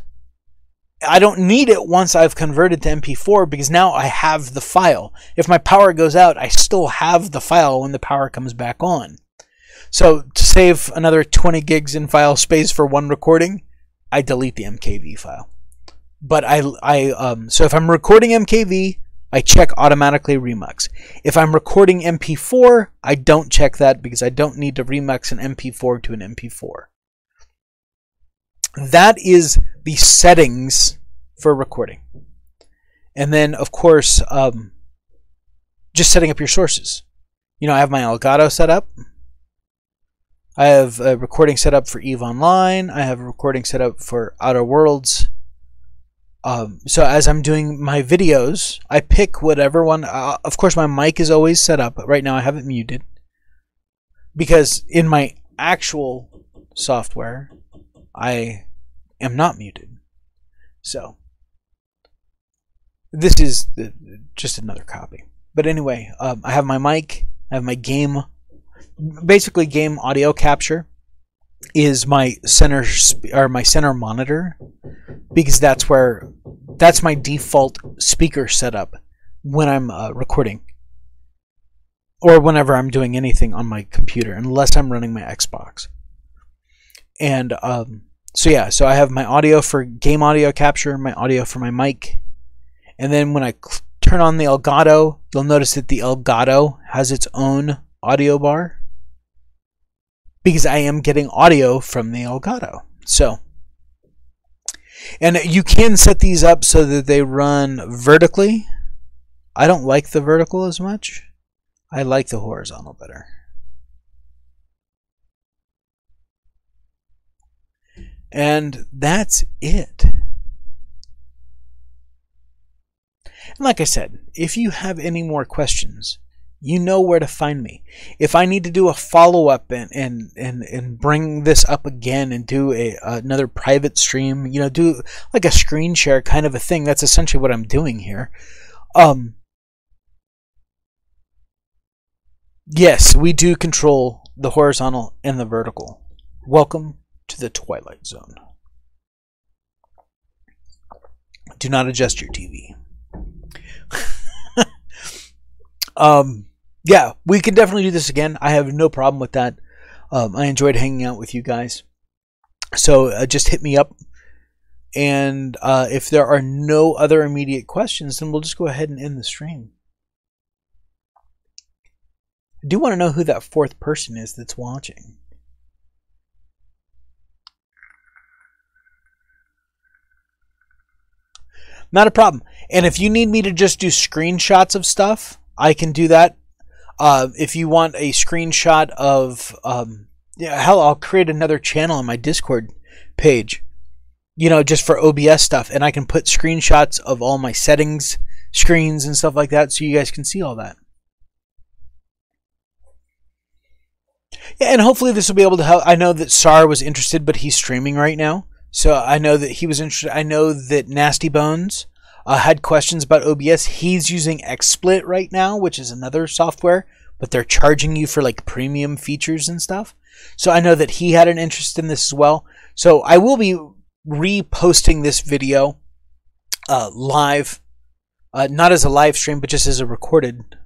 I don't need it once I've converted to MP4 because now I have the file. If my power goes out, I still have the file when the power comes back on. So to save another 20 gigs in file space for one recording, I delete the MKV file. But so if I'm recording MKV, I check automatically remux. If I'm recording MP4, I don't check that because I don't need to remux an MP4 to an MP4. That is the settings for recording. And then, of course, just setting up your sources. You know, I have my Elgato set up. I have a recording set up for EVE Online. I have a recording set up for Outer Worlds. So as I'm doing my videos, I pick whatever one. Of course, my mic is always set up. Right now, I have it muted. Because in my actual software, I am not muted. So this is just another copy. But anyway, I have my mic. I have my game. Basically, game audio capture is my center monitor, because that's my default speaker setup when I'm recording, or whenever I'm doing anything on my computer, unless I'm running my Xbox. And so I have my audio for game audio capture, my audio for my mic, and then when I turn on the Elgato, you'll notice that the Elgato has its own audio bar, because I am getting audio from the Elgato. So, and you can set these up so that they run vertically. I don't like the vertical as much. I like the horizontal better. And that's it. And like I said, if you have any more questions, you know where to find me. If I need to do a follow-up and bring this up again and do another private stream, you know, do like a screen share kind of a thing, that's essentially what I'm doing here. Yes, we do control the horizontal and the vertical. Welcome to the Twilight Zone. Do not adjust your TV. Yeah, we can definitely do this again. I have no problem with that. I enjoyed hanging out with you guys. So just hit me up. And if there are no other immediate questions, then we'll just go ahead and end the stream. I do want to know who that fourth person is that's watching. Not a problem. And if you need me to just do screenshots of stuff, I can do that. If you want a screenshot of, yeah, hell, I'll create another channel on my Discord page, you know, just for OBS stuff. And I can put screenshots of all my settings, screens, and stuff like that so you guys can see all that. Yeah, and hopefully this will be able to help. I know that Sar was interested, but he's streaming right now. So I know that he was interested. I know that Nasty Bones had questions about OBS. He's using XSplit right now, which is another software, but they're charging you for like premium features and stuff. So I know that he had an interest in this as well. So I will be reposting this video live, not as a live stream, but just as a recorded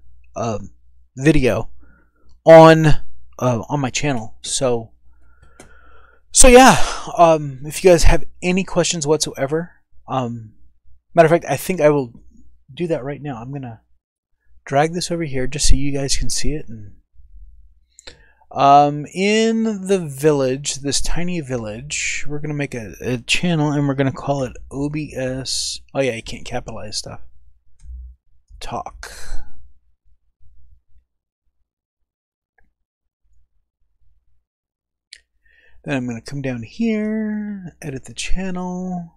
video on my channel. So yeah, if you guys have any questions whatsoever, matter of fact, I think I will do that right now. I'm gonna drag this over here just so you guys can see it. And in the village, this tiny village, we're gonna make a channel, and we're gonna call it OBS. Oh yeah, you can't capitalize stuff. Talk. Then I'm going to come down here, edit the channel.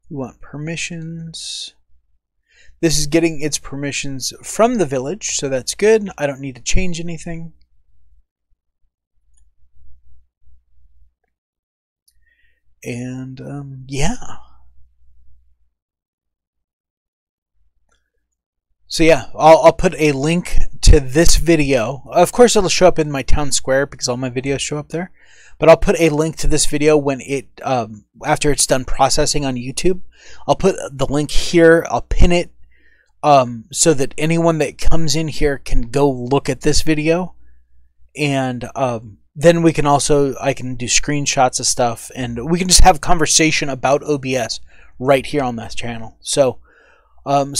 We want permissions. This is getting its permissions from the village, so that's good. I don't need to change anything. And yeah. So yeah, I'll put a link to this video. Of course, it'll show up in my town square because all my videos show up there. But I'll put a link to this video when it after it's done processing on YouTube. I'll put the link here. I'll pin it so that anyone that comes in here can go look at this video, and then we can I can do screenshots of stuff, and we can just have a conversation about OBS right here on this channel. So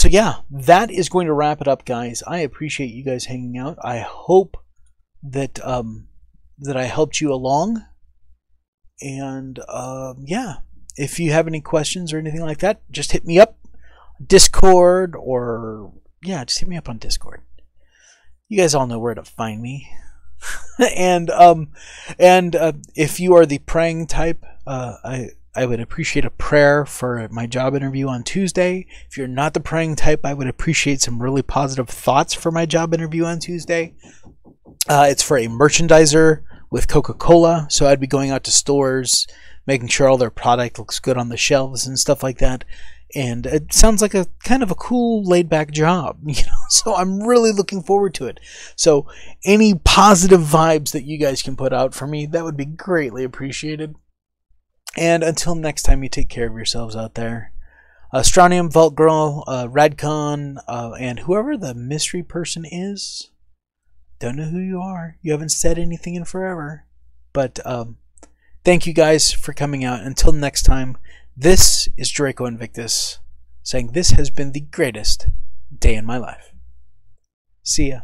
yeah, that is going to wrap it up, guys. I appreciate you guys hanging out. I hope that that I helped you along. And yeah, if you have any questions or anything like that, just hit me up, Discord, or yeah, just hit me up on Discord. You guys all know where to find me. and if you are the praying type, I would appreciate a prayer for my job interview on Tuesday. If you're not the praying type, I would appreciate some really positive thoughts for my job interview on Tuesday. It's for a merchandiser with Coca-Cola, so I'd be going out to stores, making sure all their product looks good on the shelves and stuff like that. And it sounds like a kind of a cool, laid-back job, you know. So I'm really looking forward to it. So any positive vibes that you guys can put out for me, that would be greatly appreciated. And until next time, you take care of yourselves out there. Strontium, Vault Girl, Radcon, and whoever the mystery person is. Don't know who you are. You haven't said anything in forever. But thank you guys for coming out. Until next time, this is Draco Invictus saying this has been the greatest day in my life. See ya.